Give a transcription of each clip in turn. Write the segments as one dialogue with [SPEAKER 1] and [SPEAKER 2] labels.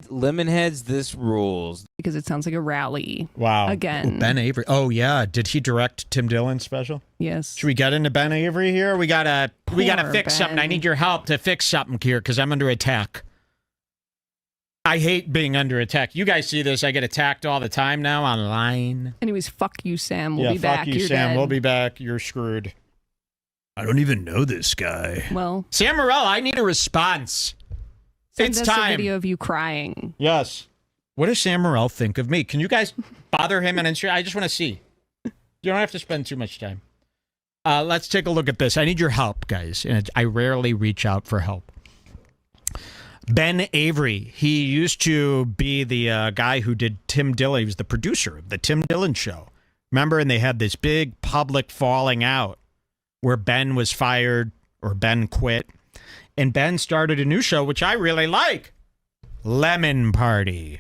[SPEAKER 1] Lemonheads, this rules.
[SPEAKER 2] Because it sounds like a rally.
[SPEAKER 3] Wow.
[SPEAKER 2] Again.
[SPEAKER 3] Ooh, Ben Avery. Oh, yeah. Did he direct Tim Dillon's special?
[SPEAKER 2] Yes.
[SPEAKER 3] Should we get into Ben Avery here? We gotta fix something.
[SPEAKER 2] Ben.
[SPEAKER 3] I need your help to fix something here because I'm under attack. I hate being under attack. You guys see this. I get attacked all the time now online.
[SPEAKER 2] Anyways, fuck you, Sam. We'll be back.
[SPEAKER 3] Fuck you,
[SPEAKER 2] You're
[SPEAKER 3] Sam.
[SPEAKER 2] dead.
[SPEAKER 3] We'll be back. You're screwed. I don't even know this guy.
[SPEAKER 2] Well,
[SPEAKER 3] Sam Morrell, I need a response.
[SPEAKER 2] send
[SPEAKER 3] It's
[SPEAKER 2] us
[SPEAKER 3] time.
[SPEAKER 2] a video of you crying.
[SPEAKER 3] Yes. What does Sam Morrell think of me? Can you guys bother him on Instagram? I just want to see. You don't have to spend too much time. Let's take a look at this. I need your help, guys. And I rarely reach out for help. Ben Avery. He used to be the guy who did Tim Dillon. He was the producer of the Tim Dillon show. Remember? And they had this big public falling out where Ben was fired or Ben quit. And Ben started a new show, which I really like. Lemon Party.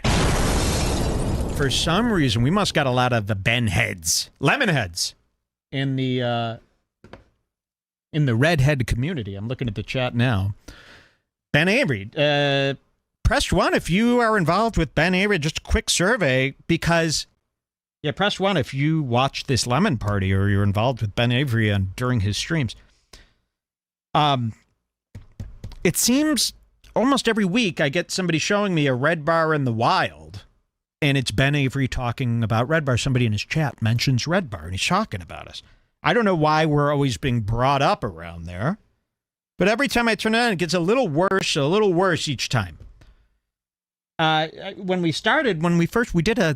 [SPEAKER 3] For some reason, we must got a lot of the Ben heads, lemon heads, in the redhead community. I'm looking at the chat now. Ben Avery, press 1 if you are involved with Ben Avery. Just a quick survey because, yeah, press 1 if you watch this Lemon Party or you're involved with Ben Avery during his streams. It seems almost every week I get somebody showing me a Redbar in the wild, and it's Ben Avery talking about Redbar. Somebody in his chat mentions Redbar, and he's talking about us. I don't know why we're always being brought up around there, but every time I turn it on, it gets a little worse each time. When we did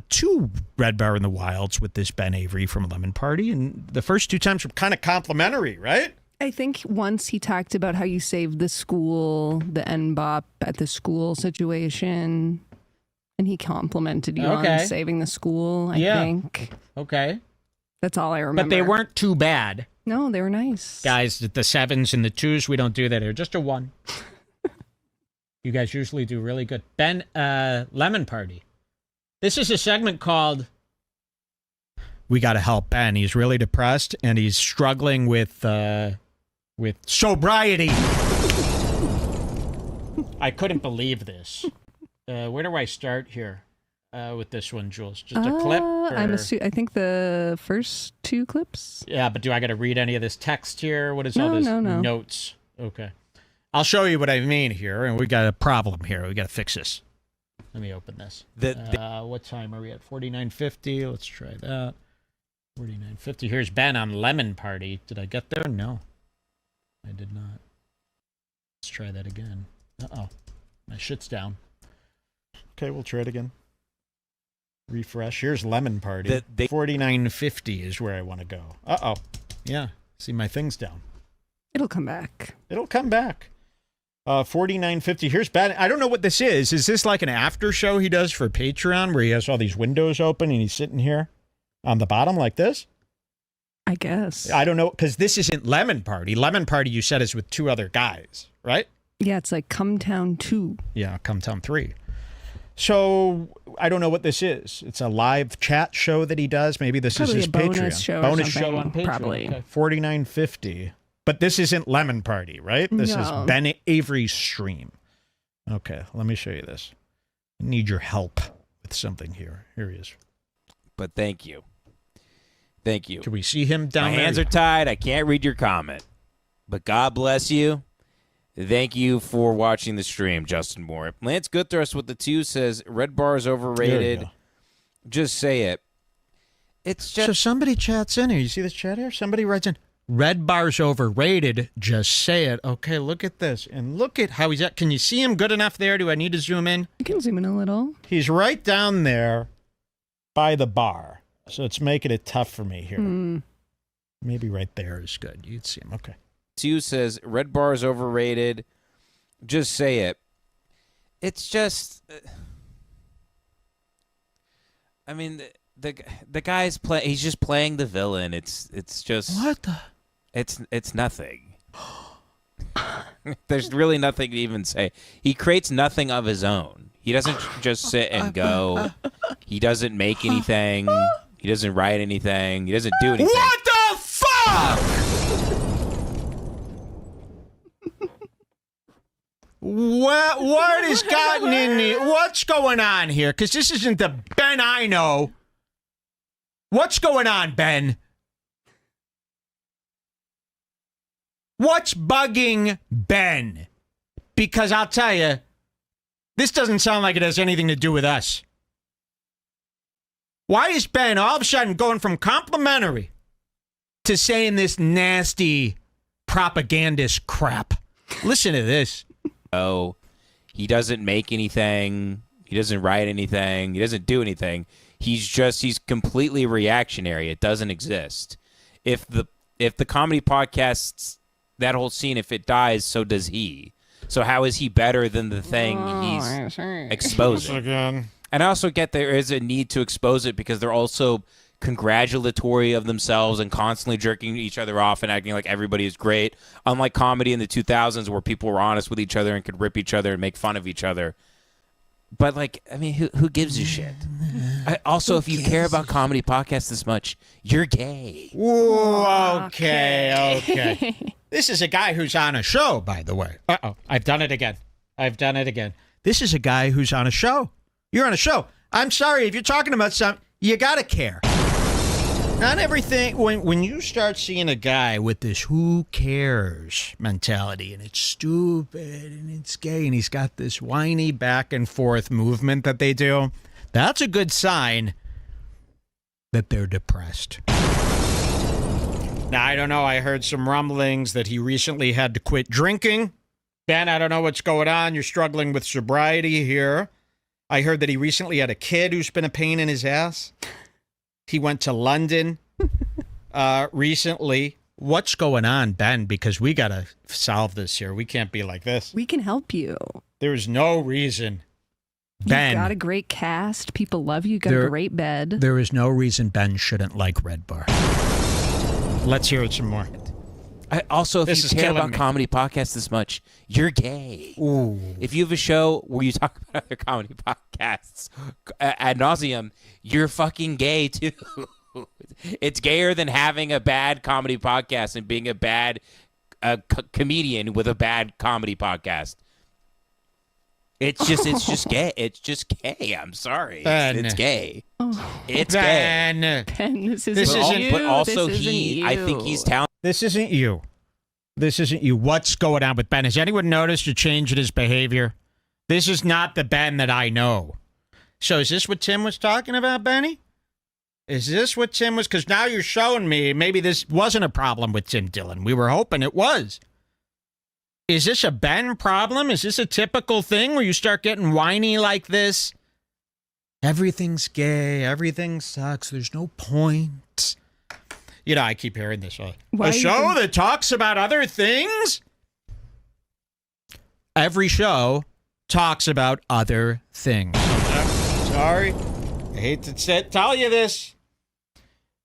[SPEAKER 3] 2 Redbar in the wilds with this Ben Avery from Lemon Party, and the first 2 times were kind of complimentary, right?
[SPEAKER 2] I think once he talked about how you saved the school, the NBOP at the school situation, and he complimented you on saving the school, I think.
[SPEAKER 3] Okay.
[SPEAKER 2] That's all I remember.
[SPEAKER 3] But they weren't too bad.
[SPEAKER 2] No, they were nice.
[SPEAKER 3] Guys, the 7s and the 2s, we don't do that here. Just a 1. You guys usually do really good. Ben, Lemon Party. This is a segment called We Gotta Help Ben. He's really depressed, and he's struggling with sobriety. I couldn't believe this. Where do I start here with this one, Jules? Just a clip?
[SPEAKER 2] I think the first 2 clips.
[SPEAKER 3] Yeah, but do I got to read any of this text here? What is all this?
[SPEAKER 2] No.
[SPEAKER 3] Notes. Okay. I'll show you what I mean here, and we got a problem here. We got to fix this. Let me open this. What time are we at? 49:50. Let's try that. 49:50. Here's Ben on Lemon Party. Did I get there? No. I did not. Let's try that again. Uh-oh. My shit's down. Okay, we'll try it again. Refresh. Here's Lemon Party. 49:50 is where I want to go. Uh-oh. Yeah. See, my thing's down.
[SPEAKER 2] It'll come back.
[SPEAKER 3] It'll come back. 49:50. Here's Ben. I don't know what this is. Is this like an after show he does for Patreon where he has all these windows open and he's sitting here on the bottom like this?
[SPEAKER 2] I guess.
[SPEAKER 3] I don't know, because this isn't Lemon Party. Lemon Party, you said, is with 2 other guys, right?
[SPEAKER 2] Yeah, it's like Come Town 2.
[SPEAKER 3] Yeah, Come Town 3. So I don't know what this is. It's a live chat show that he does. Maybe this
[SPEAKER 2] probably
[SPEAKER 3] is his Patreon.
[SPEAKER 2] Bonus show on Patreon.
[SPEAKER 3] Probably. Okay. 49:50. But this isn't Lemon Party, right? This is Ben Avery's stream. Okay, let me show you this. I need your help with something here. Here he is.
[SPEAKER 1] But thank you. Thank you.
[SPEAKER 3] Can we see him down there?
[SPEAKER 1] My hands are tied. I can't read your comment. But God bless you. Thank you for watching the stream, Justin Moore. Lance Goodthrust with the 2 says, Redbar is overrated. Just say it. It's just...
[SPEAKER 3] So somebody chats in here. You see this chat here? Somebody writes in, Redbar's overrated. Just say it. Okay, look at this. And look at how he's at. Can you see him good enough there? Do I need to zoom in?
[SPEAKER 2] You can zoom in a little. He's
[SPEAKER 3] right down there by the bar. So it's making it tough for me here. Maybe right there is good. You'd see him. Okay.
[SPEAKER 1] 2 says, Redbar is overrated. Just say it. It's just... I mean, the guy's he's just playing the villain. It's just...
[SPEAKER 3] What the...
[SPEAKER 1] It's nothing. There's really nothing to even say. He creates nothing of his own. He doesn't just sit and go. He doesn't make anything. He doesn't write anything. He doesn't do anything.
[SPEAKER 3] What the fuck? What has gotten in the... What's going on here? Because this isn't the Ben I know. What's going on, Ben? What's bugging Ben? Because I'll tell you, this doesn't sound like it has anything to do with us. Why is Ben all of a sudden going from complimentary to saying this nasty propagandist crap? Listen to this.
[SPEAKER 1] Oh, he doesn't make anything. He doesn't write anything. He doesn't do anything. He's completely reactionary. It doesn't exist. If the comedy podcasts, that whole scene, if it dies, so does he. So how is he better than the thing he's exposing?
[SPEAKER 3] Again.
[SPEAKER 1] And I also get there is a need to expose it because they're also congratulatory of themselves and constantly jerking each other off and acting like everybody is great. Unlike comedy in the 2000s where people were honest with each other and could rip each other and make fun of each other. But, like, I mean, who gives a shit? Also, if you care about comedy podcasts this much, you're gay.
[SPEAKER 3] Whoa, okay. This is a guy who's on a show, by the way. Uh-oh, I've done it again. This is a guy who's on a show. You're on a show. I'm sorry, if you're talking about something, you gotta care. Not everything, when you start seeing a guy with this who cares mentality, and it's stupid, and it's gay, and he's got this whiny back and forth movement that they do, that's a good sign that they're depressed. Now, I don't know, I heard some rumblings that he recently had to quit drinking. Ben, I don't know what's going on. You're struggling with sobriety here. I heard that he recently had a kid who's been a pain in his ass. He went to London recently. What's going on, Ben? Because we got to solve this here. We can't be like this.
[SPEAKER 2] We can help you.
[SPEAKER 3] There's no reason. Ben.
[SPEAKER 2] You've got a great cast. People love you. You've got a great bed.
[SPEAKER 3] There is no reason Ben shouldn't like Redbar. Let's hear it some more.
[SPEAKER 1] Also, if you care about comedy podcasts this much, you're gay.
[SPEAKER 3] Ooh.
[SPEAKER 1] If you have a show where you talk about other comedy podcasts ad nauseum, you're fucking gay too. It's gayer than having a bad comedy podcast and being a bad comedian with a bad comedy podcast. It's just gay. It's just gay. I'm sorry.
[SPEAKER 3] Ben.
[SPEAKER 1] It's gay.
[SPEAKER 2] Oh.
[SPEAKER 1] It's
[SPEAKER 3] Ben.
[SPEAKER 1] gay.
[SPEAKER 2] Ben, this isn't you.
[SPEAKER 1] But also
[SPEAKER 2] this isn't you.
[SPEAKER 1] I think he's talented.
[SPEAKER 3] This isn't you. This isn't you. What's going on with Ben? Has anyone noticed a change in his behavior? This is not the Ben that I know. So is this what Tim was talking about, Benny? Is this what Tim was? Because now you're showing me maybe this wasn't a problem with Tim Dillon. We were hoping it was. Is this a Ben problem? Is this a typical thing where you start getting whiny like this? Everything's gay. Everything sucks. There's no point. You know, I keep hearing this. A show that talks about other things? Every show talks about other things. Sorry. I hate to tell you this.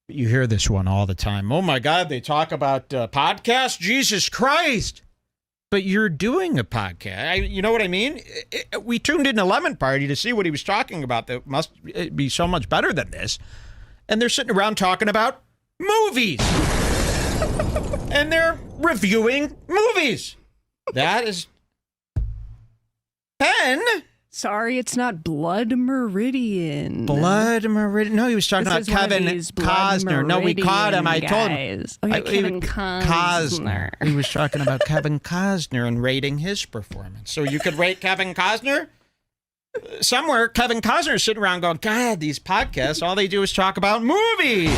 [SPEAKER 3] But you hear this one all the time. Oh, my God, they talk about podcasts? Jesus Christ. But you're doing a podcast. You know what I mean? We tuned in to Lemon Party to see what he was talking about that must be so much better than this. And they're sitting around talking about movies. And they're reviewing movies. That is... Ben...
[SPEAKER 2] Sorry, it's not Blood Meridian.
[SPEAKER 3] Blood Meridian. No, he was talking about Kevin Costner. No, we caught him. I told him.
[SPEAKER 2] Oh, yeah, Kevin Costner.
[SPEAKER 3] He was talking about Kevin Costner and rating his performance. So you could rate Kevin Costner? Somewhere, Kevin Costner is sitting around going, God, these podcasts, all they do is talk about movies.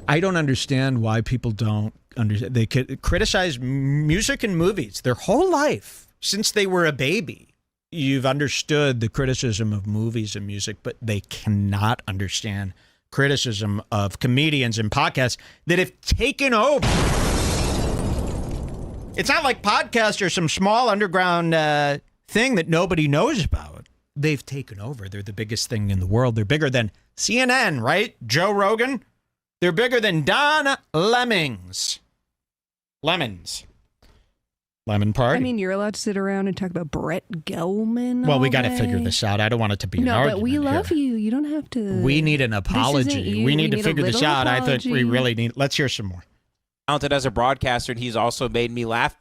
[SPEAKER 3] I don't understand why people don't understand. They could criticize music and movies their whole life. Since they were a baby, you've understood the criticism of movies and music, but they cannot understand criticism of comedians and podcasts that have taken over. It's not like podcasts are some small underground thing that nobody knows about. They've taken over. They're the biggest thing in the world. They're bigger than CNN, right? Joe Rogan. They're bigger than Don Lemons. Lemon Party.
[SPEAKER 2] I mean, you're allowed to sit around and talk about Brett Gelman.
[SPEAKER 3] Well, we got to figure this out. I don't want it to be an argument.
[SPEAKER 2] No, but we love you. You don't have to.
[SPEAKER 3] We need an apology. We need to figure this out.
[SPEAKER 2] Apology.
[SPEAKER 3] I think we really need. Let's hear some more.
[SPEAKER 1] Talented as a broadcaster, and he's also made me laugh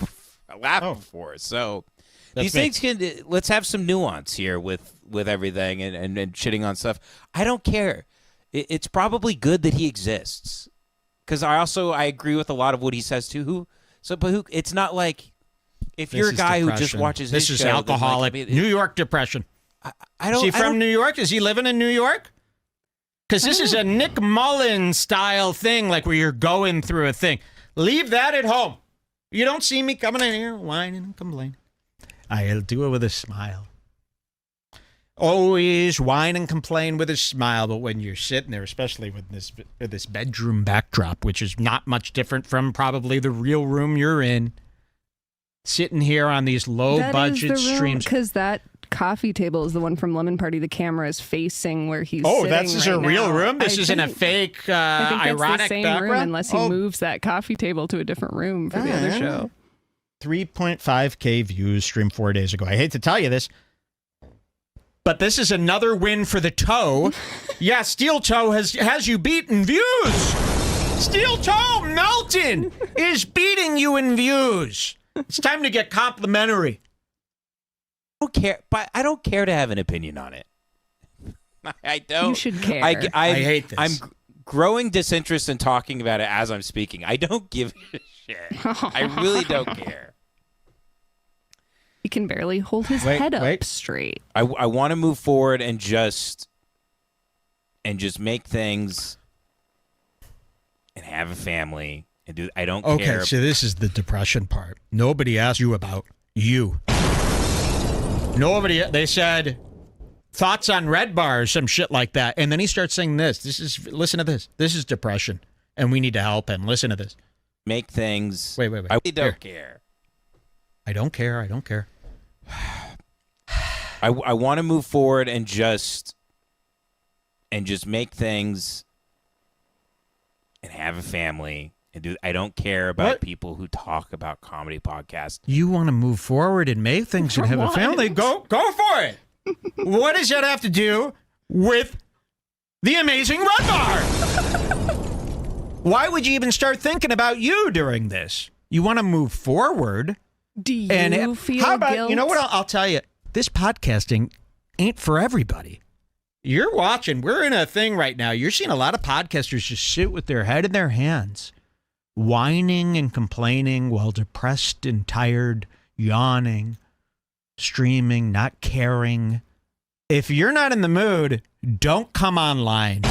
[SPEAKER 1] laughing for. So
[SPEAKER 3] That's
[SPEAKER 1] these things can. Let's have some nuance here with everything and shitting on stuff. I don't care. It's probably good that he exists because I agree with a lot of what he says too. But it's not like if you're a guy who just watches
[SPEAKER 3] this
[SPEAKER 1] his
[SPEAKER 3] is
[SPEAKER 1] show,
[SPEAKER 3] alcoholic New York depression.
[SPEAKER 1] I don't.
[SPEAKER 3] Is he from New York? Is he living in New York? Because this is a Nick Mullen style thing, like where you're going through a thing. Leave that at home. You don't see me coming in here whining and complaining. I'll do it with a smile. Always whine and complain with a smile, but when you're sitting there, especially with this bedroom backdrop, which is not much different from probably the real room you're in, sitting here on these low-budget streams.
[SPEAKER 2] Because that coffee table is the one from Lemon Party. The camera is facing where he's sitting
[SPEAKER 3] this is
[SPEAKER 2] right
[SPEAKER 3] a real
[SPEAKER 2] now.
[SPEAKER 3] room? This isn't a fake,
[SPEAKER 2] I think that's
[SPEAKER 3] ironic
[SPEAKER 2] the same
[SPEAKER 3] background?
[SPEAKER 2] room unless he moves that coffee table to a different room for the other show.
[SPEAKER 3] 3.5K views streamed 4 days ago. I hate to tell you this, but this is another win for the toe. Yeah, Steel Toe has you beaten views. Steel Toe Melton is beating you in views. It's time to get complimentary.
[SPEAKER 1] I don't care, but I don't care to have an opinion on it. I don't.
[SPEAKER 2] You should care.
[SPEAKER 1] I
[SPEAKER 3] hate this.
[SPEAKER 1] I'm growing disinterest in talking about it as I'm speaking. I don't give a shit. I really don't care.
[SPEAKER 2] He can barely hold his head up straight.
[SPEAKER 1] I want to move forward and just make things and have a family and do. I don't care.
[SPEAKER 3] Okay, so this is the depression part. Nobody asked you about you. Nobody. They said thoughts on Redbar or some shit like that, and then he starts saying this. Listen to this. This is depression, and we need to help him. Listen to this.
[SPEAKER 1] Make things.
[SPEAKER 3] Wait.
[SPEAKER 1] I really don't care.
[SPEAKER 3] I don't care.
[SPEAKER 1] I want to move forward and just make things and have a family and do. I don't care about people who talk about comedy podcasts.
[SPEAKER 3] You want to move forward and make things and have a family? Go for it. What does that have to do with the amazing Redbar? Why would you even start thinking about you during this? You want to move forward.
[SPEAKER 2] Do you feel
[SPEAKER 3] how about,
[SPEAKER 2] guilt?
[SPEAKER 3] you know what? I'll tell you. This podcasting ain't for everybody. You're watching. We're in a thing right now. You're seeing a lot of podcasters just sit with their head in their hands, whining and complaining while depressed and tired, yawning, streaming, not caring. If you're not in the mood, don't come online.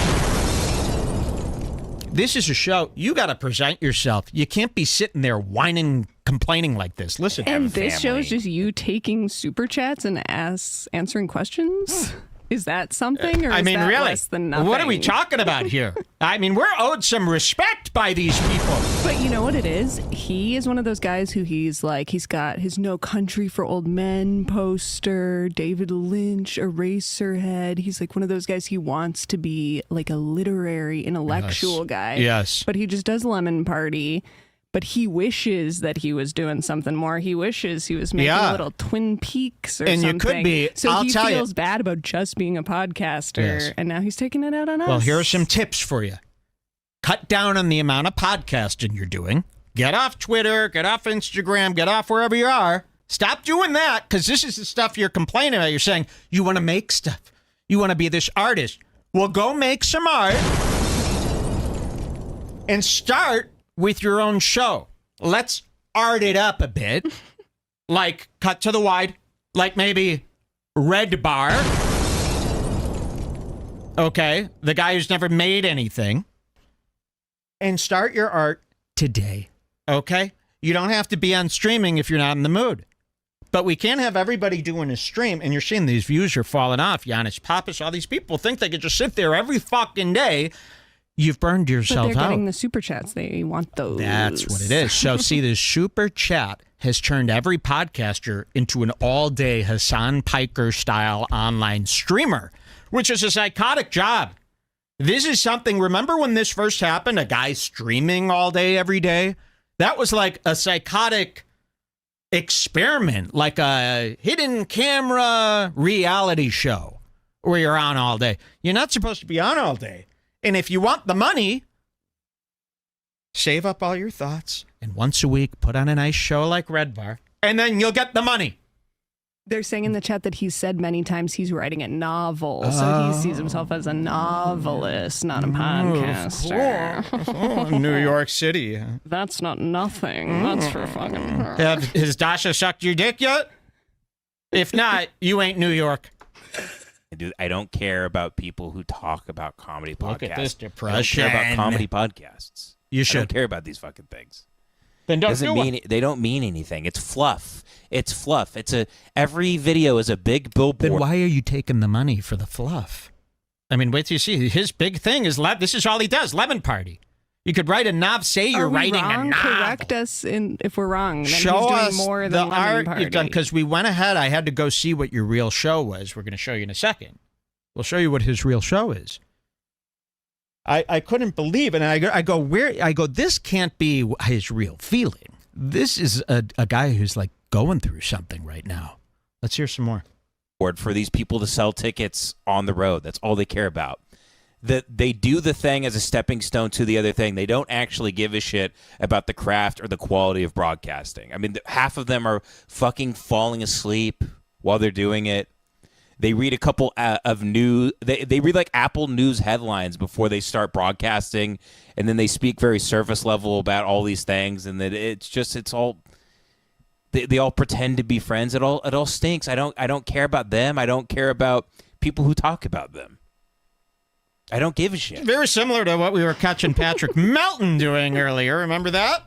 [SPEAKER 3] This is a show. You got to present yourself. You can't be sitting there whining, complaining like this. Listen.
[SPEAKER 2] And this show is just you taking super chats and answering questions? Is that something, or is that
[SPEAKER 3] really,
[SPEAKER 2] less than nothing?
[SPEAKER 3] What are we talking about here? I mean, we're owed some respect by these people.
[SPEAKER 2] But you know what it is? He is one of those guys who he's got his No Country for Old Men poster, David Lynch, Eraserhead. He's like one of those guys. He wants to be like a literary, intellectual guy.
[SPEAKER 3] Yes.
[SPEAKER 2] But he just does Lemon Party. But he wishes that he was doing something more. He wishes he was making a little Twin Peaks or something.
[SPEAKER 3] And you could be.
[SPEAKER 2] So he feels bad about just being a podcaster. Yes. And now he's taking it out on us.
[SPEAKER 3] Well, here are some tips for you. Cut down on the amount of podcasting you're doing. Get off Twitter. Get off Instagram. Get off wherever you are. Stop doing that, because this is the stuff you're complaining about. You're saying you want to make stuff. You want to be this artist. Well, go make some art and start with your own show. Let's art it up a bit. Like Cut to the Wide. Like maybe Redbar. Okay. The guy who's never made anything. And start your art today. Okay? You don't have to be on streaming if you're not in the mood. But we can't have everybody doing a stream, and you're seeing these views are falling off. Giannis Pappas, all these people think they could just sit there every fucking day. You've burned yourself
[SPEAKER 2] but they're
[SPEAKER 3] out.
[SPEAKER 2] Getting the super chats. They want those.
[SPEAKER 3] That's what it is. So see, this super chat has turned every podcaster into an all-day Hassan Piker-style online streamer, which is a psychotic job. This is something, remember when this first happened, a guy streaming all day, every day? That was like a psychotic experiment, like a hidden camera reality show where you're on all day. You're not supposed to be on all day. And if you want the money, save up all your thoughts and once a week put on a nice show like Redbar. and then you'll get the money.
[SPEAKER 2] They're saying in the chat that he's said many times he's writing a novel, so he sees himself as a novelist, not a podcaster.
[SPEAKER 3] New York City.
[SPEAKER 2] That's not nothing. That's for fucking.
[SPEAKER 3] Has Dasha sucked your dick yet? If not, you ain't New York.
[SPEAKER 1] Dude, I don't care about people who talk about comedy podcasts.
[SPEAKER 3] Look at this depression.
[SPEAKER 1] I don't care about comedy podcasts.
[SPEAKER 3] You
[SPEAKER 1] I
[SPEAKER 3] should.
[SPEAKER 1] don't care about these fucking things.
[SPEAKER 3] Then don't
[SPEAKER 1] Doesn't
[SPEAKER 3] do
[SPEAKER 1] mean
[SPEAKER 3] it.
[SPEAKER 1] They don't mean anything. It's fluff. It's fluff. Every video is a big billboard.
[SPEAKER 3] Then why are you taking the money for the fluff? I mean, wait till you see. His big thing is this is all he does. Lemon Party. You could write a novel. Say you're writing a novel.
[SPEAKER 2] Correct us if we're wrong. Then
[SPEAKER 3] Show
[SPEAKER 2] he's doing
[SPEAKER 3] us
[SPEAKER 2] more
[SPEAKER 3] the
[SPEAKER 2] than Lemon
[SPEAKER 3] art
[SPEAKER 2] Party.
[SPEAKER 3] you've done, because we went ahead. I had to go see what your real show was. We're going to show you in a second. We'll show you what his real show is. I couldn't believe it. And I go, this can't be his real feeling. This is a guy who's like going through something right now. Let's hear some more.
[SPEAKER 1] For these people to sell tickets on the road. That's all they care about. They do the thing as a stepping stone to the other thing. They don't actually give a shit about the craft or the quality of broadcasting. I mean, half of them are fucking falling asleep while they're doing it. They read a couple of news. They read like Apple News headlines before they start broadcasting, and then they speak very surface level about all these things. And that it's all. They all pretend to be friends. It all stinks. I don't care about them. I don't care about people who talk about them. I don't give a shit.
[SPEAKER 3] Very similar to what we were catching Patrick Melton doing earlier. Remember that?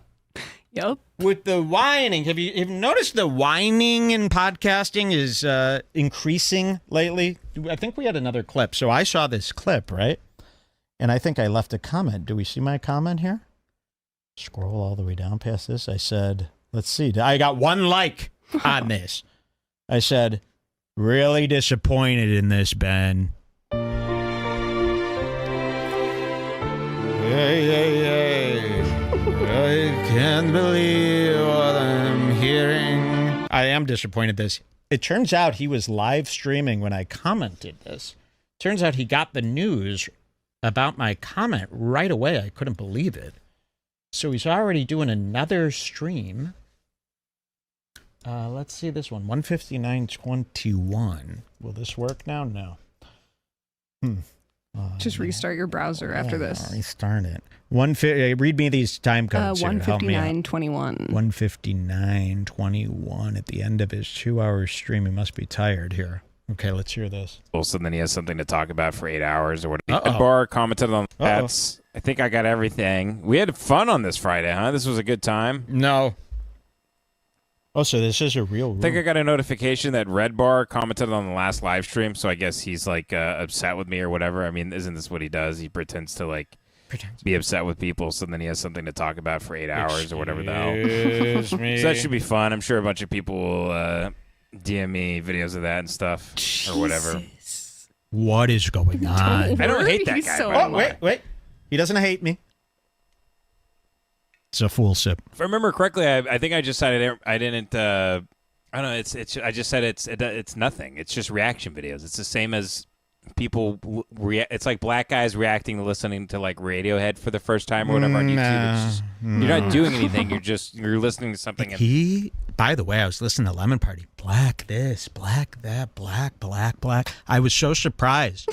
[SPEAKER 2] Yep.
[SPEAKER 3] With the whining. Have you noticed the whining in podcasting is increasing lately? I think we had another clip. So I saw this clip, right? And I think I left a comment. Do we see my comment here? Scroll all the way down past this. I said, let's see. I got one like on this. I said, really disappointed in this, Ben. Hey. I can't believe what I'm hearing. I am disappointed this. It turns out he was live streaming when I commented this. Turns out he got the news about my comment right away. I couldn't believe it. So he's already doing another stream. Let's see this one. 159.21. Will this work now? No.
[SPEAKER 2] Just restart your browser after this.
[SPEAKER 3] Restart it. Read me these time codes.
[SPEAKER 2] 159.21.
[SPEAKER 3] 159.21 at the end of his 2-hour stream. He must be tired here. Okay, let's hear this.
[SPEAKER 1] Also, then he has something to talk about for 8 hours or whatever. Redbar commented on pets. I think I got everything. We had fun on this Friday, huh? This was a good time.
[SPEAKER 3] No. Oh, so this is a real room.
[SPEAKER 1] I think I got a notification that Redbar commented on the last live stream, so I guess he's like upset with me or whatever. I mean, isn't this what he does? He pretends to like be upset with people, so then he has something to talk about for 8 hours or whatever the hell. So that should be fun. I'm sure a bunch of people will DM me videos of that and stuff or whatever.
[SPEAKER 3] What is going on?
[SPEAKER 1] I don't hate that
[SPEAKER 2] He's
[SPEAKER 1] guy.
[SPEAKER 2] so
[SPEAKER 1] by the way.
[SPEAKER 3] Wait. He doesn't hate me. It's a full sip.
[SPEAKER 1] If I remember correctly, I think I just said I didn't. I don't know. I just said it's nothing. It's just reaction videos. It's the same as people it's like black guys reacting to listening to like Radiohead for the first time or whatever on YouTube. You're not doing anything. You're listening to something.
[SPEAKER 3] By the way, I was listening to Lemon Party. Black this, black that, black. I was so surprised.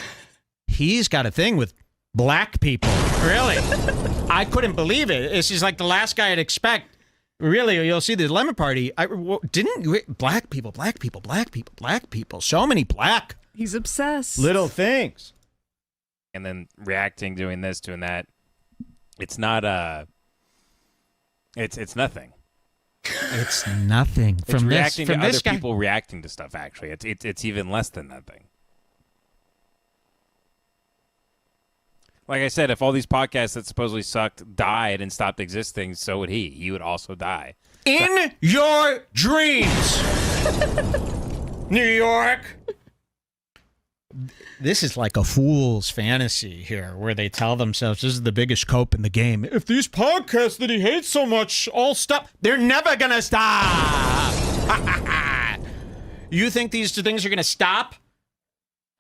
[SPEAKER 3] He's got a thing with black people. Really? I couldn't believe it. This is like the last guy I'd expect. Really, you'll see the Lemon Party. Black people. So many black.
[SPEAKER 2] He's obsessed.
[SPEAKER 3] Little things.
[SPEAKER 1] And then reacting, doing this, doing that. It's not it's nothing.
[SPEAKER 3] It's nothing.
[SPEAKER 1] It's reacting to other people reacting to stuff. Actually, it's even less than nothing. Like I said, if all these podcasts that supposedly sucked died and stopped existing, so would he. He would also die.
[SPEAKER 3] In your dreams, New York. This is like a fool's fantasy here, where they tell themselves this is the biggest cope in the game. If these podcasts that he hates so much all stop, they're never going to stop. You think these two things are going to stop?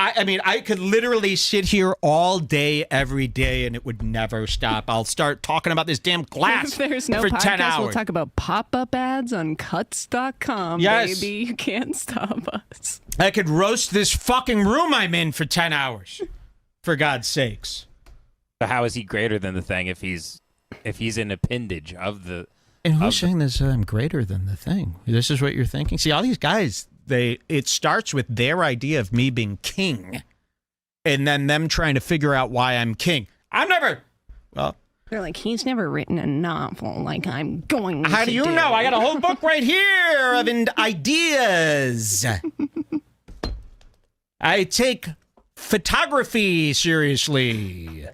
[SPEAKER 3] I mean, I could literally sit here all day, every day, and it would never stop. I'll start talking about this damn glass
[SPEAKER 2] If there's no
[SPEAKER 3] for
[SPEAKER 2] podcast,
[SPEAKER 3] 10 hours.
[SPEAKER 2] we'll talk about pop-up ads on cuts.com,
[SPEAKER 3] Yes.
[SPEAKER 2] baby. You can't stop us.
[SPEAKER 3] I could roast this fucking room I'm in for 10 hours. For God's sakes.
[SPEAKER 1] So how is he greater than the thing if he's an appendage of the?
[SPEAKER 3] And who's saying this? I'm greater than the thing. This is what you're thinking. See, all these guys, it starts with their idea of me being king, and then them trying to figure out why I'm king. I'm never. Well,
[SPEAKER 2] They're like, he's never written a novel like I'm going
[SPEAKER 3] how
[SPEAKER 2] to
[SPEAKER 3] do you
[SPEAKER 2] do.
[SPEAKER 3] know? I got a whole book right here of ideas. I take photography seriously.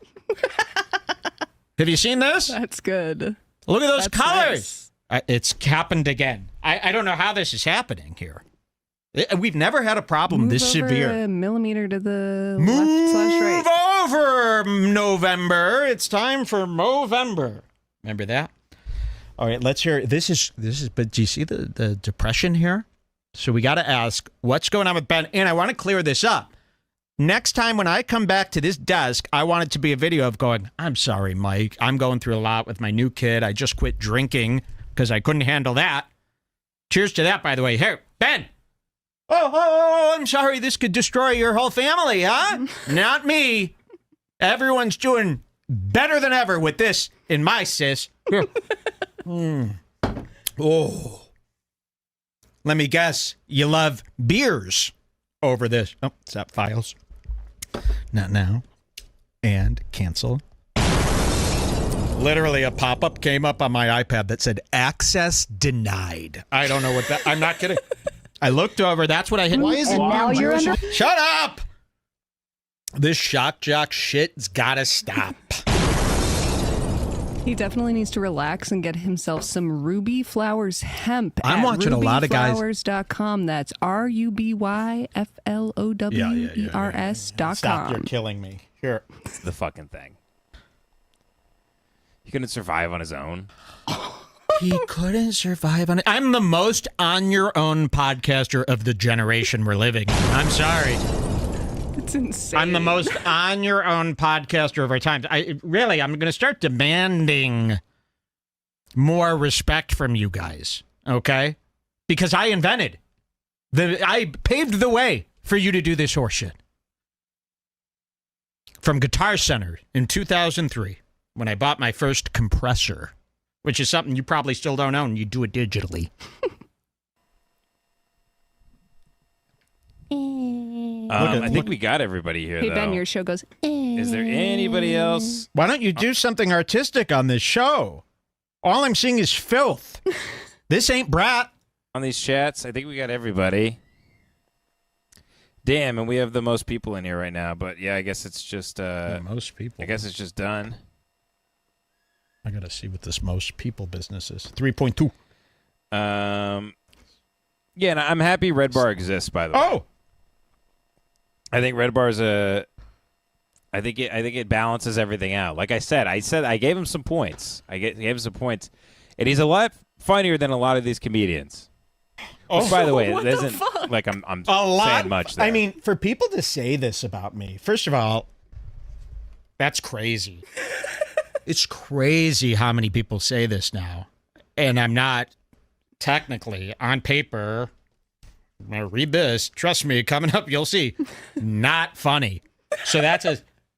[SPEAKER 3] Have you seen this?
[SPEAKER 2] That's good.
[SPEAKER 3] Look at those
[SPEAKER 2] That's
[SPEAKER 3] colors. It's happened again. I don't know how this is happening here. We've never had a problem
[SPEAKER 2] Move
[SPEAKER 3] this
[SPEAKER 2] over
[SPEAKER 3] severe.
[SPEAKER 2] a millimeter to the
[SPEAKER 3] Move
[SPEAKER 2] left/right.
[SPEAKER 3] over, November. It's time for Movember. Remember that? All right, let's hear. This is. But do you see the depression here? So we got to ask what's going on with Ben. And I want to clear this up. Next time when I come back to this desk, I want it to be a video of going, I'm sorry, Mike. I'm going through a lot with my new kid. I just quit drinking because I couldn't handle that. Cheers to that, by the way. Here, Ben. Oh, I'm sorry. This could destroy your whole family, huh? Not me. Everyone's doing better than ever with this in my sis. Here. Oh. Let me guess. You love beers over this. Oh, stop files. Not now. And cancel. Literally a pop-up came up on my iPad that said access denied. I don't know what that. I'm not kidding. I looked over. That's what I hit. Why is it
[SPEAKER 4] now you're under-
[SPEAKER 3] Shut up! This shock jock shit's gotta stop.
[SPEAKER 2] He definitely needs to relax and get himself some Ruby Flowers hemp.
[SPEAKER 3] I'm watching a lot of guys-
[SPEAKER 2] RubyFlowers.com. That's RubyFlowers.com.
[SPEAKER 3] Stop, you're killing me. Here.
[SPEAKER 1] It's the fucking thing. He couldn't survive on his own.
[SPEAKER 3] He couldn't survive on it. I'm the most on your own podcaster of the generation we're living in. I'm sorry.
[SPEAKER 2] It's insane.
[SPEAKER 3] I'm the most on your own podcaster of our times. I'm going to start demanding more respect from you guys, okay? Because I paved the way for you to do this horseshit. From Guitar Center in 2003, when I bought my first compressor, which is something you probably still don't own. You do it digitally.
[SPEAKER 1] I think we got everybody here,
[SPEAKER 2] Hey,
[SPEAKER 1] though.
[SPEAKER 2] Ben, your show goes.
[SPEAKER 1] Is there anybody else?
[SPEAKER 3] Why don't you do something artistic on this show? All I'm seeing is filth. This ain't brat.
[SPEAKER 1] On these chats? I think we got everybody. Damn, and we have the most people in here right now. But yeah, I guess it's just.
[SPEAKER 3] Most people.
[SPEAKER 1] I guess it's just done.
[SPEAKER 3] I gotta see what this most people business is. 3.2.
[SPEAKER 1] Yeah, and I'm happy Redbar exists. By the way.
[SPEAKER 3] Oh.
[SPEAKER 1] I think Redbar's I think it balances everything out. Like I said I gave him some points. I gave him some points, and he's a lot funnier than a lot of these comedians.
[SPEAKER 3] Oh,
[SPEAKER 1] Which, by the way,
[SPEAKER 2] What
[SPEAKER 1] it
[SPEAKER 2] the
[SPEAKER 1] isn't
[SPEAKER 2] fuck?
[SPEAKER 1] like I'm
[SPEAKER 3] a lot.
[SPEAKER 1] saying much there.
[SPEAKER 3] I mean, for people to say this about me, first of all, that's crazy. It's crazy how many people say this now, and I'm not technically on paper. Now read this. Trust me, coming up, you'll see. Not funny. So that's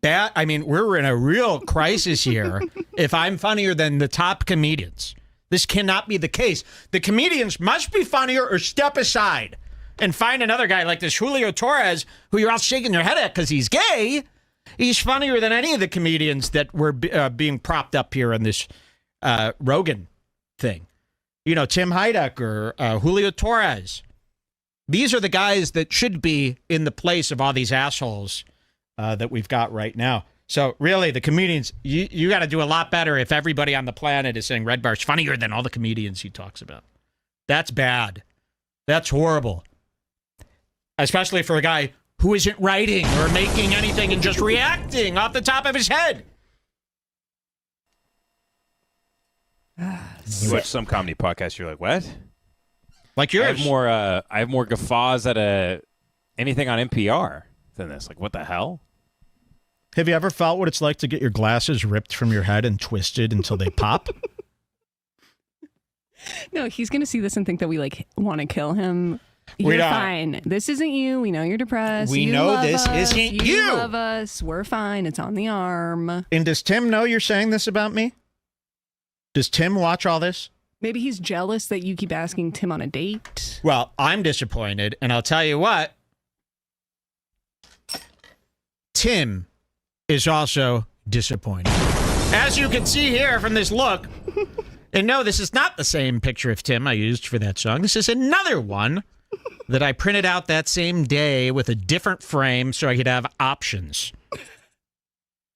[SPEAKER 3] that. I mean, we're in a real crisis here. If I'm funnier than the top comedians, this cannot be the case. The comedians must be funnier or step aside and find another guy like this Julio Torres, who you're all shaking your head at because he's gay. He's funnier than any of the comedians that were being propped up here on this Rogan thing. You know, Tim Heidecker, Julio Torres. These are the guys that should be in the place of all these assholes that we've got right now. So really, the comedians, you got to do a lot better if everybody on the planet is saying Redbar's funnier than all the comedians he talks about. That's bad. That's horrible. Especially for a guy who isn't writing or making anything and just reacting off the top of his head.
[SPEAKER 1] you watch some comedy podcast, you're like, what?
[SPEAKER 3] Like
[SPEAKER 1] I
[SPEAKER 3] yours.
[SPEAKER 1] have more guffaws at anything on NPR than this. Like, what the hell?
[SPEAKER 3] Have you ever felt what it's like to get your glasses ripped from your head and twisted until they pop?
[SPEAKER 2] No, he's going to see this and think that we like want to kill him.
[SPEAKER 3] We
[SPEAKER 2] You're
[SPEAKER 3] don't.
[SPEAKER 2] fine. This isn't you. We know you're depressed.
[SPEAKER 3] We
[SPEAKER 2] You
[SPEAKER 3] know
[SPEAKER 2] love
[SPEAKER 3] this
[SPEAKER 2] us.
[SPEAKER 3] isn't
[SPEAKER 2] You
[SPEAKER 3] you.
[SPEAKER 2] love us. We're fine. It's on the arm.
[SPEAKER 3] And does Tim know you're saying this about me? Does Tim watch all this?
[SPEAKER 2] Maybe he's jealous that you keep asking Tim on a date.
[SPEAKER 3] Well, I'm disappointed, and I'll tell you what. Tim is also disappointed. As you can see here from this look, and no, this is not the same picture of Tim I used for that song. This is another one that I printed out that same day with a different frame so I could have options.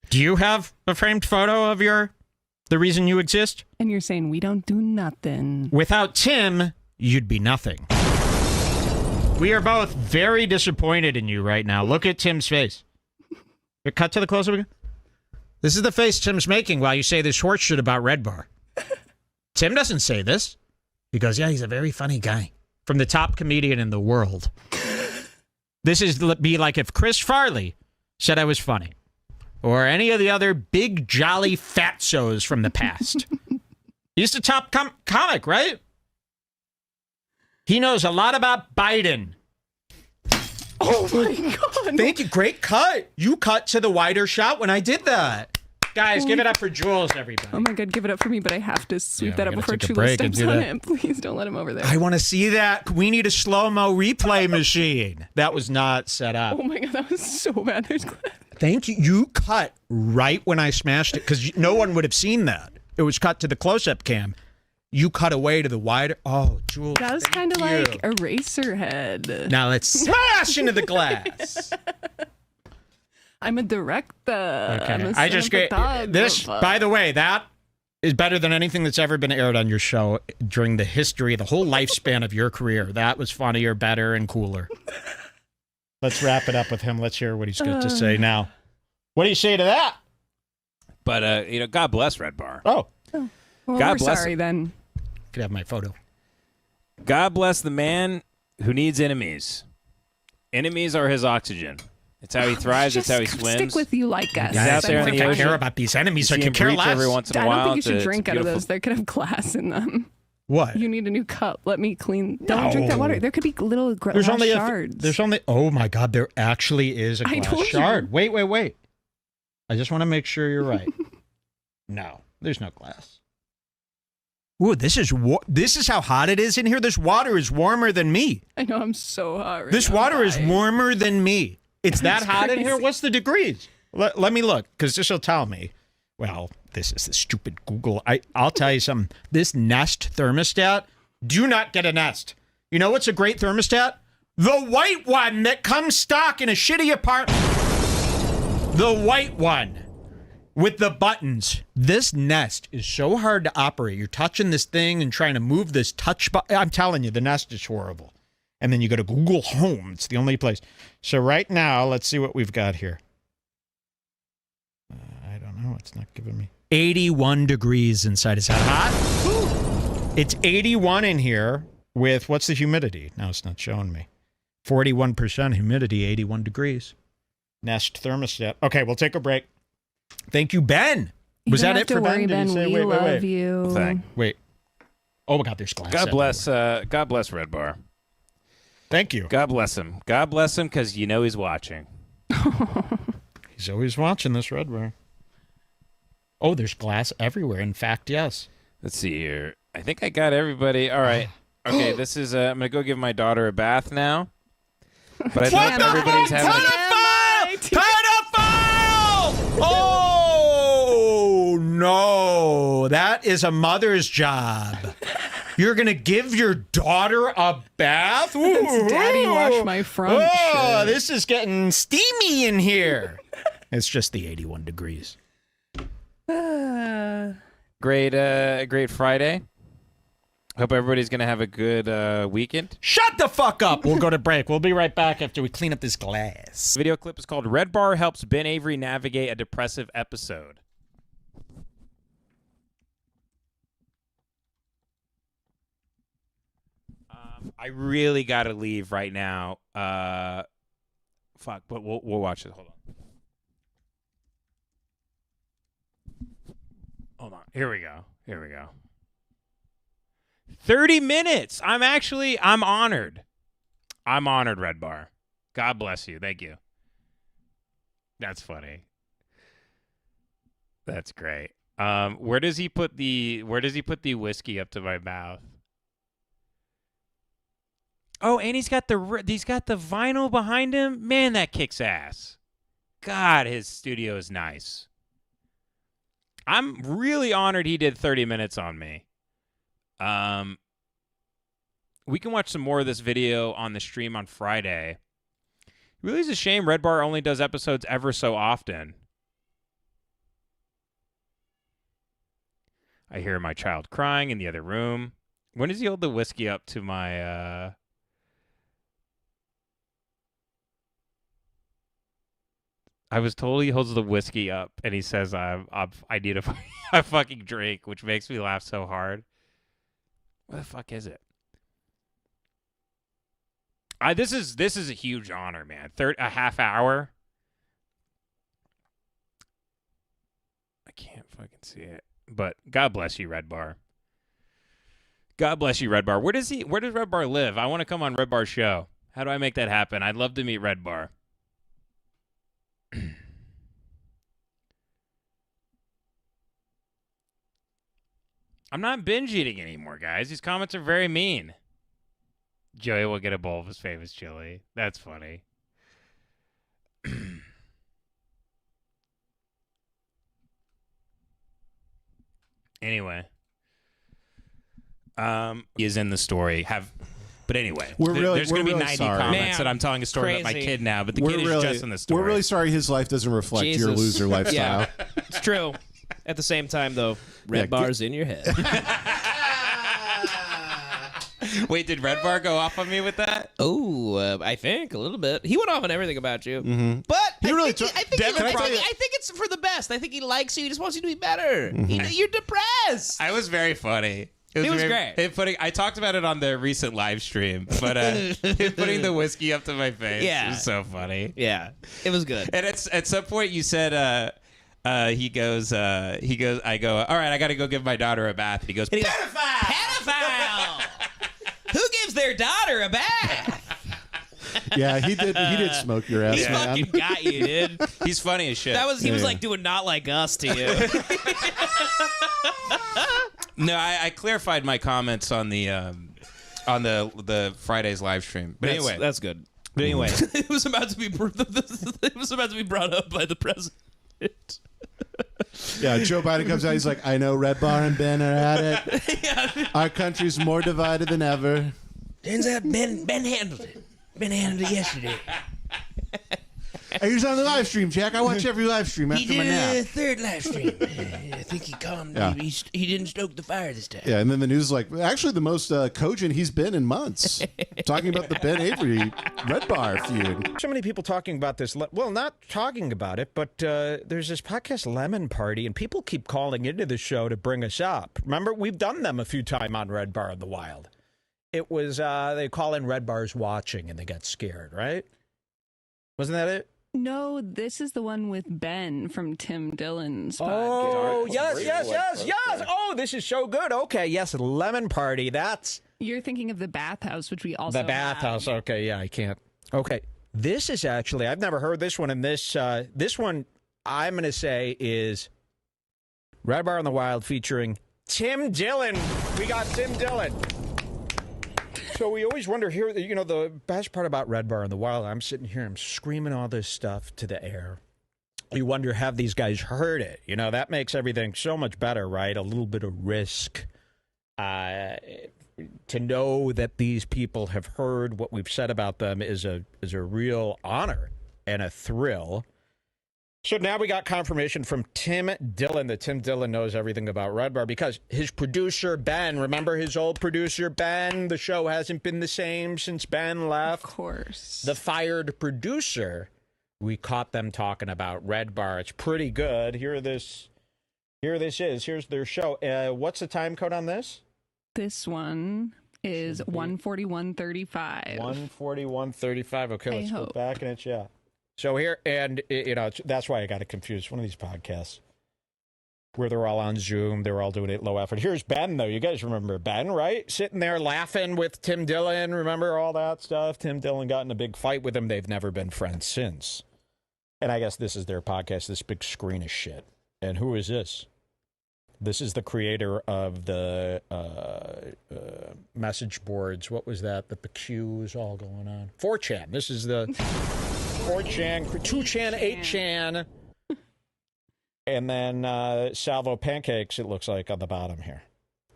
[SPEAKER 3] Do you have a framed photo of the reason you exist?
[SPEAKER 2] And you're saying we don't do nothing.
[SPEAKER 3] Without Tim, you'd be nothing. We are both very disappointed in you right now. Look at Tim's face. Cut to the close-up again. This is the face Tim's making while you say this horse shit about Redbar. Tim doesn't say this. He goes, yeah, he's a very funny guy. From the top comedian in the world. This is be like if Chris Farley said I was funny. Or any of the other big, jolly fatzos from the past. He's the top comic, right? He knows a lot about Biden.
[SPEAKER 2] Oh my God.
[SPEAKER 3] Thank you. Great cut. You cut to the wider shot when I did that. Guys, give it up for Jules, everybody.
[SPEAKER 2] Oh my God, give it up for me, but I have to sweep that up before
[SPEAKER 3] take a
[SPEAKER 2] Chula
[SPEAKER 3] break and
[SPEAKER 2] steps
[SPEAKER 3] do
[SPEAKER 2] on
[SPEAKER 3] that.
[SPEAKER 2] it. Please don't let him over there.
[SPEAKER 3] I want to see that. We need a slow-mo replay machine. That was not set up.
[SPEAKER 2] Oh my God, that was so bad. There's glass.
[SPEAKER 3] Thank you. You cut right when I smashed it because no one would have seen that. It was cut to the close-up cam. You cut away to the wider. Oh, Jules.
[SPEAKER 2] That was kind of like Eraserhead.
[SPEAKER 3] Now let's smash into the glass.
[SPEAKER 2] I'm a director.
[SPEAKER 3] Okay.
[SPEAKER 2] I'm a
[SPEAKER 3] I just get this. By the way, that is better than anything that's ever been aired on your show during the history, the whole lifespan of your career. That was funnier, better, and cooler. Let's wrap it up with him. Let's hear what he's got to say now. What do you say to that?
[SPEAKER 1] But God bless Redbar.
[SPEAKER 3] Oh,
[SPEAKER 2] Well,
[SPEAKER 1] God
[SPEAKER 2] we're
[SPEAKER 1] bless
[SPEAKER 2] sorry
[SPEAKER 1] him.
[SPEAKER 2] then.
[SPEAKER 3] could have my photo.
[SPEAKER 1] God bless the man who needs enemies. Enemies are his oxygen. It's how he thrives. It's how he swims.
[SPEAKER 2] Stick with you like us.
[SPEAKER 1] He's out there
[SPEAKER 3] I
[SPEAKER 1] in
[SPEAKER 3] think
[SPEAKER 1] the
[SPEAKER 3] I
[SPEAKER 1] ocean.
[SPEAKER 3] care about these enemies. I
[SPEAKER 1] See
[SPEAKER 3] could
[SPEAKER 1] him
[SPEAKER 3] care
[SPEAKER 1] breach
[SPEAKER 3] less.
[SPEAKER 1] every once in a
[SPEAKER 2] I
[SPEAKER 1] while.
[SPEAKER 2] don't think you should
[SPEAKER 1] It's
[SPEAKER 2] drink out of
[SPEAKER 1] beautiful.
[SPEAKER 2] those. There could have glass in them.
[SPEAKER 3] What?
[SPEAKER 2] You need a new cup. Let me clean. Don't drink that water. There could be little glass
[SPEAKER 3] There's only
[SPEAKER 2] shards.
[SPEAKER 3] there's only. Oh my God! There actually is a
[SPEAKER 2] I
[SPEAKER 3] glass
[SPEAKER 2] told you.
[SPEAKER 3] shard. Wait. I just want to make sure you're right. No, there's no glass. Ooh, this is how hot it is in here. This water is warmer than me.
[SPEAKER 2] I know I'm so hot right
[SPEAKER 3] This
[SPEAKER 2] now.
[SPEAKER 3] water is
[SPEAKER 2] Bye.
[SPEAKER 3] warmer than me. It's that
[SPEAKER 2] That's
[SPEAKER 3] hot in here?
[SPEAKER 2] crazy.
[SPEAKER 3] What's the degrees? Let me look, because this will tell me. Well, this is the stupid Google. I'll tell you something. This Nest thermostat, do not get a Nest. You know what's a great thermostat? The white one that comes stock in a shitty apartment. The white one with the buttons. This Nest is so hard to operate. You're touching this thing and trying to move this touch button. I'm telling you, the Nest is horrible. And then you go to Google Home. It's the only place. So right now, let's see what we've got here. I don't know. It's not giving me. 81 degrees inside. Is that hot? It's 81 in here with, what's the humidity? No, it's not showing me. 41% humidity, 81 degrees. Nest thermostat. Okay, we'll take a break. Thank you, Ben. Was
[SPEAKER 2] You
[SPEAKER 3] that
[SPEAKER 2] don't
[SPEAKER 3] it
[SPEAKER 2] have
[SPEAKER 3] for
[SPEAKER 2] to worry,
[SPEAKER 3] Ben? Did
[SPEAKER 2] Ben.
[SPEAKER 3] you say,
[SPEAKER 2] We
[SPEAKER 3] wait,
[SPEAKER 2] love you.
[SPEAKER 1] Thank.
[SPEAKER 3] Wait. Oh my God, there's glass.
[SPEAKER 1] God bless.
[SPEAKER 3] everywhere.
[SPEAKER 1] God bless Redbar.
[SPEAKER 3] Thank you.
[SPEAKER 1] God bless him. God bless him, because you know he's watching.
[SPEAKER 3] He's always watching this Redbar. Oh, there's glass everywhere. In fact, yes.
[SPEAKER 1] Let's see here. I think I got everybody. All right. Okay, this is. I'm gonna go give my daughter a bath now. But I think everybody's having.
[SPEAKER 3] Pedophile! Oh no, that is a mother's job. You're gonna give your daughter a bath?
[SPEAKER 2] It's Daddy wash my front
[SPEAKER 3] Oh,
[SPEAKER 2] shirt.
[SPEAKER 3] this is getting steamy in here. It's just the 81 degrees.
[SPEAKER 1] Great Friday. Hope everybody's gonna have a good weekend.
[SPEAKER 3] Shut the fuck up. We'll go to break. We'll be right back after we clean up this glass.
[SPEAKER 1] The video clip is called "Redbar Helps Ben Avery Navigate a Depressive Episode." I really got to leave right now fuck. But we'll watch it. Hold on. Here we go. 30 minutes. I'm honored. I'm honored, Redbar. God bless you. Thank you. That's funny. That's great. Where does he put the whiskey up to my mouth? Oh, and he's got the vinyl behind him. Man, that kicks ass. God, his studio is nice. I'm really honored he did 30 minutes on me. We can watch some more of this video on the stream on Friday. It really is a shame Redbar only does episodes ever so often. I hear my child crying in the other room. When does he hold the whiskey up to my I was told he holds the whiskey up and he says I need a fucking drink, which makes me laugh so hard. What the fuck is it? This is a huge honor, man. A half hour. I can't fucking see it. But God bless you, Redbar. God bless you, Redbar. Where does Redbar live? I want to come on Redbar's show. How do I make that happen? I'd love to meet Redbar. I'm not binge eating anymore, guys. These comments are very mean. Joey will get a bowl of his famous chili. That's funny. Anyway. He is in the story. But anyway, there's going to be 90 comments that I'm telling a story about my kid now, but the kid is just in the story.
[SPEAKER 4] We're really sorry his life doesn't reflect your loser lifestyle.
[SPEAKER 5] Yeah, it's true. At the same time, though, Redbar's in your head.
[SPEAKER 1] Wait, did Redbar go off on me with that?
[SPEAKER 5] Oh, I think a little bit. He went off on everything about you.
[SPEAKER 4] Mm-hmm.
[SPEAKER 5] But
[SPEAKER 4] I think
[SPEAKER 5] it's for the best. I think he likes you. He just wants you to be better. Mm-hmm. You're depressed.
[SPEAKER 1] I was very funny.
[SPEAKER 5] It was great.
[SPEAKER 1] I talked about it on the recent live stream, but putting the whiskey up to my face was so funny.
[SPEAKER 5] Yeah, it was good.
[SPEAKER 1] And at some point you said, I go, all right, I got to go give my daughter a bath. And he goes, pedophile!
[SPEAKER 5] Pedophile! Who gives their daughter a bath?
[SPEAKER 4] Yeah, he did smoke your ass,
[SPEAKER 5] He fucking got you, dude.
[SPEAKER 1] He's funny as shit.
[SPEAKER 5] He was like doing Not Like Us to you.
[SPEAKER 1] No, I clarified my comments on the Friday's live stream. But anyway,
[SPEAKER 5] that's good.
[SPEAKER 1] But anyway,
[SPEAKER 5] it was about to be brought up by the president.
[SPEAKER 4] Yeah, Joe Biden comes out. He's like, I know Redbar and Ben are at it.
[SPEAKER 5] Yeah.
[SPEAKER 4] Our country's more divided than ever.
[SPEAKER 5] Turns out Ben handled it. Ben handled it yesterday.
[SPEAKER 4] He was on the live stream, Jack. I watch every live stream after my nap.
[SPEAKER 5] He did a third live stream. I think he calmed. Yeah. He didn't stoke the fire this time.
[SPEAKER 4] Yeah, and then the news is like, actually the most cogent he's been in months. Talking about the Ben Avery Redbar feud.
[SPEAKER 3] So many people talking about this. Well, not talking about it, but there's this podcast, Lemon Party, and people keep calling into the show to bring us up. Remember, we've done them a few times on Redbar in the Wild. It was, they call in Redbar's watching, and they got scared, right? Wasn't that it?
[SPEAKER 2] No, this is the one with Ben from Tim Dillon's podcast.
[SPEAKER 3] Oh, yes. Oh, this is so good. Okay, yes, Lemon Party. That's...
[SPEAKER 2] You're thinking of the bathhouse, which we also
[SPEAKER 3] The bathhouse.
[SPEAKER 2] have.
[SPEAKER 3] Okay, yeah, I can't. Okay, this is actually... I've never heard this one, and this one, I'm going to say, is Redbar in the Wild featuring Tim Dillon. We got Tim Dillon. So we always wonder here, you know, the best part about Redbar in the Wild, I'm sitting here, I'm screaming all this stuff to the air. You wonder, have these guys heard it? You know, that makes everything so much better, right? A little bit of risk. To know that these people have heard what we've said about them is a real honor and a thrill. So now we got confirmation from Tim Dillon that Tim Dillon knows everything about Redbar because his producer, Ben, remember his old producer, Ben? The show hasn't been the same since Ben left.
[SPEAKER 2] Of course.
[SPEAKER 3] The fired producer, we caught them talking about Redbar. It's pretty good. Here this is. Here's their show. What's the time code on this?
[SPEAKER 2] This one is 1:41:35.
[SPEAKER 3] 1:41:35. Okay, let's go back and it's, yeah. So here, and that's why I got it confused. One of these podcasts where they're all on Zoom, they're all doing it low effort. Here's Ben, though. You guys remember Ben, right? Sitting there laughing with Tim Dillon. Remember all that stuff? Tim Dillon got in a big fight with him. They've never been friends since. And I guess this is their podcast, this big screen of shit. And who is this? This is the creator of the message boards. What was that? The Q is all going on. 4chan. This is the 4chan, 2chan, 8chan. And then Salvo Pancakes, it looks like, on the bottom here.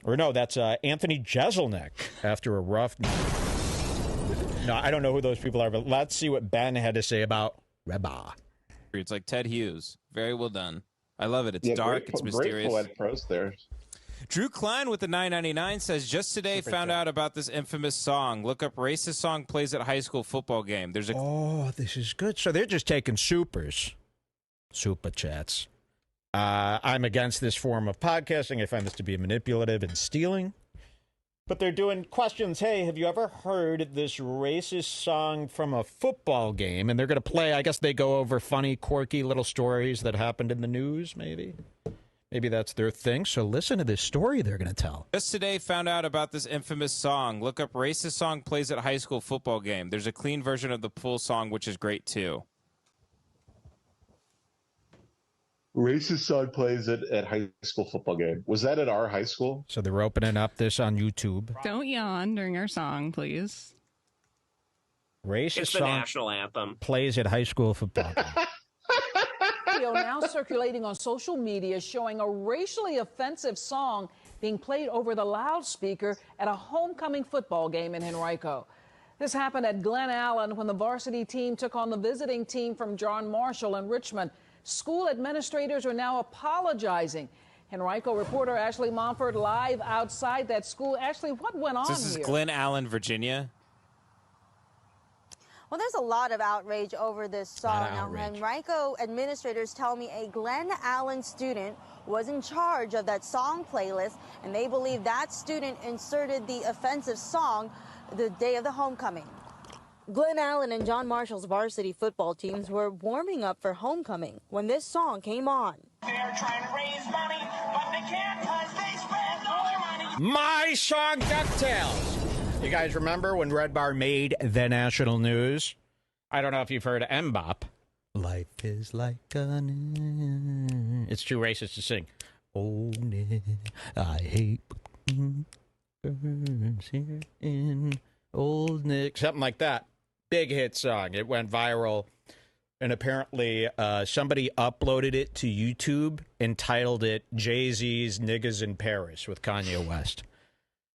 [SPEAKER 3] Or no, that's Anthony Jeselnik after a rough night. No, I don't know who those people are, but let's see what Ben had to say about Redbar.
[SPEAKER 1] It's like Ted Hughes. Very well done. I love it. It's dark. It's mysterious.
[SPEAKER 6] Great prose there.
[SPEAKER 1] Drew Klein with the 9.99 says, just today found out about this infamous song. Look up racist song plays at high school football game. There's a
[SPEAKER 3] Oh, this is good. So they're just taking super chats. I'm against this form of podcasting. I find this to be manipulative and stealing. But they're doing questions. Hey, have you ever heard this racist song from a football game? And they're going to play, I guess they go over funny, quirky little stories that happened in the news, maybe. Maybe that's their thing. So listen to this story they're going to tell.
[SPEAKER 1] Just today found out about this infamous song. Look up racist song plays at high school football game. There's a clean version of the full song, which is great, too.
[SPEAKER 6] Racist song plays at high school football game. Was that at our high school?
[SPEAKER 3] So they're opening up this on YouTube.
[SPEAKER 2] Don't yawn during our song, please.
[SPEAKER 3] Racist
[SPEAKER 7] It's the
[SPEAKER 3] song
[SPEAKER 7] national anthem.
[SPEAKER 3] plays at high school football game.
[SPEAKER 8] Video now circulating on social media showing a racially offensive song being played over the loudspeaker at a homecoming football game in Henrico. This happened at Glen Allen when the varsity team took on the visiting team from John Marshall in Richmond. School administrators are now apologizing. Henrico reporter Ashley Montford live outside that school. Ashley, what went on
[SPEAKER 1] This is
[SPEAKER 8] here?
[SPEAKER 1] Glen Allen, Virginia.
[SPEAKER 9] Well, there's a lot of outrage over this song. Now, Henrico administrators tell me a Glen Allen student was in charge of that song playlist, and they believe that student inserted the offensive song the day of the homecoming. Glen Allen and John Marshall's varsity football teams were warming up for homecoming when this song came on.
[SPEAKER 10] They're trying to raise money, but they can't because they spend all their money.
[SPEAKER 3] My song, DuckTales. You guys remember when Redbar made the national news? I don't know if you've heard of Mbop. Life is like an... It's too racist to sing. Oh, I hate birds here in Old Nick. Something like that. Big hit song. It went viral. And apparently somebody uploaded it to YouTube and titled it Jay-Z's Niggas in Paris with Kanye West.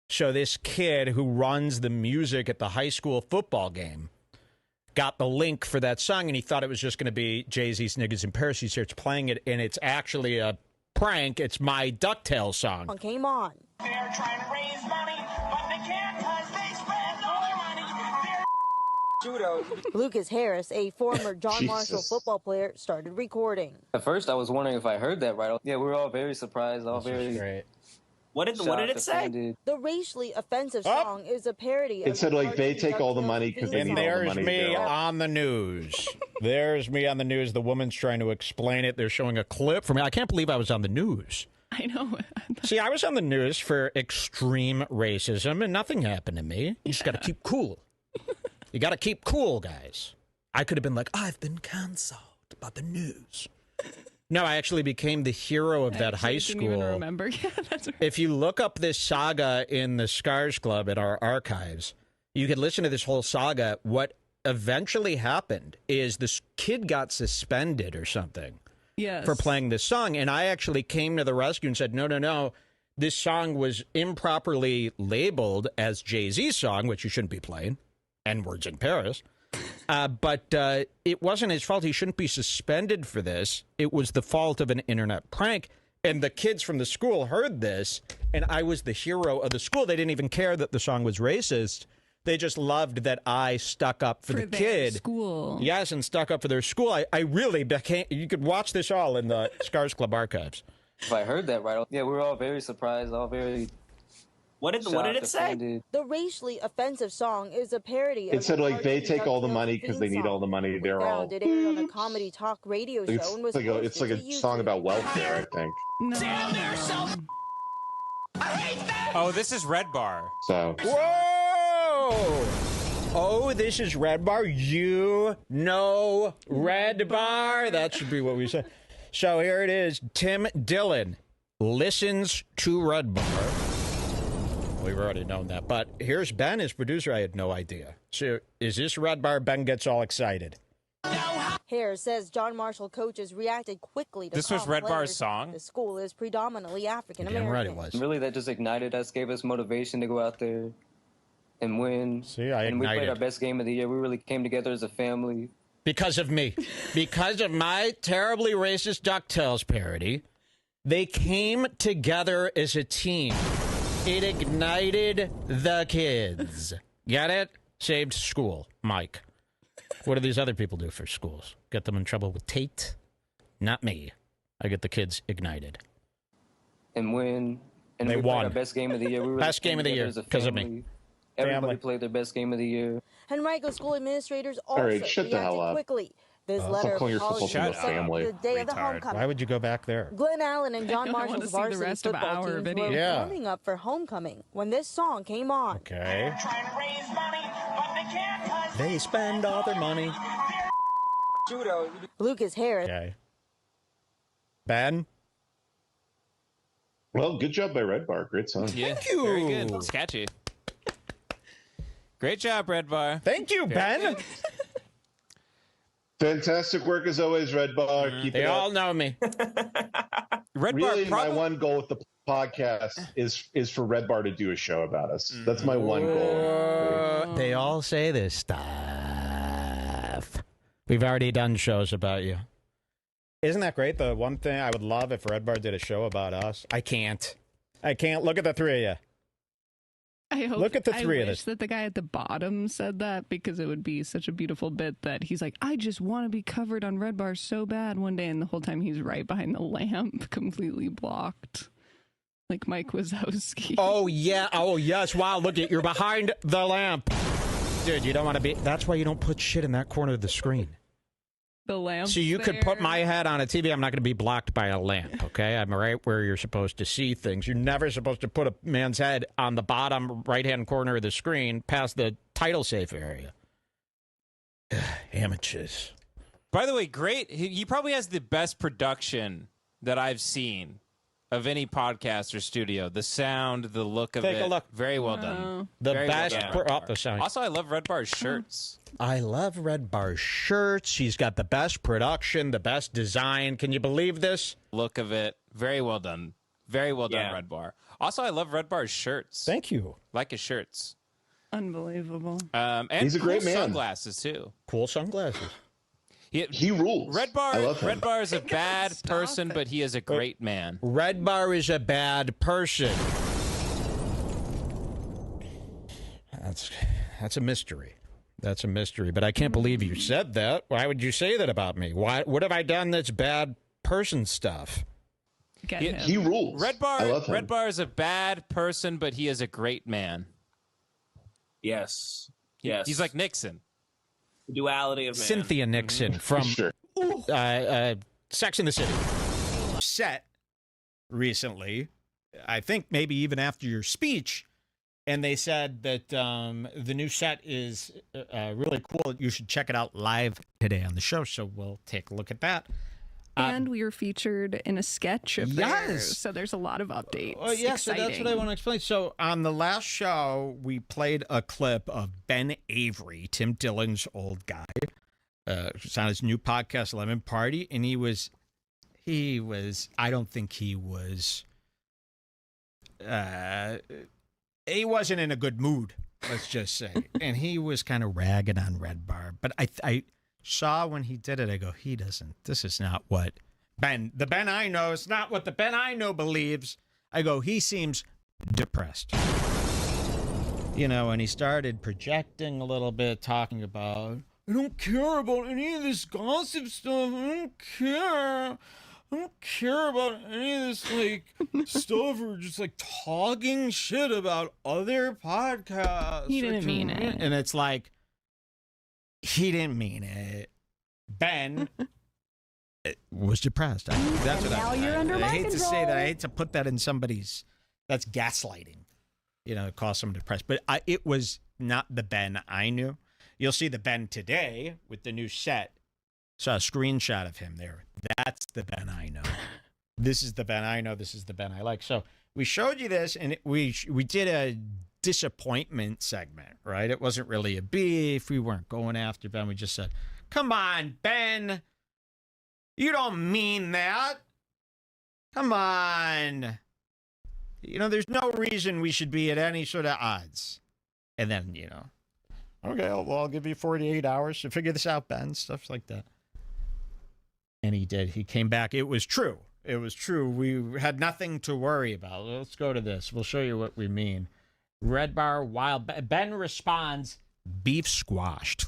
[SPEAKER 3] So this kid who runs the music at the high school football game got the link for that song, and he thought it was just going to be Jay-Z's Niggas in Paris. He starts playing it, and it's actually a prank. It's my DuckTales song.
[SPEAKER 9] Came on.
[SPEAKER 10] They're trying to raise money, but they can't because they spend all their money.
[SPEAKER 9] Lucas Harris, a former John Marshall football player, started recording.
[SPEAKER 11] At first, I was wondering if I heard that right. Yeah, we were all very surprised. All
[SPEAKER 3] This is
[SPEAKER 11] very
[SPEAKER 3] great.
[SPEAKER 7] What did it say?
[SPEAKER 11] offended.
[SPEAKER 9] The racially offensive song is a parody.
[SPEAKER 6] It said, like, they take all the money because they
[SPEAKER 3] And
[SPEAKER 6] need all the
[SPEAKER 3] there's
[SPEAKER 6] money.
[SPEAKER 3] me
[SPEAKER 6] They're all-
[SPEAKER 3] on the news. There's me on the news. The woman's trying to explain it. They're showing a clip from me. I can't believe I was on the news.
[SPEAKER 2] I know.
[SPEAKER 3] See, I was on the news for extreme racism, and nothing happened to me. You just got to keep cool. You got to keep cool, guys. I could have been like, I've been canceled by the news. No, I actually became the hero of that high school.
[SPEAKER 2] Didn't even remember. Yeah, that's right.
[SPEAKER 3] If you look up this saga in the Scars Club at our archives, you could listen to this whole saga. What eventually happened is this kid got suspended or something
[SPEAKER 2] Yes.
[SPEAKER 3] for playing this song. And I actually came to the rescue and said, no. This song was improperly labeled as Jay-Z's song, which you shouldn't be playing. N-words in Paris. But it wasn't his fault. He shouldn't be suspended for this. It was the fault of an internet prank. And the kids from the school heard this, and I was the hero of the school. They didn't even care that the song was racist. They just loved that I stuck up for the
[SPEAKER 2] their
[SPEAKER 3] kid.
[SPEAKER 2] school.
[SPEAKER 3] Yes, and stuck up for their school. I really became... You could watch this all in the Scars Club archives.
[SPEAKER 11] If I heard that right, yeah, we were all very surprised. All very
[SPEAKER 7] What did it say?
[SPEAKER 9] The racially offensive song is a parody of
[SPEAKER 6] It said like they
[SPEAKER 9] Cartoon
[SPEAKER 6] take all the
[SPEAKER 9] DuckTales
[SPEAKER 6] money because they
[SPEAKER 9] theme
[SPEAKER 6] need all
[SPEAKER 9] song.
[SPEAKER 6] the money.
[SPEAKER 9] We
[SPEAKER 6] They're all.
[SPEAKER 9] found it aired on a comedy talk radio show and was
[SPEAKER 6] It's like
[SPEAKER 9] posted
[SPEAKER 6] a
[SPEAKER 9] to
[SPEAKER 6] song
[SPEAKER 9] YouTube.
[SPEAKER 6] about welfare, I think.
[SPEAKER 1] Oh, this is Redbar.
[SPEAKER 6] So.
[SPEAKER 3] Whoa! Oh, this is Redbar. You know Redbar. That should be what we say. So here it is. Tim Dillon listens to Redbar. We've already known that. But here's Ben, his producer. I had no idea. So is this Redbar? Ben gets all excited.
[SPEAKER 9] Hare says John Marshall coaches reacted quickly to
[SPEAKER 1] This was
[SPEAKER 9] calm
[SPEAKER 1] Redbar's
[SPEAKER 9] players.
[SPEAKER 1] song?
[SPEAKER 9] The school is predominantly African
[SPEAKER 3] Damn right it
[SPEAKER 9] American.
[SPEAKER 3] was.
[SPEAKER 11] Really, that just ignited us, gave us motivation to go out there and win.
[SPEAKER 3] See, I
[SPEAKER 11] and we played
[SPEAKER 3] ignited.
[SPEAKER 11] our best game of the year. We really came together as a family.
[SPEAKER 3] Because of me. Because of my terribly racist DuckTales parody, they came together as a team. It ignited the kids. Get it? Saved school. Mike. What do these other people do for schools? Get them in trouble with Tate? Not me. I get the kids ignited.
[SPEAKER 11] And win. And
[SPEAKER 3] They
[SPEAKER 11] we
[SPEAKER 3] won.
[SPEAKER 11] played our best game of the year. We really
[SPEAKER 3] Best game
[SPEAKER 11] came
[SPEAKER 3] of the
[SPEAKER 11] together
[SPEAKER 3] year
[SPEAKER 11] as a
[SPEAKER 3] because of me.
[SPEAKER 11] family. Everybody
[SPEAKER 3] Family.
[SPEAKER 11] played their best game of the year.
[SPEAKER 9] Henrico school administrators also
[SPEAKER 6] right, shut the hell
[SPEAKER 9] reacted
[SPEAKER 6] up.
[SPEAKER 9] quickly. This
[SPEAKER 6] Stop
[SPEAKER 9] letter
[SPEAKER 6] calling your football
[SPEAKER 9] apologized
[SPEAKER 6] team a
[SPEAKER 9] was sent
[SPEAKER 6] family.
[SPEAKER 9] the day of the
[SPEAKER 1] Retard.
[SPEAKER 9] homecoming.
[SPEAKER 3] Why would you go back there?
[SPEAKER 9] Glenn Allen and John
[SPEAKER 2] I wanna
[SPEAKER 9] Marshall's
[SPEAKER 2] see the
[SPEAKER 9] varsity
[SPEAKER 2] rest of
[SPEAKER 9] football
[SPEAKER 2] our
[SPEAKER 9] teams
[SPEAKER 2] video.
[SPEAKER 9] were
[SPEAKER 3] Yeah.
[SPEAKER 9] warming up for homecoming when this song came on.
[SPEAKER 3] Okay.
[SPEAKER 10] Trying to raise money, but they can't 'cause
[SPEAKER 3] They spend all their money.
[SPEAKER 9] Lucas Harris
[SPEAKER 3] Okay. Ben?
[SPEAKER 6] Well, good job by Redbar. Great song.
[SPEAKER 1] Yeah,
[SPEAKER 3] Thank you.
[SPEAKER 1] very good. It's catchy. Great job, Redbar.
[SPEAKER 3] Thank you, Ben.
[SPEAKER 6] Fantastic work as always, Redbar. Keep
[SPEAKER 3] They
[SPEAKER 6] it
[SPEAKER 3] all
[SPEAKER 6] up.
[SPEAKER 3] know me.
[SPEAKER 1] Redbar,
[SPEAKER 6] Really, my
[SPEAKER 1] probably,
[SPEAKER 6] one goal with the podcast is for Redbar to do a show about us. That's my one goal.
[SPEAKER 3] They all say this stuff. We've already done shows about you. Isn't that great? The one thing I would love if Redbar did a show about us. I can't. Look at the three of you.
[SPEAKER 2] I hope.
[SPEAKER 3] Look at the three
[SPEAKER 2] I
[SPEAKER 3] of
[SPEAKER 2] wish
[SPEAKER 3] us.
[SPEAKER 2] that the guy at the bottom said that because it would be such a beautiful bit that he's like, I just want to be covered on Redbar so bad one day, and the whole time he's right behind the lamp, completely blocked, like Mike Wazowski.
[SPEAKER 3] Oh, yeah. Oh, yes. Wow, look at you're behind the lamp. Dude, you don't want to be. That's why you don't put shit in that corner of the screen.
[SPEAKER 2] The lamp.
[SPEAKER 3] So you could put my head on a TV. I'm not going to be blocked by a lamp, okay? I'm right where you're supposed to see things. You're never supposed to put a man's head on the bottom right-hand corner of the screen past the title safe area. Amateurs.
[SPEAKER 1] by the way, great. He probably has the best production that I've seen of any podcast or studio. The sound, the look of it.
[SPEAKER 3] Take a look.
[SPEAKER 1] Very well done.
[SPEAKER 3] The
[SPEAKER 1] Very
[SPEAKER 3] best.
[SPEAKER 1] well done, Redbar.
[SPEAKER 3] The sound.
[SPEAKER 1] Also, I love Redbar's shirts.
[SPEAKER 3] I love Redbar's shirts. She's got the best production, the best design. Can you believe this?
[SPEAKER 1] Look of it. Very well done. Very well done, Redbar. Also, I love Redbar's shirts.
[SPEAKER 3] Thank you.
[SPEAKER 1] Like his shirts.
[SPEAKER 2] Unbelievable.
[SPEAKER 1] And
[SPEAKER 6] He's a
[SPEAKER 1] cool
[SPEAKER 6] great man.
[SPEAKER 1] Sunglasses, too.
[SPEAKER 3] Cool sunglasses.
[SPEAKER 6] He rules.
[SPEAKER 1] Redbar,
[SPEAKER 6] I love him.
[SPEAKER 1] Redbar is a bad person, but he is a great man.
[SPEAKER 3] Redbar is a bad person. That's a mystery. That's a mystery. But I can't believe you said that. Why would you say that about me? What have I done that's bad person stuff?
[SPEAKER 6] He rules. I love him.
[SPEAKER 1] Redbar is a bad person, but he is a great man.
[SPEAKER 5] Yes.
[SPEAKER 1] He's like Nixon.
[SPEAKER 5] The duality of man.
[SPEAKER 3] Cynthia Nixon from Sex and the City. Set recently, I think maybe even after your speech, and they said that the new set is really cool. You should check it out live today on the show. So we'll take a look at that.
[SPEAKER 2] And we were featured in a sketch of theirs, so there's a lot of updates.
[SPEAKER 3] Oh, yeah, so that's what I want to explain. So on the last show, we played a clip of Ben Avery, Tim Dillon's old guy. It's on his new podcast, Lemon Party, and he was, I don't think he was, he wasn't in a good mood, let's just say. And he was kind of ragging on Redbar. But I saw when he did it, I go, this is not what the Ben I know, it's not what the Ben I know believes. I go, he seems depressed. You know, and he started projecting a little bit, talking about, I don't care about any of this gossip stuff. I don't care. I don't care about any of this like stuff or just like talking shit about other podcasts.
[SPEAKER 2] He didn't mean it.
[SPEAKER 3] And it's like, he didn't mean it. Ben was depressed. That's what
[SPEAKER 8] now you're under
[SPEAKER 3] I
[SPEAKER 8] my
[SPEAKER 3] hate to say that.
[SPEAKER 8] control.
[SPEAKER 3] I hate to put that in somebody's. That's gaslighting. You know, cause someone depressed. But it was not the Ben I knew. You'll see the Ben today with the new set. Saw a screenshot of him there. That's the Ben I know. This is the Ben I know. This is the Ben I like. So we showed you this, and we did a disappointment segment, right? It wasn't really a beef. We weren't going after Ben. We just said, come on, Ben. You don't mean that. Come on. You know, there's no reason we should be at any sort of odds. And then, you know, okay, I'll give you 48 hours to figure this out, Ben. Stuff like that. And he did. He came back. It was true. It was true. We had nothing to worry about. Let's go to this. We'll show you what we mean. Redbar, wild. Ben responds, beef squashed.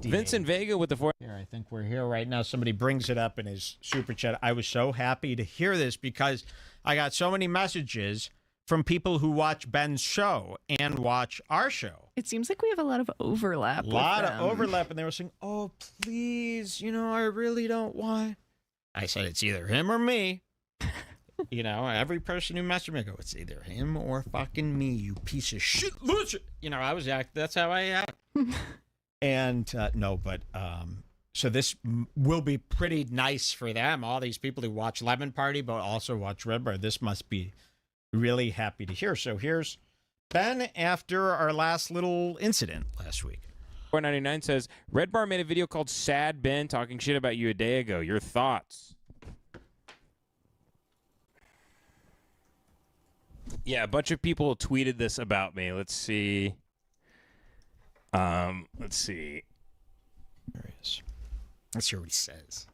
[SPEAKER 1] Vincent Vega with the 4.
[SPEAKER 3] Here, I think we're here right now. Somebody brings it up in his super chat. I was so happy to hear this because I got so many messages from people who watch Ben's show and watch our show.
[SPEAKER 2] It seems like we have a lot of overlap.
[SPEAKER 3] A lot of overlap, and they were saying, oh, please, you know, I really don't want. I said, it's either him or me. You know, every person who messaged me, I go, it's either him or fucking me, you piece of shit loser. You know, I was that's how I act. And so this will be pretty nice for them. All these people who watch Lemon Party, but also watch Redbar. This must be really happy to hear. So here's Ben after our last little incident last week.
[SPEAKER 1] 499 says, Redbar made a video called Sad Ben talking shit about you a day ago. Your thoughts? Yeah, a bunch of people tweeted this about me. Let's see. Let's see.
[SPEAKER 3] There he is. Let's hear what he says.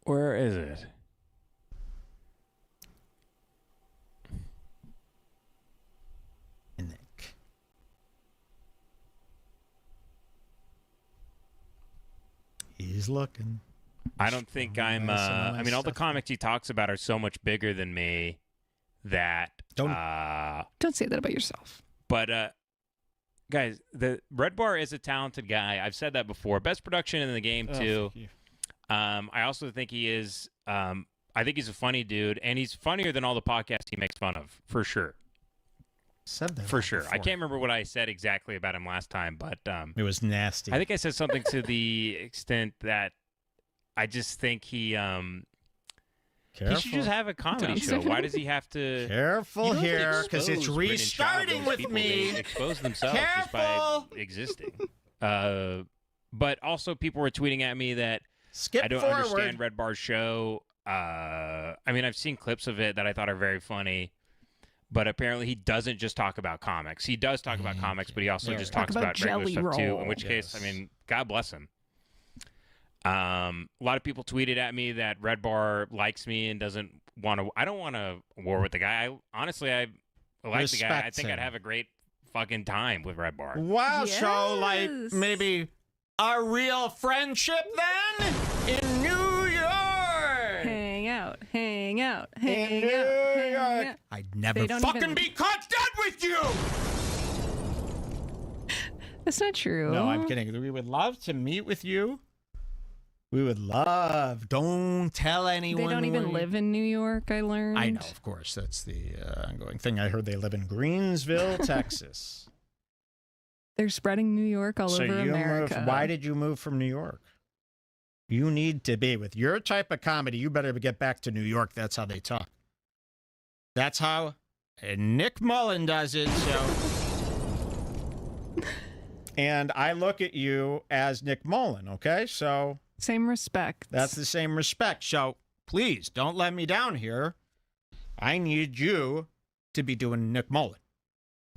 [SPEAKER 1] Where is it?
[SPEAKER 3] Nick. He's looking.
[SPEAKER 1] I don't think I'm. I mean, all the comics he talks about are so much bigger than me that.
[SPEAKER 2] Don't say that about yourself.
[SPEAKER 1] But guys, the Redbar is a talented guy. I've said that before. Best production in the game too. I also think he is. I think he's a funny dude, and he's funnier than all the podcasts he makes fun of, for sure.
[SPEAKER 3] Said that
[SPEAKER 1] for sure.
[SPEAKER 3] before.
[SPEAKER 1] I can't remember what I said exactly about him last time, but
[SPEAKER 3] it was nasty.
[SPEAKER 1] I think I said something to the extent that I just think he should just have a comedy show. Why does he have to?
[SPEAKER 3] Careful here, because it's restarting with me.
[SPEAKER 1] They expose themselves just by existing. But also, people were tweeting at me that I don't understand Redbar's show. I mean, I've seen clips of it that I thought are very funny. But apparently he doesn't just talk about comics. He does talk about comics, but he also just talks about regular stuff too. In which case, I mean, God bless him. A lot of people tweeted at me that Redbar likes me and doesn't want to. I don't want to war with the guy. I like the guy. I think I'd have a great fucking time with Redbar.
[SPEAKER 3] Wow, so like maybe a real friendship then in New York.
[SPEAKER 2] Hang out.
[SPEAKER 3] I'd never fucking be caught dead with you.
[SPEAKER 2] That's not true.
[SPEAKER 3] No, I'm kidding. We would love to meet with you. We would love. Don't tell anyone.
[SPEAKER 2] They don't even live in New York, I learned.
[SPEAKER 3] I know, of course. That's the ongoing thing. I heard they live in Greensville, Texas.
[SPEAKER 2] They're spreading New York all over America.
[SPEAKER 3] Why did you move from New York? You need to be with your type of comedy. You better get back to New York. That's how they talk. That's how Nick Mullen does it. So, and I look at you as Nick Mullen. Okay, so
[SPEAKER 2] same respect.
[SPEAKER 3] That's the same respect. So please don't let me down here. I need you to be doing Nick Mullen,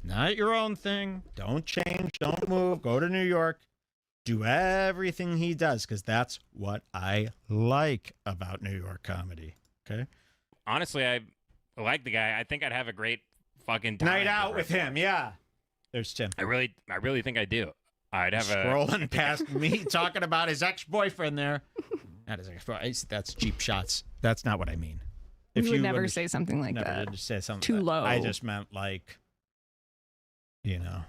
[SPEAKER 3] not your own thing. Don't change. Don't move. Go to New York. Do everything he does, because that's what I like about New York comedy. Okay.
[SPEAKER 1] Honestly, I like the guy. I think I'd have a great fucking time
[SPEAKER 3] night out with him. Yeah. There's Tim.
[SPEAKER 1] I really think I do. I'd have
[SPEAKER 3] scrolling past me talking about his ex-boyfriend there. That is that's cheap shots. That's not what I mean.
[SPEAKER 2] You would never say something like
[SPEAKER 3] never
[SPEAKER 2] that.
[SPEAKER 3] Did say something
[SPEAKER 2] Too low.
[SPEAKER 3] I just meant like, you know,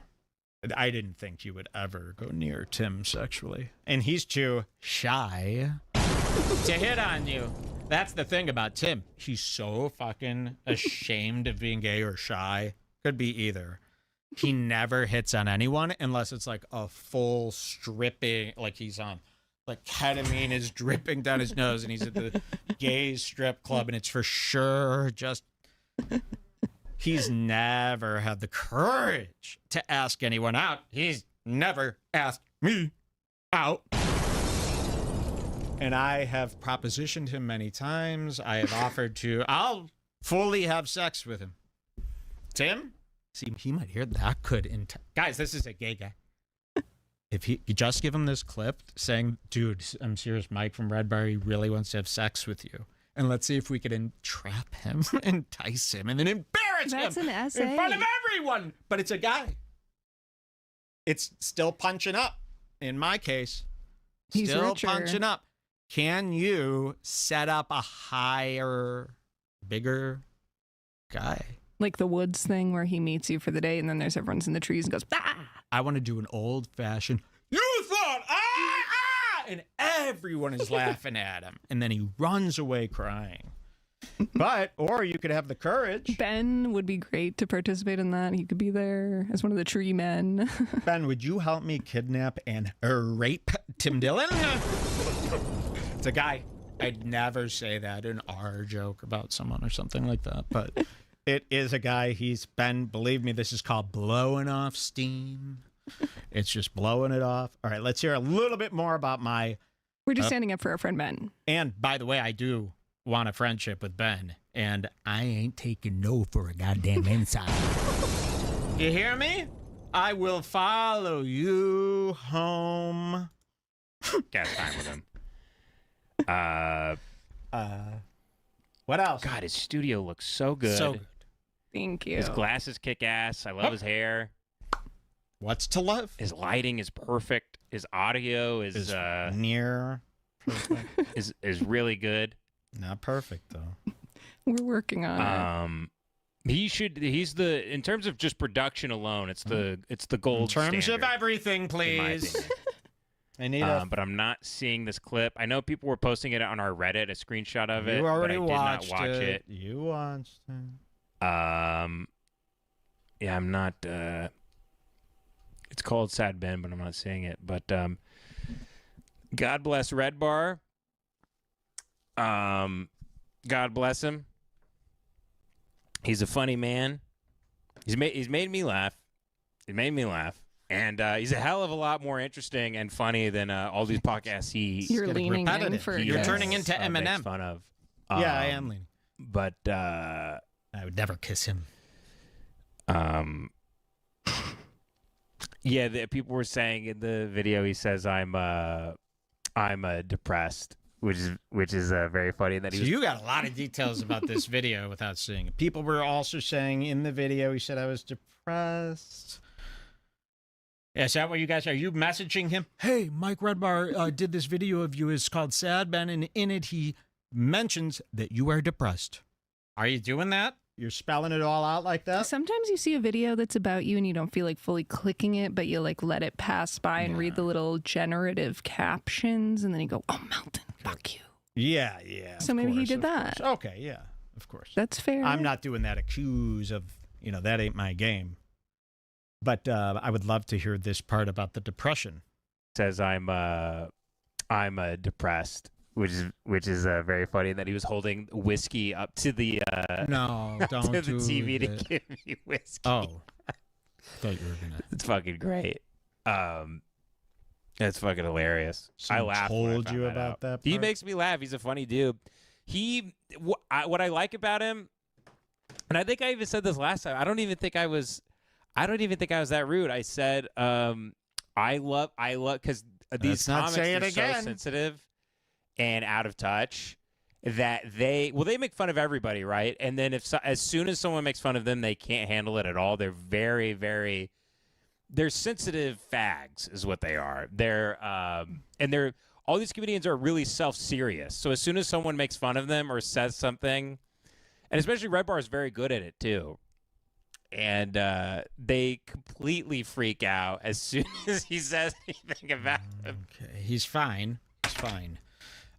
[SPEAKER 3] I didn't think you would ever go near Tim sexually, and he's too shy to hit on you. That's the thing about Tim. He's so fucking ashamed of being gay or shy. Could be either. He never hits on anyone unless it's like a full stripping, like he's on, like ketamine is dripping down his nose and he's at the gay strip club and it's for sure just, he's never had the courage to ask anyone out. He's never asked me out. And I have propositioned him many times. I have offered to, I'll fully have sex with him. Tim? See, he might hear that guys, this is a gay guy. If you just give him this clip saying, dude, I'm serious, Mike from Redbar, he really wants to have sex with you. And let's see if we could entrap him, entice him, and then embarrass
[SPEAKER 2] That's
[SPEAKER 3] him
[SPEAKER 2] an essay.
[SPEAKER 3] in front of everyone. But it's a guy. It's still punching up. In my case,
[SPEAKER 2] He's
[SPEAKER 3] still
[SPEAKER 2] richer.
[SPEAKER 3] punching up. Can you set up a higher, bigger guy?
[SPEAKER 2] Like the woods thing where he meets you for the day and then there's everyone's in the trees and goes, ah!
[SPEAKER 3] I want to do an old-fashioned, you thought, and everyone is laughing at him. And then he runs away crying. But, or you could have the courage.
[SPEAKER 2] Ben would be great to participate in that. He could be there as one of the tree men.
[SPEAKER 3] Ben, would you help me kidnap and rape Tim Dillon? It's a guy. I'd never say that in our joke about someone or something like that. But it is a guy. He's Ben. Believe me, this is called blowing off steam. It's just blowing it off. All right, let's hear a little bit more about my...
[SPEAKER 2] We're just standing up for our friend Ben.
[SPEAKER 3] And by the way, I do want a friendship with Ben. And I ain't taking no for a goddamn inside. You hear me? I will follow you home.
[SPEAKER 1] Got time with him.
[SPEAKER 3] What else?
[SPEAKER 1] God, his studio looks so good.
[SPEAKER 3] So good.
[SPEAKER 2] Thank you.
[SPEAKER 1] His glasses kick ass. I love his hair.
[SPEAKER 3] What's to love?
[SPEAKER 1] His lighting is perfect. His audio is
[SPEAKER 3] near perfect.
[SPEAKER 1] is really good.
[SPEAKER 3] Not perfect though.
[SPEAKER 2] We're working on it.
[SPEAKER 1] He's the, in terms of just production alone, it's the gold
[SPEAKER 3] In terms
[SPEAKER 1] standard,
[SPEAKER 3] of everything,
[SPEAKER 1] in my
[SPEAKER 3] please.
[SPEAKER 1] opinion.
[SPEAKER 3] I need
[SPEAKER 1] But I'm not seeing this clip. I know people were posting it on our Reddit, a screenshot of it.
[SPEAKER 3] You already
[SPEAKER 1] but I
[SPEAKER 3] watched
[SPEAKER 1] did not watch it.
[SPEAKER 3] You watched it.
[SPEAKER 1] Yeah, I'm not. It's called Sad Ben, but I'm not seeing it. But God bless Redbar. God bless him. He's a funny man. He's made me laugh. He made me laugh. And he's a hell of a lot more interesting and funny than all these podcasts
[SPEAKER 2] You're leaning in for
[SPEAKER 3] You're turning into
[SPEAKER 1] makes
[SPEAKER 3] Eminem.
[SPEAKER 1] fun of.
[SPEAKER 3] Yeah, I am leaning.
[SPEAKER 1] But
[SPEAKER 3] I would never kiss him.
[SPEAKER 1] Yeah, people were saying in the video, he says I'm depressed, which is very funny. That
[SPEAKER 3] So you got a lot of details about this video without seeing it. People were also saying in the video, he said I was depressed. Yeah, is that what you guys are? You messaging him? Hey, Mike Redbar did this video of you. It's called Sad Ben, and in it he mentions that you are depressed. Are you doing that? You're spelling it all out like that?
[SPEAKER 2] Sometimes you see a video that's about you and you don't feel like fully clicking it, but you like let it pass by and read the little generative captions, and then you go, "Oh, Melton, fuck you."
[SPEAKER 3] Yeah.
[SPEAKER 2] So maybe he did that.
[SPEAKER 3] Okay, yeah, of course.
[SPEAKER 2] That's fair.
[SPEAKER 3] I'm not doing that accuse of, that ain't my game. But I would love to hear this part about the depression.
[SPEAKER 1] Says I'm depressed, which is very funny. That he was holding whiskey up to the
[SPEAKER 3] No, don't
[SPEAKER 1] to the
[SPEAKER 3] do
[SPEAKER 1] TV
[SPEAKER 3] that.
[SPEAKER 1] to give me whiskey.
[SPEAKER 3] Oh, I thought you were gonna.
[SPEAKER 1] It's fucking great. It's fucking hilarious.
[SPEAKER 3] Someone
[SPEAKER 1] I laughed. when I
[SPEAKER 3] told
[SPEAKER 1] found
[SPEAKER 3] you
[SPEAKER 1] that
[SPEAKER 3] about
[SPEAKER 1] out.
[SPEAKER 3] that
[SPEAKER 1] He
[SPEAKER 3] part?
[SPEAKER 1] makes me laugh. He's a funny dude. What I like about him, and I think I even said this last time. I don't even think I was that rude. I said, I love because these
[SPEAKER 3] Let's not
[SPEAKER 1] comics
[SPEAKER 3] say it
[SPEAKER 1] are so
[SPEAKER 3] again.
[SPEAKER 1] sensitive and out of touch that they make fun of everybody, right? And then as soon as someone makes fun of them, they can't handle it at all. They're very, very, they're sensitive fags, is what they are. They're all these comedians are really self-serious. So as soon as someone makes fun of them or says something, and especially Redbar is very good at it too, and they completely freak out as soon as he says anything about them.
[SPEAKER 3] Okay, he's fine. He's fine.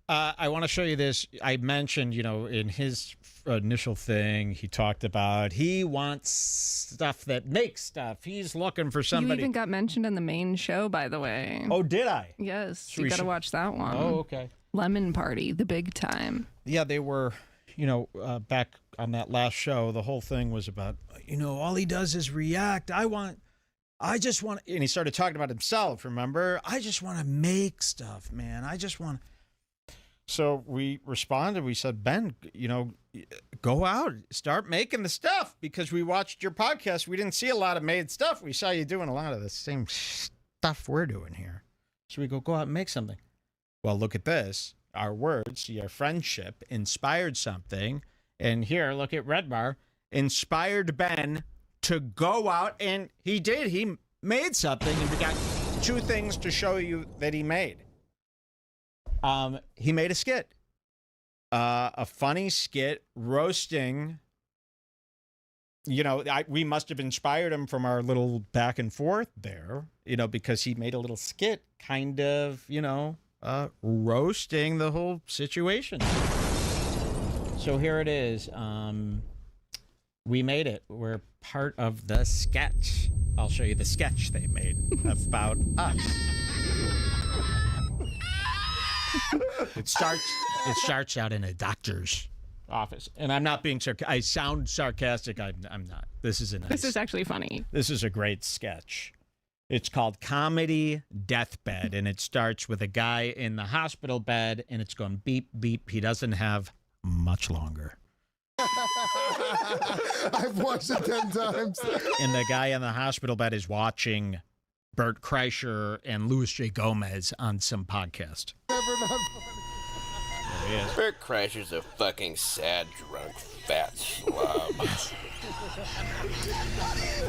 [SPEAKER 3] I want to show you this. I mentioned, in his initial thing, he talked about he wants stuff that makes stuff. He's looking for somebody.
[SPEAKER 2] You even got mentioned on the main show, by the way.
[SPEAKER 3] Oh, did I?
[SPEAKER 2] Yes, you got to watch that one.
[SPEAKER 3] Oh, okay.
[SPEAKER 2] Lemon Party, the big time.
[SPEAKER 3] Yeah, they were, back on that last show, the whole thing was about, all he does is react. I just want, and he started talking about himself, remember? I just want to make stuff, man. I just want. So we responded. We said, Ben, go out, start making the stuff, because we watched your podcast. We didn't see a lot of made stuff. We saw you doing a lot of the same stuff we're doing here. So we go out and make something. Well, look at this. Our words, our friendship inspired something. And here, look at Redbar, inspired Ben to go out, and he did. He made something, and we got 2 things to show you that he made. He made a skit, a funny skit roasting. We must have inspired him from our little back and forth there, because he made a little skit kind of, roasting the whole situation. So here it is. We made it. We're part of the sketch. I'll show you the sketch they made about us. It starts out in a doctor's office, and I'm not being sarcastic. I sound sarcastic. I'm not. This is
[SPEAKER 2] actually funny.
[SPEAKER 3] This is a great sketch. It's called Comedy Deathbed, and it starts with a guy in the hospital bed, and it's going beep beep. He doesn't have much longer.
[SPEAKER 12] I've watched it 10 times.
[SPEAKER 3] And the guy in the hospital bed is watching Bert Kreischer and Louis J. Gomez on some podcast.
[SPEAKER 12] Never not funny.
[SPEAKER 3] There he is.
[SPEAKER 13] Bert Kreischer's a fucking sad, drunk, fat slob.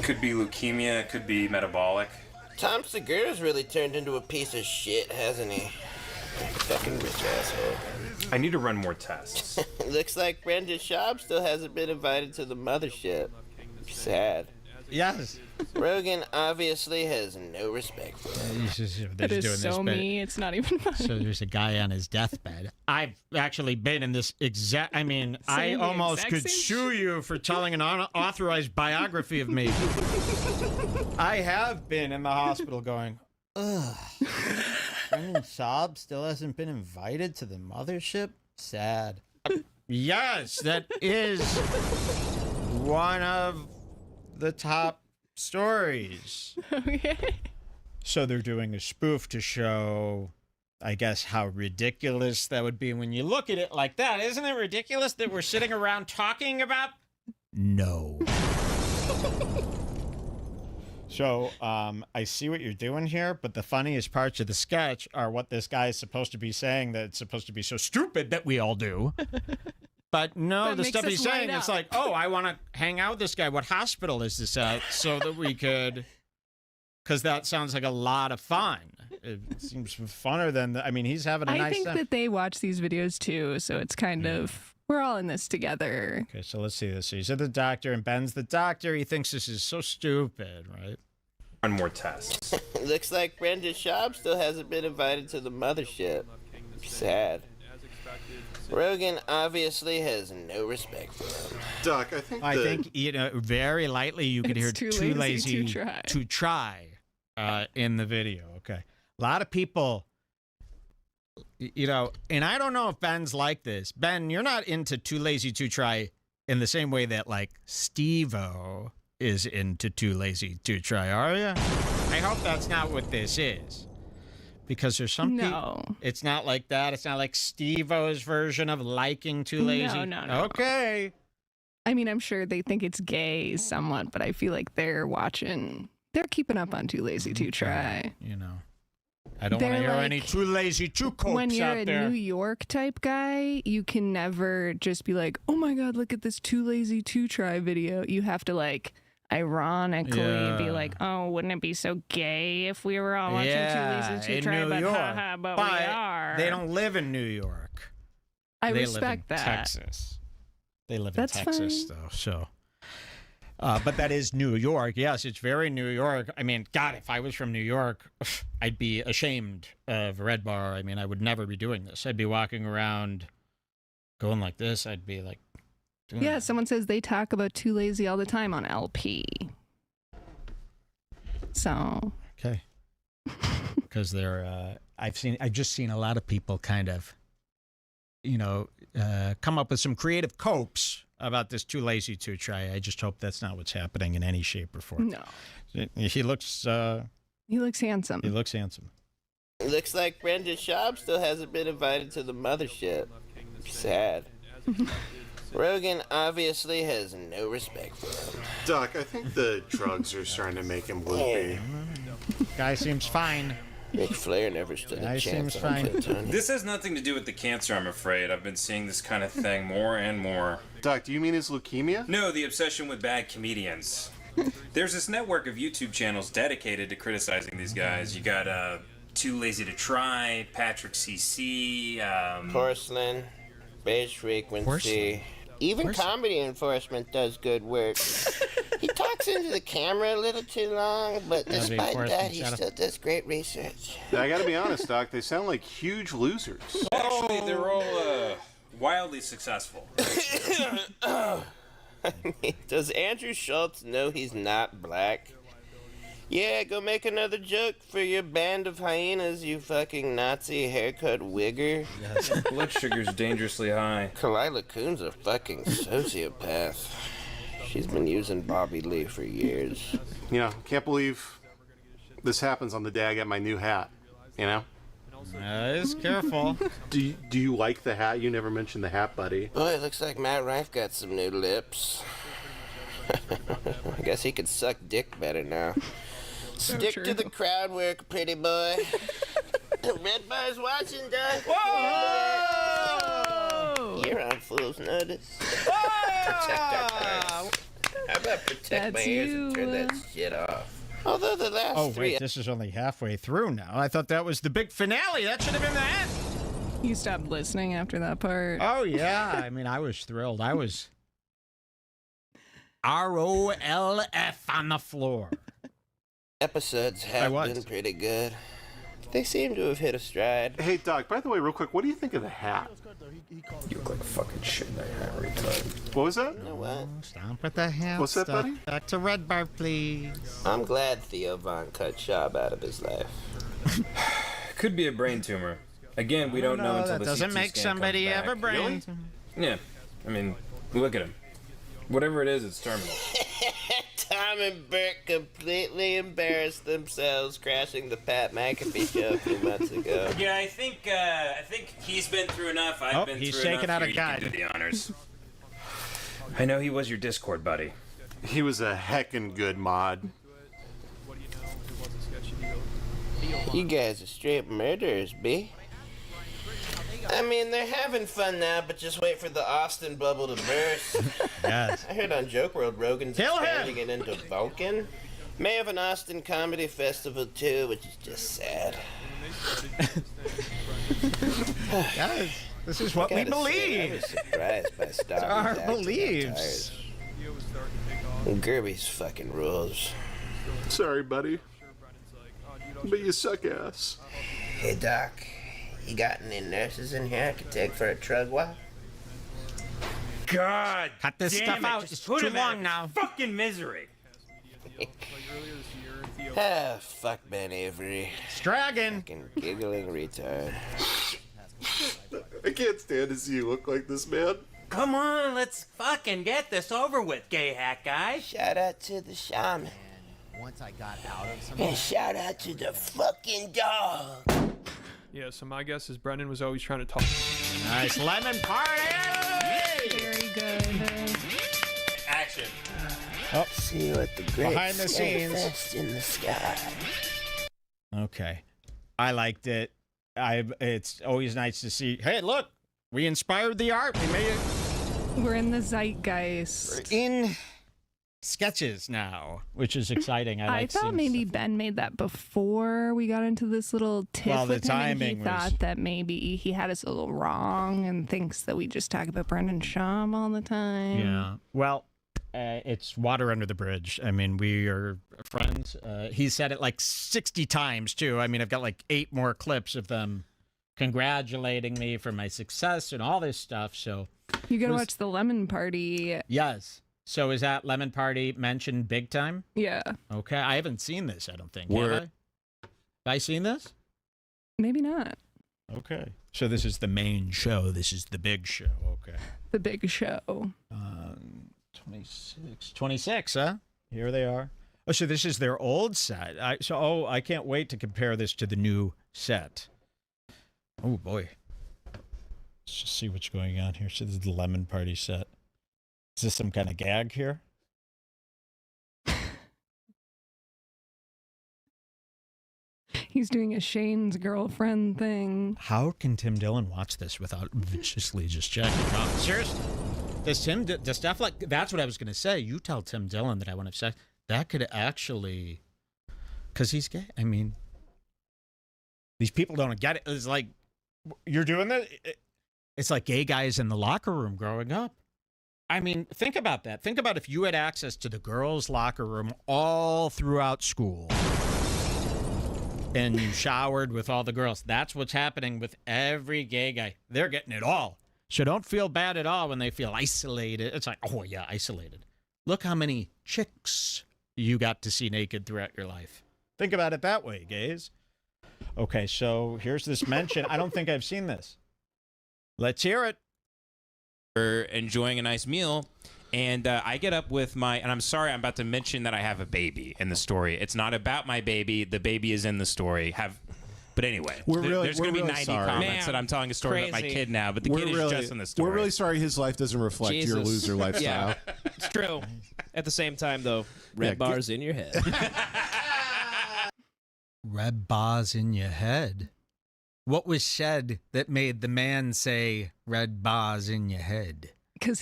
[SPEAKER 1] Could be leukemia, could be metabolic.
[SPEAKER 13] Tom Segura's really turned into a piece of shit, hasn't he? Fucking rich asshole.
[SPEAKER 1] I need to run more tests.
[SPEAKER 13] Looks like Brenda Schaub still hasn't been invited to the mothership. Sad.
[SPEAKER 3] Yes.
[SPEAKER 13] Rogan obviously has no respect for him.
[SPEAKER 2] That is so me. It's not even funny.
[SPEAKER 3] So there's a guy on his deathbed. I've actually been in this exact. I mean, I almost could sue you for telling an unauthorized biography of me. I have been in the hospital going, ugh. Brendan Schaub still hasn't been invited to the mothership? Sad. Yes, that is one of the top stories.
[SPEAKER 2] Okay.
[SPEAKER 3] So they're doing a spoof to show, I guess, how ridiculous that would be when you look at it like that. Isn't it ridiculous that we're sitting around talking about? No. So I see what you're doing here, but the funniest parts of the sketch are what this guy is supposed to be saying that's supposed to be so stupid that we all do. But no, the stuff he's saying, it's like, oh, I want to hang out with this guy. What hospital is this at? So that we could, because that sounds like a lot of fun. It seems funner than, he's having a nice time.
[SPEAKER 2] I think that they watch these videos too, so it's kind of, we're all in this together.
[SPEAKER 3] Okay, so let's see this. So he's at the doctor, and Ben's the doctor. He thinks this is so stupid, right?
[SPEAKER 1] Run more tests.
[SPEAKER 13] Looks like Brenda Schaub still hasn't been invited to the mothership. Sad. Rogan obviously has no respect for him.
[SPEAKER 6] Doc, I think
[SPEAKER 3] very lightly you could hear
[SPEAKER 2] too
[SPEAKER 3] too
[SPEAKER 2] lazy
[SPEAKER 3] lazy to try in the video. Okay. A lot of people, and I don't know if Ben's like this. Ben, you're not into too lazy to try in the same way that like Steve-O is into too lazy to try, are you? I hope that's not what this is. Because there's some people, it's not like that. It's not like Steve-O's version of liking too lazy.
[SPEAKER 2] No.
[SPEAKER 3] Okay.
[SPEAKER 2] I'm sure they think it's gay somewhat, but I feel like they're keeping up on too lazy to try.
[SPEAKER 3] I don't want to hear any too lazy to copes
[SPEAKER 2] when you're
[SPEAKER 3] out there.
[SPEAKER 2] a New York type guy, you can never just be like, oh my God, look at this too lazy to try video. You have to ironically be like, oh, wouldn't it be so gay if we were all watching Two Lazy to
[SPEAKER 3] in
[SPEAKER 2] Try?
[SPEAKER 3] New
[SPEAKER 2] But
[SPEAKER 3] York.
[SPEAKER 2] haha, but we are.
[SPEAKER 3] They don't live in New York.
[SPEAKER 2] I
[SPEAKER 3] They
[SPEAKER 2] respect
[SPEAKER 3] live in
[SPEAKER 2] that.
[SPEAKER 3] Texas. They live
[SPEAKER 2] That's
[SPEAKER 3] in Texas,
[SPEAKER 2] fine.
[SPEAKER 3] though. So, but that is New York. Yes, it's very New York. I mean, God, if I was from New York, I'd be ashamed of Redbar. I mean, I would never be doing this. I'd be walking around going like this. I'd be like,
[SPEAKER 2] Yeah, someone says they talk about Too Lazy all the time on LP. So.
[SPEAKER 3] okay, because they're. I've just seen a lot of people kind of, come up with some creative copes about this Too Lazy to Try. I just hope that's not what's happening in any shape or form.
[SPEAKER 2] No.
[SPEAKER 3] He looks.
[SPEAKER 2] He looks handsome.
[SPEAKER 3] He looks handsome.
[SPEAKER 13] It looks like Brendan Schaub still hasn't been invited to the mothership. Sad. Rogan obviously has no respect for him.
[SPEAKER 4] Doc, I think the drugs are starting to make him loopy.
[SPEAKER 3] Guy seems fine.
[SPEAKER 13] Ric Flair never stood a chance on Tony.
[SPEAKER 1] This has nothing to do with the cancer, I'm afraid. I've been seeing this kind of thing more and more.
[SPEAKER 4] Doc, do you mean his leukemia?
[SPEAKER 1] No, the obsession with bad comedians. There's this network of YouTube channels dedicated to criticizing these guys. You got Too Lazy to Try, Patrick CC,
[SPEAKER 13] Porcelain, Beige Frequency. Even Comedy Enforcement does good work. He talks into the camera a little too long, but despite that, he still does great research.
[SPEAKER 4] I gotta be honest, Doc, they sound like huge losers.
[SPEAKER 1] Actually, they're all wildly successful.
[SPEAKER 13] I mean, does Andrew Schultz know he's not black? Yeah, go make another joke for your band of hyenas, you fucking Nazi haircut wigger.
[SPEAKER 1] Yes. Blood sugar's dangerously high.
[SPEAKER 13] Kalila Kuhn's a fucking sociopath. She's been using Bobby Lee for years.
[SPEAKER 4] Can't believe this happens on the day I get my new hat,
[SPEAKER 3] Just careful.
[SPEAKER 4] Do you like the hat? You never mentioned the hat, buddy.
[SPEAKER 13] Boy, it looks like Matt Rife got some new lips. I guess he could suck dick better now. Stick to the crowd work, pretty boy. Redbar's watching, Doug.
[SPEAKER 2] Whoa!
[SPEAKER 13] You're on fool's notice. Protect our ears. How about protect my ears and turn that shit off? Although the last three...
[SPEAKER 3] wait, this is only halfway through now. I thought that was the big finale. That should have been the end.
[SPEAKER 2] You stopped listening after that part.
[SPEAKER 3] Oh, yeah. I mean, I was thrilled. I was ROLF on the floor.
[SPEAKER 13] Episodes have been pretty good. They seem to have hit a stride.
[SPEAKER 4] Hey, Doc, by the way, real quick, what do you think of the hat?
[SPEAKER 1] You look like fucking shit in that hat, retard.
[SPEAKER 4] What was that?
[SPEAKER 13] You know what?
[SPEAKER 3] Stop with the hat.
[SPEAKER 4] What's that, buddy?
[SPEAKER 3] Back to Redbar, please.
[SPEAKER 13] I'm glad Theo Von cut Schaub out of his life.
[SPEAKER 1] Could be a brain tumor. Again, we don't know until
[SPEAKER 3] that
[SPEAKER 1] the
[SPEAKER 3] doesn't
[SPEAKER 1] CT
[SPEAKER 3] make
[SPEAKER 1] scan
[SPEAKER 3] somebody
[SPEAKER 1] comes
[SPEAKER 3] have
[SPEAKER 1] back.
[SPEAKER 3] a brain
[SPEAKER 1] Really?
[SPEAKER 3] tumor.
[SPEAKER 1] Yeah. I mean, look at him. Whatever it is, it's terminal.
[SPEAKER 13] Tom and Bert completely embarrassed themselves crashing the Pat McAfee show a few months ago.
[SPEAKER 1] Yeah, I think he's been through enough. I've been
[SPEAKER 3] he's
[SPEAKER 1] through
[SPEAKER 3] shaking
[SPEAKER 1] enough.
[SPEAKER 3] out a
[SPEAKER 1] Here, you can
[SPEAKER 3] guide.
[SPEAKER 1] do the honors. I know he was your Discord buddy.
[SPEAKER 4] He was a heckin' good mod.
[SPEAKER 13] You guys are straight murderers, B. I mean, they're having fun now, but just wait for the Austin bubble to burst.
[SPEAKER 3] Yes.
[SPEAKER 13] I heard on Joke World Rogan's
[SPEAKER 3] Kill him!
[SPEAKER 13] expanding it into Vulcan. May have an Austin comedy festival too, which is just sad.
[SPEAKER 3] Guys, this is what we
[SPEAKER 13] Gotta say, I
[SPEAKER 3] believe.
[SPEAKER 13] was surprised by Stobby's
[SPEAKER 3] Our
[SPEAKER 13] acting
[SPEAKER 3] beliefs.
[SPEAKER 13] on tires. Gerby's fucking rules.
[SPEAKER 4] Sorry, buddy. But you suck ass.
[SPEAKER 13] Hey, Doc. You got any nurses in here I could take for a trug walk?
[SPEAKER 1] God,
[SPEAKER 3] Cut this
[SPEAKER 1] damn
[SPEAKER 3] stuff
[SPEAKER 1] it,
[SPEAKER 3] out.
[SPEAKER 1] just
[SPEAKER 3] It's
[SPEAKER 1] put
[SPEAKER 3] too
[SPEAKER 1] him
[SPEAKER 3] long
[SPEAKER 1] out of
[SPEAKER 3] now.
[SPEAKER 1] Fucking misery.
[SPEAKER 13] Ah, fuck Ben Avery.
[SPEAKER 3] Stragan.
[SPEAKER 13] Fucking giggling retard.
[SPEAKER 4] I can't stand to see you look like this, man.
[SPEAKER 5] Come on, let's fucking get this over with, gay hat guy.
[SPEAKER 13] Shout out to the shaman.
[SPEAKER 14] Once I got out of some...
[SPEAKER 13] And shout out to the fucking dog.
[SPEAKER 15] Yeah, so my guess is Brendan was always trying to talk.
[SPEAKER 3] Nice lemon party.
[SPEAKER 2] Very good.
[SPEAKER 1] Action.
[SPEAKER 3] Oh,
[SPEAKER 13] see you at the great
[SPEAKER 3] behind the scenes.
[SPEAKER 13] fest in the sky.
[SPEAKER 3] Okay, I liked it. It's always nice to see. Hey, look, we inspired the art. We made it.
[SPEAKER 2] We're in the zeitgeist.
[SPEAKER 3] In sketches now, which is exciting. I like
[SPEAKER 2] thought
[SPEAKER 3] seeing
[SPEAKER 2] maybe
[SPEAKER 3] stuff.
[SPEAKER 2] Ben made that before we got into this little tiff
[SPEAKER 3] Well, the
[SPEAKER 2] with him, and he
[SPEAKER 3] timing was-
[SPEAKER 2] thought that maybe he had us a little wrong and thinks that we just talk about Brendan Schaub all the time.
[SPEAKER 3] Yeah. Well, it's water under the bridge. I mean, we are friends. He said it like 60 times, too. I mean, I've got like 8 more clips of them congratulating me for my success and all this stuff. So
[SPEAKER 2] You gotta watch the Lemon Party.
[SPEAKER 3] yes. So is that Lemon Party mentioned big time?
[SPEAKER 2] Yeah.
[SPEAKER 3] Okay. I haven't seen this, I don't think.
[SPEAKER 1] We're-
[SPEAKER 3] Have I seen this?
[SPEAKER 2] Maybe not.
[SPEAKER 3] Okay. So this is the main show. This is the big show. Okay.
[SPEAKER 2] The big show.
[SPEAKER 3] 26, huh? Here they are. Oh, so this is their old set. I can't wait to compare this to the new set. Oh, boy. Let's just see what's going on here. So this is the Lemon Party set. Is this some kind of gag here?
[SPEAKER 2] He's doing a Shane's girlfriend thing.
[SPEAKER 3] How can Tim Dillon watch this without viciously just checking out? Seriously? Does stuff like that's what I was going to say. You tell Tim Dillon that I want to have sex. That could actually, because he's gay. I mean, these people don't get it. It's like, you're doing that? It's like gay guys in the locker room growing up. I mean, think about that. Think about if you had access to the girls' locker room all throughout school and you showered with all the girls. That's what's happening with every gay guy. They're getting it all. So don't feel bad at all when they feel isolated. It's like, oh, yeah, isolated. Look how many chicks you got to see naked throughout your life. Think about it that way, gays. Okay, so here's this mention. I don't think I've seen this. Let's hear it.
[SPEAKER 1] We're enjoying a nice meal, and I get up with and I'm sorry, I'm about to mention that I have a baby in the story. It's not about my baby. The baby is in the story. But anyway, there's going to be 90 comments that I'm telling a story about my kid now, but the kid is just in the story.
[SPEAKER 4] We're really sorry his life doesn't reflect your loser lifestyle.
[SPEAKER 5] Yeah, it's true. At the same time, though, red bars in your head.
[SPEAKER 3] Red bars in your head. What was said that made the man say red bars in your head?
[SPEAKER 2] Because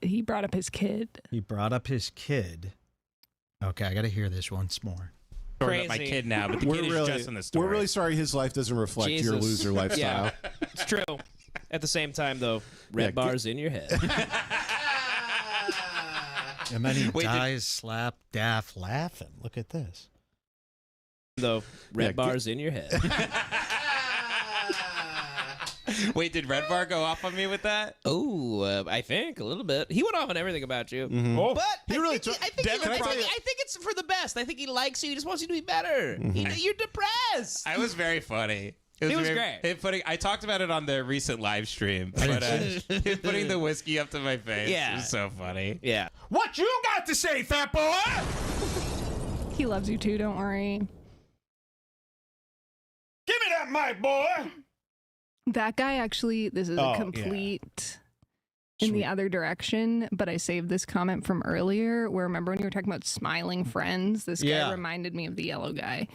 [SPEAKER 2] he brought up his kid.
[SPEAKER 3] He brought up his kid. Okay, I got to hear this once more.
[SPEAKER 1] About my kid now, but the kid is just in the story.
[SPEAKER 4] We're really sorry his life doesn't reflect your loser lifestyle.
[SPEAKER 5] Yeah, it's true. At the same time, though, red bars in your head.
[SPEAKER 3] And then he dies slap daff laughing. Look at this.
[SPEAKER 5] Though, red bars in your head.
[SPEAKER 1] Wait, did Redbar go off on me with that?
[SPEAKER 5] Oh, I think a little bit. He went off on everything about you.
[SPEAKER 4] Mm-hmm.
[SPEAKER 1] Oh,
[SPEAKER 5] But
[SPEAKER 1] he really
[SPEAKER 5] I think it's for the best. I think he likes you. He just wants you to be better. You're depressed.
[SPEAKER 1] I was very funny.
[SPEAKER 5] It was great.
[SPEAKER 1] I talked about it on the recent live stream, but him putting the whiskey up to my face was so funny.
[SPEAKER 5] Yeah.
[SPEAKER 3] What you got to say, fat boy?
[SPEAKER 2] He loves you too, don't worry.
[SPEAKER 3] Give me that mic, boy.
[SPEAKER 2] That guy actually, this is a complete in the other direction, but I saved this comment from earlier where remember when you were talking about smiling friends? This guy reminded me of the yellow guy.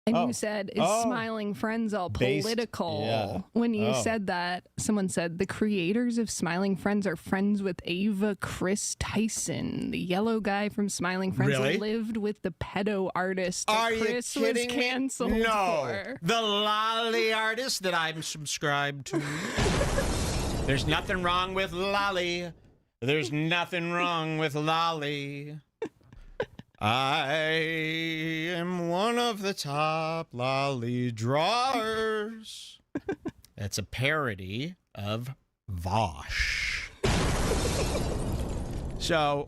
[SPEAKER 2] And you said, is Smiling Friends all political?
[SPEAKER 3] Yeah.
[SPEAKER 2] When you said that, someone said, the creators of Smiling Friends are friends with Ava Chris Tyson. The yellow guy from Smiling Friends lived with the pedo artist that Chris was canceled for.
[SPEAKER 3] The lolly artist that I'm subscribed to. There's nothing wrong with lolly. There's nothing wrong with lolly. I am one of the top lolly drawers. That's a parody of Vosh. So,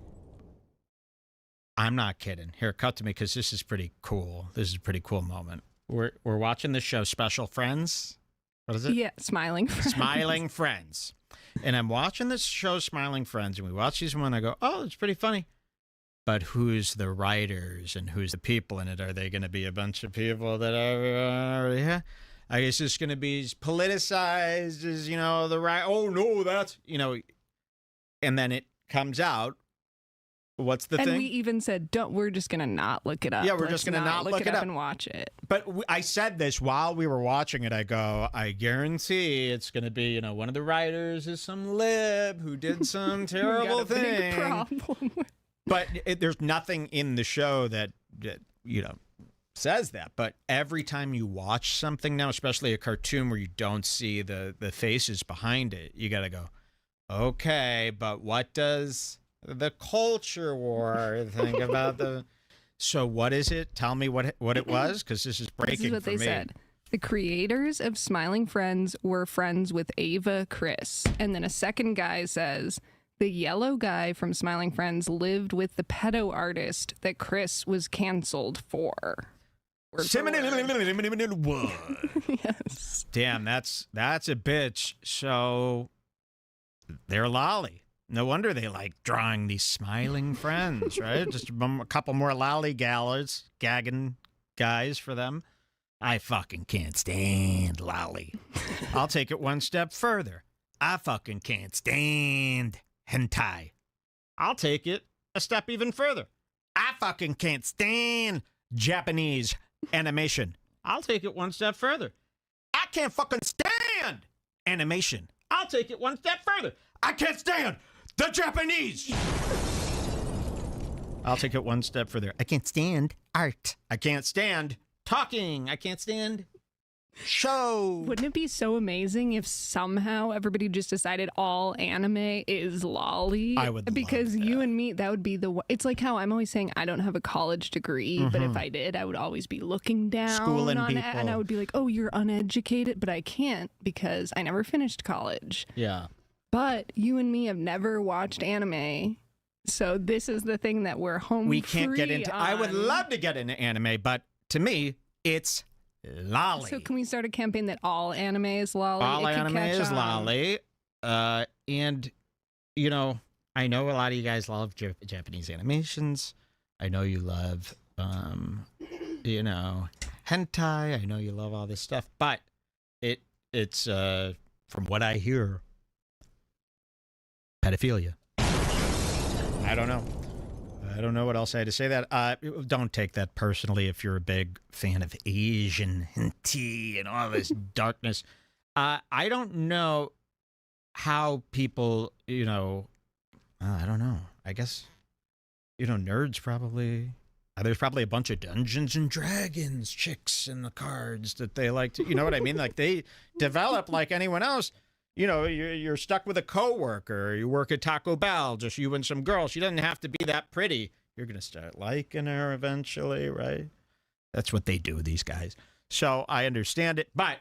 [SPEAKER 3] I'm not kidding. Here, cut to me because this is pretty cool. This is a pretty cool moment. We're watching the show Special Friends. What is it?
[SPEAKER 2] Yeah, Smiling Friends.
[SPEAKER 3] Smiling Friends. And I'm watching this show Smiling Friends, and we watch these one, and I go, oh, it's pretty funny. But who's the writers and who's the people in it? Are they going to be a bunch of people that are already here? I guess it's going to be politicized as, the right. Oh, no, that's, and then it comes out. What's the thing?
[SPEAKER 2] And we even said, we're just going to not look it up.
[SPEAKER 3] Yeah, we're just going to not look it up
[SPEAKER 2] and watch it.
[SPEAKER 3] But I said this while we were watching it. I go, I guarantee it's going to be, one of the writers is some lib who did some terrible thing.
[SPEAKER 2] Big problem.
[SPEAKER 3] But there's nothing in the show that says that. But every time you watch something now, especially a cartoon where you don't see the faces behind it, you got to go, okay, but what does the culture war think about the... So what is it? Tell me what it was, because this is breaking.
[SPEAKER 2] This is what
[SPEAKER 3] for
[SPEAKER 2] they
[SPEAKER 3] me.
[SPEAKER 2] said. The creators of Smiling Friends were friends with Ava Chris. And then a second guy says the yellow guy from Smiling Friends lived with the pedo artist that Chris was canceled for.
[SPEAKER 3] Yes. Damn, that's a bitch. So they're lolly. No wonder they like drawing these smiling friends, right? Just a couple more lolly gagging guys for them. I fucking can't stand lolly. I'll take it one step further. I fucking can't stand hentai. I'll take it a step even further. I fucking can't stand Japanese animation. I'll take it one step further. I can't fucking stand animation. I'll take it one step further. I can't stand the Japanese. I'll take it one step further. I can't stand art. I can't stand talking. I can't stand show.
[SPEAKER 2] Wouldn't it be so amazing if somehow everybody just decided all anime is lolly?
[SPEAKER 3] I would
[SPEAKER 2] because
[SPEAKER 3] love that.
[SPEAKER 2] you and me, that would be it's like how I'm always saying I don't have a college degree, but if I did, I would always be looking down
[SPEAKER 3] Schooling
[SPEAKER 2] on it,
[SPEAKER 3] people.
[SPEAKER 2] and I would be like, oh, you're uneducated, but I can't because I never finished college.
[SPEAKER 3] Yeah.
[SPEAKER 2] But you and me have never watched anime. So this is the thing that we're home
[SPEAKER 3] We can't get
[SPEAKER 2] free
[SPEAKER 3] into.
[SPEAKER 2] on.
[SPEAKER 3] I would love to get into anime, but to me, it's lolly.
[SPEAKER 2] So can we start a campaign that all anime is lolly?
[SPEAKER 3] All
[SPEAKER 2] It could
[SPEAKER 3] anime
[SPEAKER 2] catch
[SPEAKER 3] is
[SPEAKER 2] on.
[SPEAKER 3] lolly. And, I know a lot of you guys love Japanese animations. I know you love, hentai. I know you love all this stuff. But it's from what I hear, pedophilia. I don't know. I don't know what else I had to say that. Don't take that personally if you're a big fan of Asian hentai and all this darkness. I don't know how people, I don't know. I guess, nerds probably. There's probably a bunch of Dungeons and Dragons chicks in the cards that they like to, you know what I mean? Like they develop like anyone else. You're stuck with a coworker. You work at Taco Bell, just you and some girl. She doesn't have to be that pretty. You're going to start liking her eventually, right? That's what they do, these guys. So I understand it. But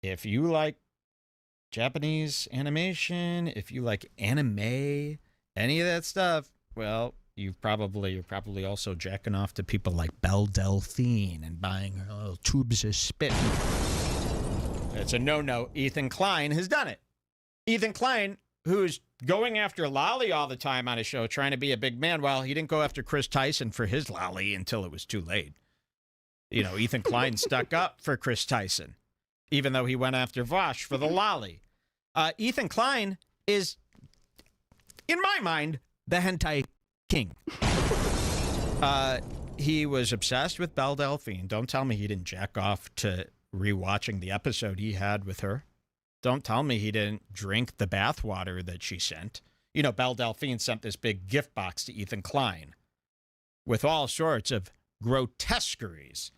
[SPEAKER 3] if you like Japanese animation, if you like anime, any of that stuff, well, you're probably also jacking off to people like Belle Delphine and buying her little tubes of spit. It's a no-no. Ethan Klein has done it. Ethan Klein, who's going after lolly all the time on his show, trying to be a big man. Well, he didn't go after Chris Tyson for his lolly until it was too late. Ethan Klein stuck up for Chris Tyson, even though he went after Vosh for the lolly. Ethan Klein is, in my mind, the hentai king. He was obsessed with Belle Delphine. Don't tell me he didn't jack off to rewatching the episode he had with her. Don't tell me he didn't drink the bathwater that she sent. Belle Delphine sent this big gift box to Ethan Klein with all sorts of grotesqueries,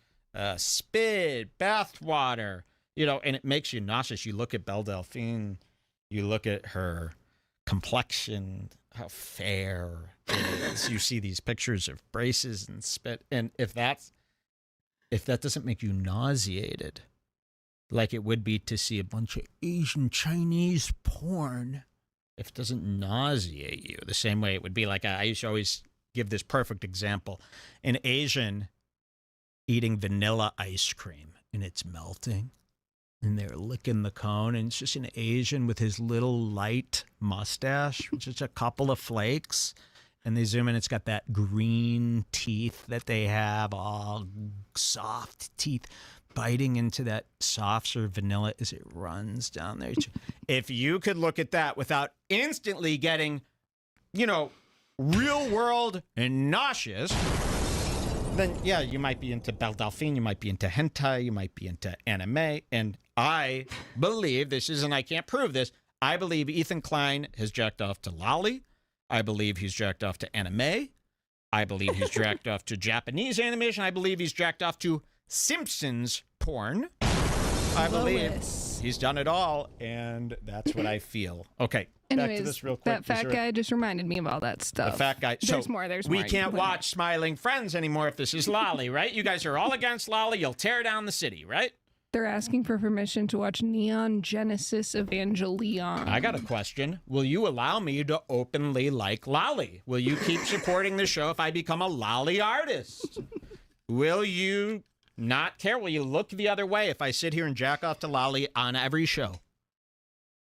[SPEAKER 3] spit, bathwater, and it makes you nauseous. You look at Belle Delphine, you look at her complexion, how fair it is. You see these pictures of braces and spit, and if that doesn't make you nauseated, like it would be to see a bunch of Asian Chinese porn, if it doesn't nauseate you, the same way it would be like, I used to always give this perfect example, an Asian eating vanilla ice cream, and it's melting, and they're licking the cone, and it's just an Asian with his little light mustache, just a couple of flakes, and they zoom in, it's got that green teeth that they have, all soft teeth, biting into that soft sort of vanilla as it runs down there. If you could look at that without instantly getting, real world and nauseous, then yeah, you might be into Belle Delphine, you might be into hentai, you might be into anime, and I believe, I can't prove this, I believe Ethan Klein has jacked off to lolly. I believe he's jacked off to anime. I believe he's jacked off to Japanese animation. I believe he's jacked off to Simpsons porn. I believe he's done it all, and that's what I feel. Okay,
[SPEAKER 2] Anyways,
[SPEAKER 3] back to this real quick.
[SPEAKER 2] that fat guy just reminded me of all that stuff.
[SPEAKER 3] The fat guy.
[SPEAKER 2] There's
[SPEAKER 3] So
[SPEAKER 2] more. There's
[SPEAKER 3] we
[SPEAKER 2] more.
[SPEAKER 3] can't watch Smiling Friends anymore if this is Lolly, right? You guys are all against Lolly. You'll tear down the city, right?
[SPEAKER 2] They're asking for permission to watch Neon Genesis Evangelion.
[SPEAKER 3] I got a question. Will you allow me to openly like Lolly? Will you keep supporting the show if I become a Lolly artist? Will you not care? Will you look the other way if I sit here and jack off to Lolly on every show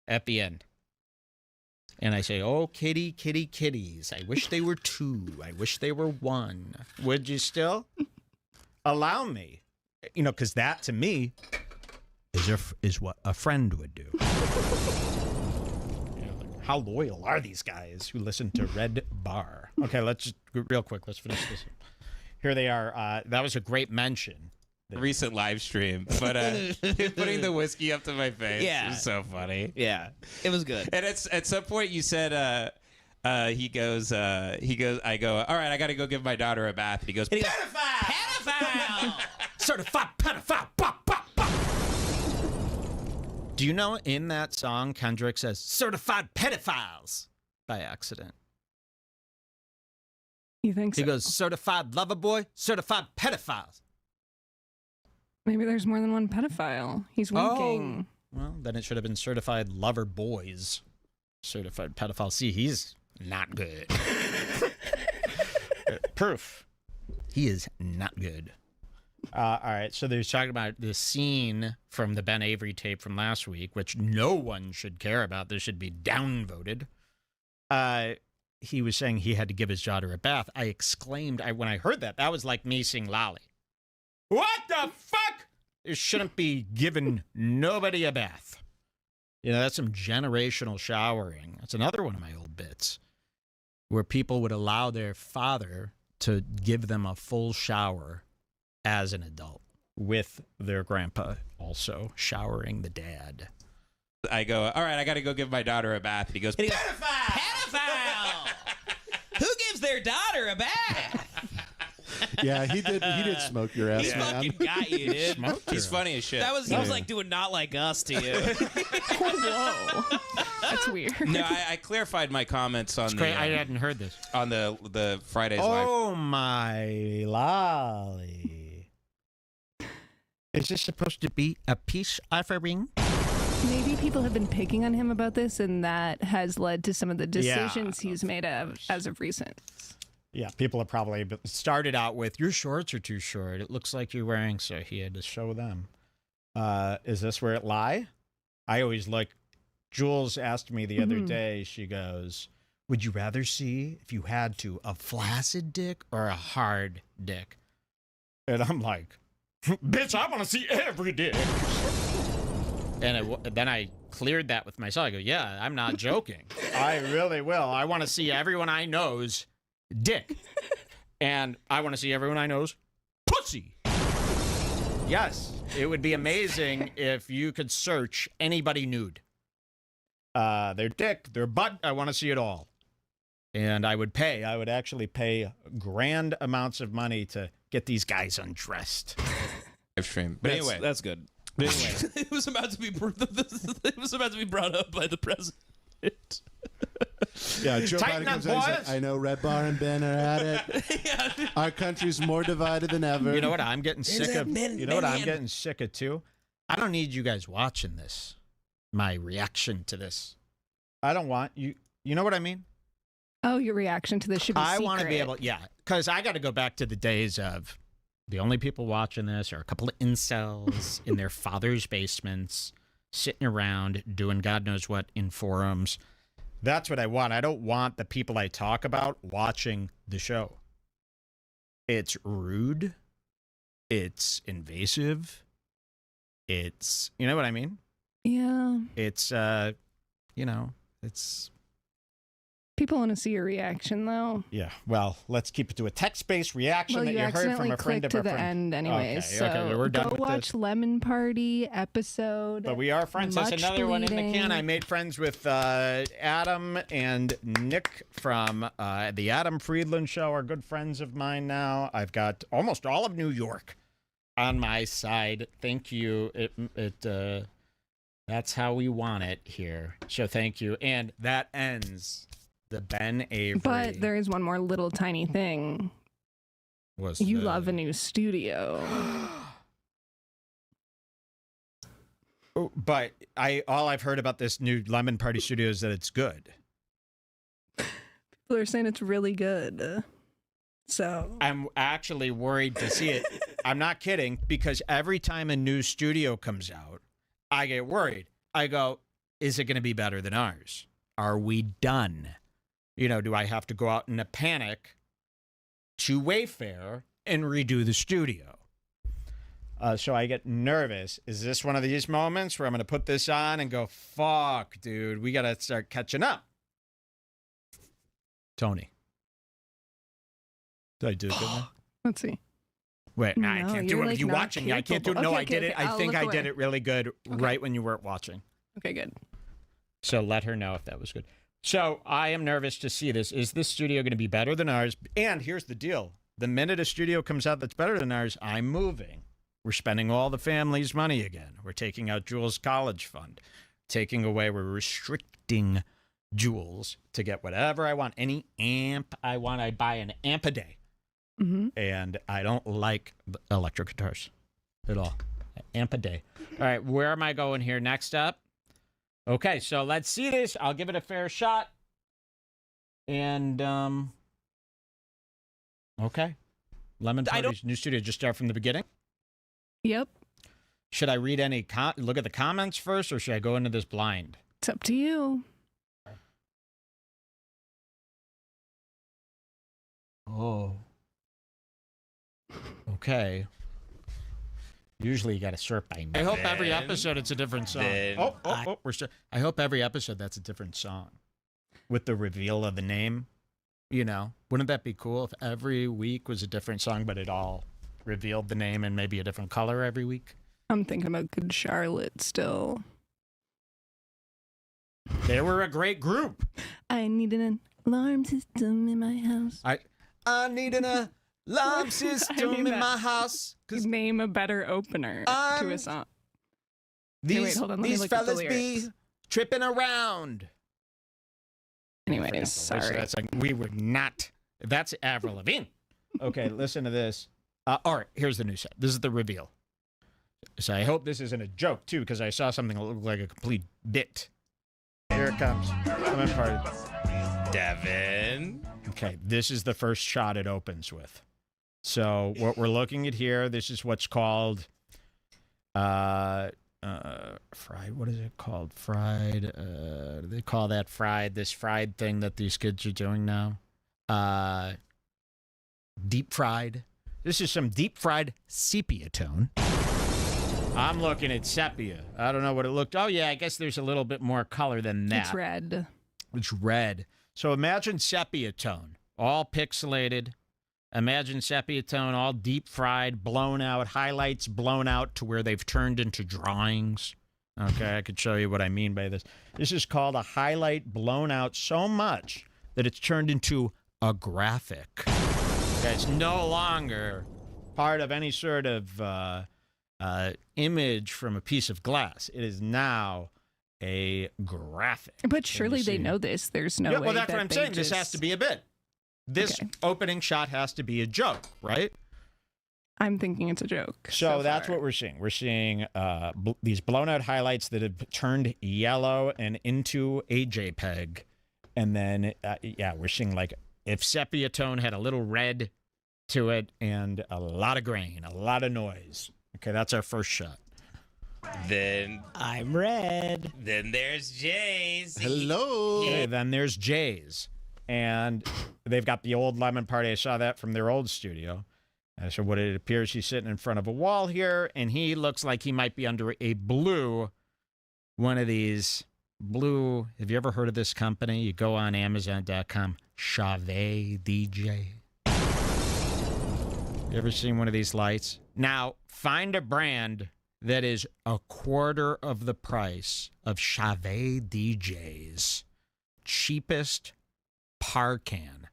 [SPEAKER 3] at the end? And I say, oh, kitty, kitty, kitties. I wish they were 2. I wish they were 1. Would you still allow me? You know, because that to me is what a friend would do. How loyal are these guys who listen to Redbar? Okay, let's just real quick. Let's finish this. Here they are. That was a great mention.
[SPEAKER 1] Recent live stream, but putting the whiskey up to my face.
[SPEAKER 5] Yeah.
[SPEAKER 1] Was so funny.
[SPEAKER 5] Yeah, it was good.
[SPEAKER 1] And at some point you said, he goes, I go, all right, I got to go give my daughter a bath. And he goes, pedophile!
[SPEAKER 3] Certified pedophile! Bop, bop, bop. Do you know in that song Kendrick says certified pedophiles by accident?
[SPEAKER 2] You think so?
[SPEAKER 3] He goes certified lover boy, certified pedophiles.
[SPEAKER 2] Maybe there's more than one pedophile. He's winking.
[SPEAKER 3] Oh, well, then it should have been certified lover boys, certified pedophile. See, he's not good. Proof. He is not good. All right, so they're talking about the scene from the Ben Avery tape from last week, which no one should care about. This should be downvoted. He was saying he had to give his daughter a bath. I exclaimed, when I heard that, that was like me seeing Lolly. What the fuck? There shouldn't be giving nobody a bath. You know, that's some generational showering. That's another one of my old bits, where people would allow their father to give them a full shower as an adult, with their grandpa also showering the dad.
[SPEAKER 1] I go, all right, I got to go give my daughter a bath. And he goes,
[SPEAKER 5] pedophile! Pedophile! Who gives their daughter a bath?
[SPEAKER 4] Yeah, he did smoke your ass,
[SPEAKER 5] He
[SPEAKER 4] man.
[SPEAKER 5] fucking got you, dude.
[SPEAKER 1] He's funny as shit.
[SPEAKER 5] He was like doing not like us to you.
[SPEAKER 2] Whoa. That's weird.
[SPEAKER 1] No, I clarified my comments on the.
[SPEAKER 3] I hadn't heard this.
[SPEAKER 1] On the Friday's live.
[SPEAKER 3] Oh, my lolly. Is this supposed to be a peace offering?
[SPEAKER 2] Maybe people have been picking on him about this, and that has led to some of the decisions he's made as of recent.
[SPEAKER 3] Yeah, people have probably started out with, your shorts are too short. It looks like you're wearing, so he had to show them. Is this where it lie? I always look. Jules asked me the other day, she goes, would you rather see, if you had to, a flaccid dick or a hard dick? And I'm like, bitch, I want to see every dick. And then I cleared that with myself. I go, yeah, I'm not joking. I really will. I want to see everyone I know's dick. And I want to see everyone I know's pussy. Yes, it would be amazing if you could search anybody nude. Their dick, their butt, I want to see it all. And I would actually pay grand amounts of money to get these guys undressed.
[SPEAKER 1] Live stream. But anyway,
[SPEAKER 5] that's good. But anyway, it was about to be brought up by the president.
[SPEAKER 4] Yeah, Joe Biden comes out and says, I know Redbar and Ben are at it. Our country's more divided than ever.
[SPEAKER 3] You know what I'm getting sick of? You know what I'm getting sick of too? I don't need you guys watching this. My reaction to this. I don't want you. You know what I mean?
[SPEAKER 2] Oh, your reaction to this should be
[SPEAKER 3] I
[SPEAKER 2] secret.
[SPEAKER 3] want to be able, because I got to go back to the days of the only people watching this are a couple of incels in their father's basements, sitting around doing God knows what in forums. That's what I want. I don't want the people I talk about watching the show. It's rude. It's invasive. It's, you know what I mean?
[SPEAKER 2] Yeah.
[SPEAKER 3] It's, it's...
[SPEAKER 2] People want to see your reaction, though.
[SPEAKER 3] Yeah, well, let's keep it to a text-based reaction
[SPEAKER 2] Well,
[SPEAKER 3] that
[SPEAKER 2] you
[SPEAKER 3] you heard from
[SPEAKER 2] accidentally
[SPEAKER 3] a friend
[SPEAKER 2] clicked
[SPEAKER 3] of
[SPEAKER 2] to
[SPEAKER 3] a
[SPEAKER 2] the
[SPEAKER 3] friend.
[SPEAKER 2] end anyways.
[SPEAKER 3] Okay,
[SPEAKER 2] So
[SPEAKER 3] okay, we're done
[SPEAKER 2] go
[SPEAKER 3] with
[SPEAKER 2] watch
[SPEAKER 3] this.
[SPEAKER 2] Lemon Party episode.
[SPEAKER 3] But we are friends. That's
[SPEAKER 2] Much
[SPEAKER 3] another one in the
[SPEAKER 2] bleeding.
[SPEAKER 3] can. I made friends with Adam and Nick from the Adam Friedland Show are good friends of mine now. I've got almost all of New York on my side. Thank you. That's how we want it here. So thank you. And that ends the Ben Avery.
[SPEAKER 2] But there is one more little tiny thing. You love a new studio.
[SPEAKER 3] But all I've heard about this new Lemon Party studio is that it's good.
[SPEAKER 2] People are saying it's really good. So
[SPEAKER 3] I'm actually worried to see it. I'm not kidding, because every time a new studio comes out, I get worried. I go, is it going to be better than ours? Are we done? You know, do I have to go out in a panic to Wayfair and redo the studio? So I get nervous. Is this one of these moments where I'm going to put this on and go, fuck, dude, we got to start catching up? Tony. Did I do it good now?
[SPEAKER 2] Let's see.
[SPEAKER 3] Wait, no, I can't do it with you
[SPEAKER 2] not
[SPEAKER 3] watching. I can't do it.
[SPEAKER 2] capable.
[SPEAKER 3] No,
[SPEAKER 2] Okay,
[SPEAKER 3] I did
[SPEAKER 2] okay,
[SPEAKER 3] it.
[SPEAKER 2] okay.
[SPEAKER 3] I think
[SPEAKER 2] I'll
[SPEAKER 3] I
[SPEAKER 2] look
[SPEAKER 3] did
[SPEAKER 2] away.
[SPEAKER 3] it really good right when you weren't watching.
[SPEAKER 2] Okay, good.
[SPEAKER 3] So let her know if that was good. So I am nervous to see this. Is this studio going to be better than ours? And here's the deal. The minute a studio comes out that's better than ours, I'm moving. We're spending all the family's money again. We're taking out Jules' college fund. We're restricting Jules to get whatever I want. Any amp I want, I buy an amp a day.
[SPEAKER 2] Mm-hmm.
[SPEAKER 3] And I don't like electric guitars at all. Amp a day. All right, where am I going here? Next up. Okay, so let's see this. I'll give it a fair shot. And, okay. Lemon Party's new studio. Just start from the beginning?
[SPEAKER 2] Yep.
[SPEAKER 3] Should I read any, look at the comments first, or should I go into this blind?
[SPEAKER 2] It's up to you.
[SPEAKER 3] Oh. Okay. Usually you got to sort by name. I hope every episode it's a different song. I hope every episode that's a different song with the reveal of the name. You know, wouldn't that be cool if every week was a different song, but it all revealed the name and maybe a different color every week?
[SPEAKER 2] I'm thinking about Good Charlotte still.
[SPEAKER 3] They were a great group.
[SPEAKER 2] I need an alarm system in my house.
[SPEAKER 3] I need an alarm system in my house.
[SPEAKER 2] Name a better opener to a song.
[SPEAKER 3] These
[SPEAKER 2] hold on, let me look up the
[SPEAKER 3] fellas be
[SPEAKER 2] lyrics.
[SPEAKER 3] tripping around.
[SPEAKER 2] Anyways, sorry.
[SPEAKER 3] That's like, we were not. That's Avril Lavigne. Okay, listen to this. All right, here's the new set. This is the reveal. So I hope this isn't a joke, too, because I saw something that looked like a complete bit. Here it comes. Lemon Party.
[SPEAKER 1] Devin.
[SPEAKER 3] Okay, this is the first shot it opens with. So what we're looking at here, this is what's called fried. What is it called? Fried. They call that fried. This fried thing that these kids are doing now. Deep fried. This is some deep fried sepia tone. I'm looking at sepia. I don't know what it looked. Oh yeah, I guess there's a little bit more color than that.
[SPEAKER 2] It's red.
[SPEAKER 3] It's red. So imagine sepia tone, all pixelated. Imagine sepia tone, all deep fried, blown out, highlights blown out to where they've turned into drawings. Okay, I could show you what I mean by this. This is called a highlight blown out so much that it's turned into a graphic. That's no longer part of any sort of image from a piece of glass. It is now a graphic.
[SPEAKER 2] But surely they know this. There's no way.
[SPEAKER 3] Well, that's
[SPEAKER 2] that
[SPEAKER 3] what I'm
[SPEAKER 2] they
[SPEAKER 3] saying. This has to be a bit. This opening shot has to be a joke, right?
[SPEAKER 2] I'm thinking it's a joke.
[SPEAKER 3] So that's what we're seeing. We're seeing these blown out highlights that have turned yellow and into a JPEG. And then, we're seeing like if sepia tone had a little red to it and a lot of grain, a lot of noise. Okay, that's our first shot.
[SPEAKER 1] Then
[SPEAKER 3] I'm red.
[SPEAKER 1] Then there's Jay's.
[SPEAKER 4] Hello.
[SPEAKER 3] Okay, then there's Jay's. And they've got the old Lemon Party. I saw that from their old studio. So what it appears, he's sitting in front of a wall here, and he looks like he might be under a blue, one of these blue. Have you ever heard of this company? You go on Amazon.com, Chave DJ. You ever seen one of these lights? Now, find a brand that is a quarter of the price of Chave DJ's cheapest Parcan.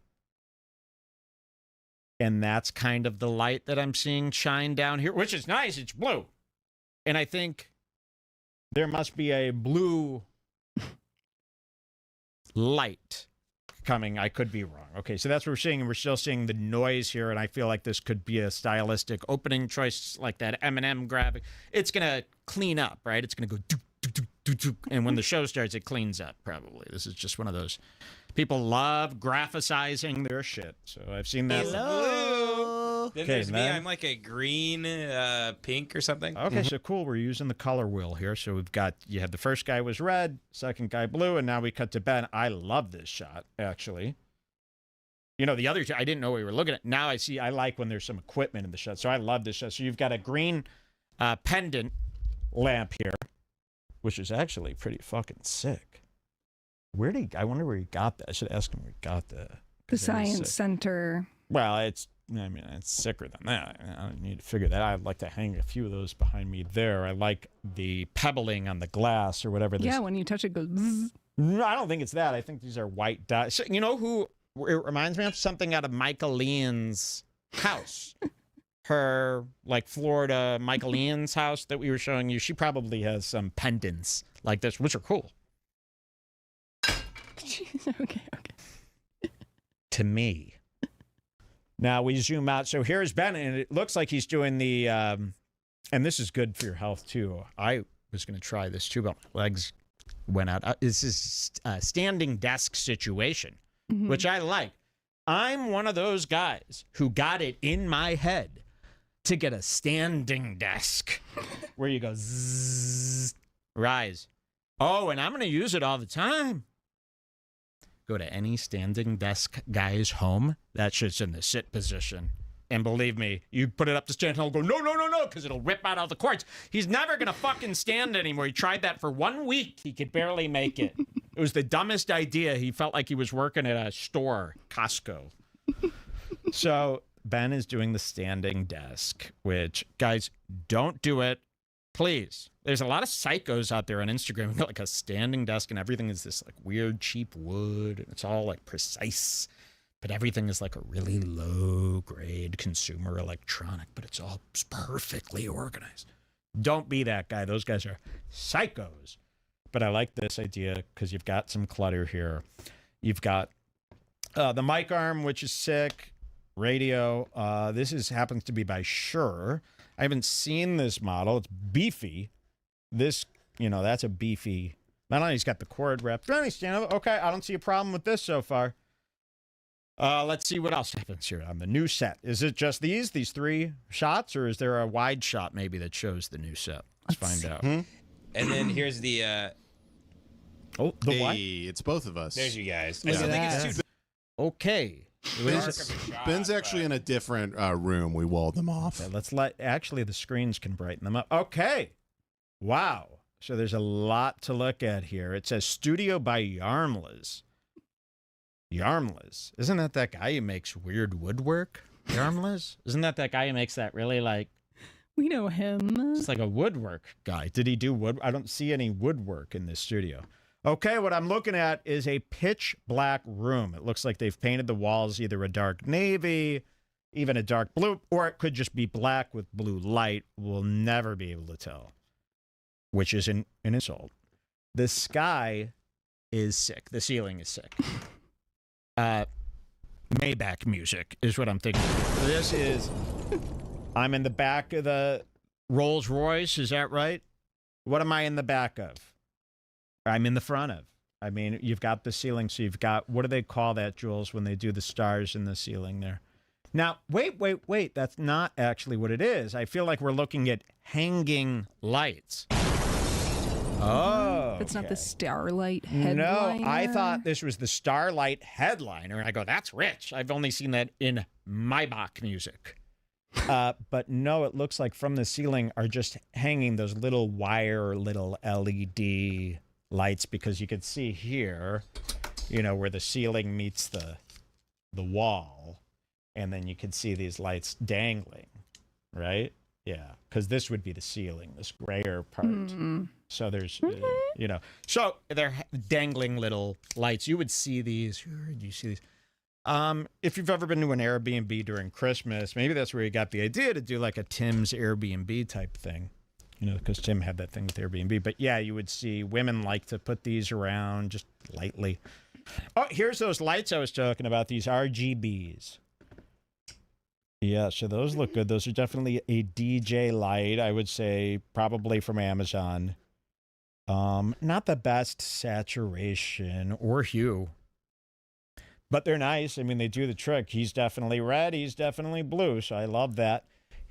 [SPEAKER 3] And that's kind of the light that I'm seeing shine down here, which is nice. It's blue. And I think there must be a blue light coming. I could be wrong. Okay, so that's what we're seeing. And we're still seeing the noise here. And I feel like this could be a stylistic opening choice, like that Eminem graphic. It's going to clean up, right? It's going to go doop, doop, doop, doop, doop. And when the show starts, it cleans up, probably. This is just one of those. People love graphicizing their shit. So I've seen that.
[SPEAKER 1] Hello. Then
[SPEAKER 3] Okay,
[SPEAKER 1] there's me.
[SPEAKER 3] man.
[SPEAKER 1] I'm like a green, pink or something.
[SPEAKER 3] Okay, so cool. We're using the color wheel here. So we've got, you had the first guy was red, second guy blue, and now we cut to Ben. I love this shot, actually. You know, the other two, I didn't know we were looking at. Now I see, I like when there's some equipment in the shot. So I love this shot. So you've got a green pendant lamp here, which is actually pretty fucking sick. I wonder where he got that. I should ask him where he got that.
[SPEAKER 2] The Science Center.
[SPEAKER 3] Well, it's sicker than that. I don't need to figure that out. I'd like to hang a few of those behind me there. I like the pebbling on the glass or whatever.
[SPEAKER 2] Yeah, when you touch it, it goes bzzz.
[SPEAKER 3] No, I don't think it's that. I think these are white dots. So, you know who it reminds me of? Something out of Michael Ian's house. Her, like, Florida Michael Ian's house that we were showing you. She probably has some pendants like this, which are cool.
[SPEAKER 2] Okay.
[SPEAKER 3] To me. Now we zoom out. So here's Ben, and it looks like he's doing the, and this is good for your health too. I was going to try this too, but my legs went out. This is a standing desk situation, which I like. I'm one of those guys who got it in my head to get a standing desk where you go zzz, rise. Oh, and I'm going to use it all the time. Go to any standing desk guy's home, that shit's in the sit position. And believe me, you put it up to stand, he'll go, no, because it'll rip out all the cords. He's never going to fucking stand anymore. He tried that for 1 week. He could barely make it. It was the dumbest idea. He felt like he was working at a store, Costco. So Ben is doing the standing desk, which, guys, don't do it. Please. There's a lot of psychos out there on Instagram who got like a standing desk and everything is this like weird cheap wood and it's all like precise, but everything is like a really low grade consumer electronic, but it's all perfectly organized. Don't be that guy. Those guys are psychos. But I like this idea because you've got some clutter here. You've got the mic arm, which is sick. Radio. This happens to be by Shure. I haven't seen this model. It's beefy. This, that's a beefy. Not only he's got the cord wrapped. Okay, I don't see a problem with this so far. Let's see what else happens here on the new set. Is it just these 3 shots, or is there a wide shot maybe that shows the new set? Let's find out.
[SPEAKER 1] And then here's the.
[SPEAKER 3] The what?
[SPEAKER 4] It's both of us.
[SPEAKER 1] There's you guys.
[SPEAKER 3] Look at that. Okay.
[SPEAKER 4] Ben's actually in a different room. We walled them off.
[SPEAKER 3] Okay, actually the screens can brighten them up. Okay. Wow. So there's a lot to look at here. It says Studio by Yarmlas. Yarmlas. Isn't that guy who makes weird woodwork? Yarmlas? Isn't that guy who makes that really like...
[SPEAKER 2] We know him.
[SPEAKER 3] It's like a woodwork guy. Did he do wood? I don't see any woodwork in this studio. Okay, what I'm looking at is a pitch black room. It looks like they've painted the walls either a dark navy, even a dark blue, or it could just be black with blue light. We'll never be able to tell, which is an insult. The sky is sick. The ceiling is sick. Maybach music is what I'm thinking. This is, I'm in the back of the Rolls Royce. Is that right? What am I in the back of? I'm in the front of. I mean, you've got the ceiling, so you've got, what do they call that, Jules, when they do the stars in the ceiling there? Now, wait. That's not actually what it is. I feel like we're looking at hanging lights. Oh.
[SPEAKER 2] That's not the Starlight headliner.
[SPEAKER 3] No, I thought this was the Starlight headliner. And I go, that's rich. I've only seen that in Maybach music. But no, it looks like from the ceiling are just hanging those little wire, little LED lights because you could see here, you know, where the ceiling meets the wall, and then you could see these lights dangling, right? Yeah, because this would be the ceiling, this grayer part. So there's, you know, so they're dangling little lights. You would see these. Where do you see these? If you've ever been to an Airbnb during Christmas, maybe that's where you got the idea to do like a Tim's Airbnb type thing, you know, because Tim had that thing with Airbnb. But yeah, you would see women like to put these around just lightly. Oh, here's those lights I was talking about, these RGBs. Yeah, so those look good. Those are definitely a DJ light, I would say, probably from Amazon. Not the best saturation or hue, but they're nice. I mean, they do the trick. He's definitely red. He's definitely blue, so I love that.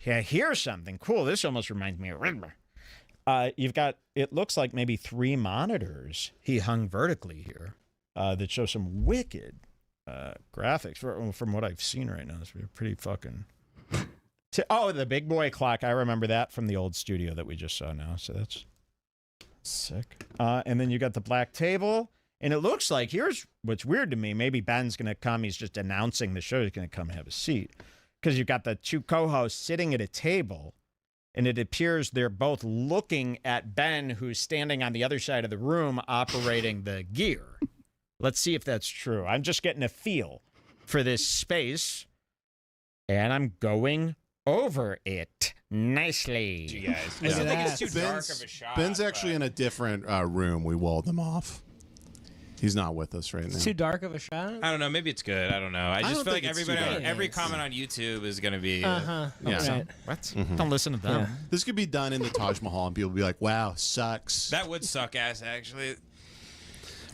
[SPEAKER 3] Yeah, here's something cool. This almost reminds me of Redbar. You've got, it looks like maybe 3 monitors he hung vertically here that show some wicked graphics from what I've seen right now. It's pretty fucking... Oh, the big boy clock. I remember that from the old studio that we just saw now. So that's sick. And then you got the black table. And it looks like, here's what's weird to me. Maybe Ben's going to come. He's just announcing the show. He's going to come and have a seat. Because you've got the 2 co-hosts sitting at a table. And it appears they're both looking at Ben, who's standing on the other side of the room operating the gear. Let's see if that's true. I'm just getting a feel for this space, and I'm going over it nicely.
[SPEAKER 1] You guys, I still think it's too dark of a shot.
[SPEAKER 4] Ben's actually in a different room. We walled them off. He's not with us right now.
[SPEAKER 16] It's too dark of a shot?
[SPEAKER 1] I don't know. Maybe it's good. I don't know. I just feel like every comment on YouTube is going to be...
[SPEAKER 4] Yeah.
[SPEAKER 16] Right.
[SPEAKER 3] What? Don't listen to them.
[SPEAKER 4] Yeah. This could be done in the Taj Mahal, and people would be like, wow, sucks.
[SPEAKER 1] That would suck ass, actually.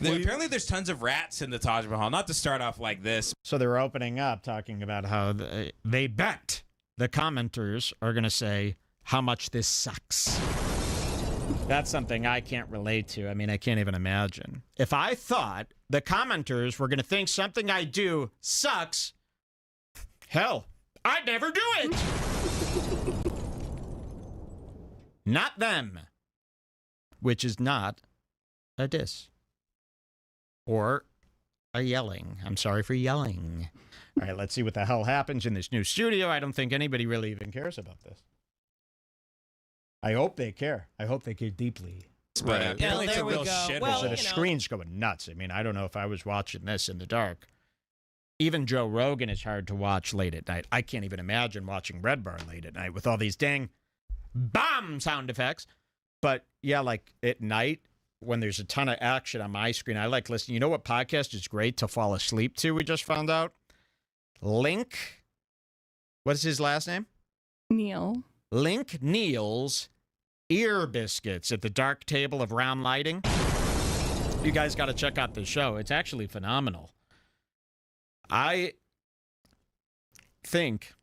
[SPEAKER 1] Apparently there's tons of rats in the Taj Mahal. Not to start off like this.
[SPEAKER 3] So they're opening up, talking about how they bet the commenters are going to say how much this sucks. That's something I can't relate to. I mean, I can't even imagine. If I thought the commenters were going to think something I do sucks, hell, I'd never do it. Not them. Which is not a diss. Or a yelling. I'm sorry for yelling. All right, let's see what the hell happens in this new studio. I don't think anybody really even cares about this. I hope they care. I hope they care deeply.
[SPEAKER 1] But apparently
[SPEAKER 16] there we go. Well,
[SPEAKER 3] so the screen's going nuts. I mean, I don't know if I was watching this in the dark. Even Joe Rogan is hard to watch late at night. I can't even imagine watching Redbar late at night with all these dang bomb sound effects. But yeah, like at night, when there's a ton of action on my screen, I like listening. You know what podcast is great to fall asleep to? We just found out. Link. What's his last name?
[SPEAKER 2] Neil.
[SPEAKER 3] Link Neal's Ear Biscuits at the dark table of round lighting. You guys got to check out the show. It's actually phenomenal. I think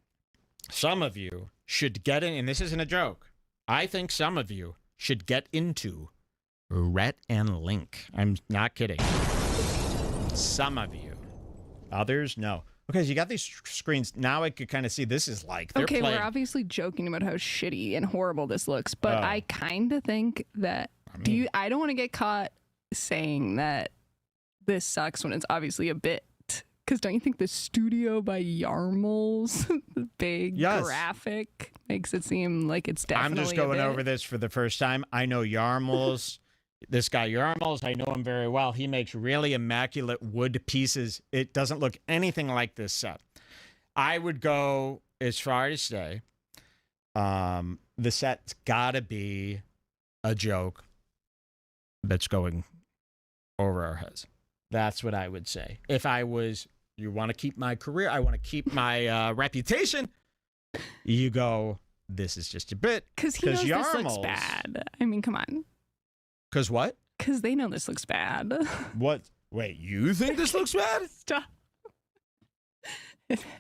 [SPEAKER 3] some of you should get in, and this isn't a joke. I think some of you should get into Rhett and Link. I'm not kidding. Some of you. Others, no. Okay, so you got these screens. Now I could kind of see this is like they're playing.
[SPEAKER 2] We're obviously joking about how shitty and horrible this looks, but I kind of think that I don't want to get caught saying that this sucks when it's obviously a bit. Because don't you think the studio by Yarmul's big graphic makes it seem like it's definitely
[SPEAKER 3] I'm just going over this for the first time. I know Yarmul's. This guy Yarmul's, I know him very well. He makes really immaculate wood pieces. It doesn't look anything like this set. I would go as far as say the set's got to be a joke that's going over our heads. That's what I would say. If I was, you want to keep my career, I want to keep my reputation, you go, this is just a bit.
[SPEAKER 2] Because he knows this looks bad. I mean, come on.
[SPEAKER 3] Because what?
[SPEAKER 2] Because they know this looks bad.
[SPEAKER 3] What? Wait, you think this looks bad?
[SPEAKER 2] Stop.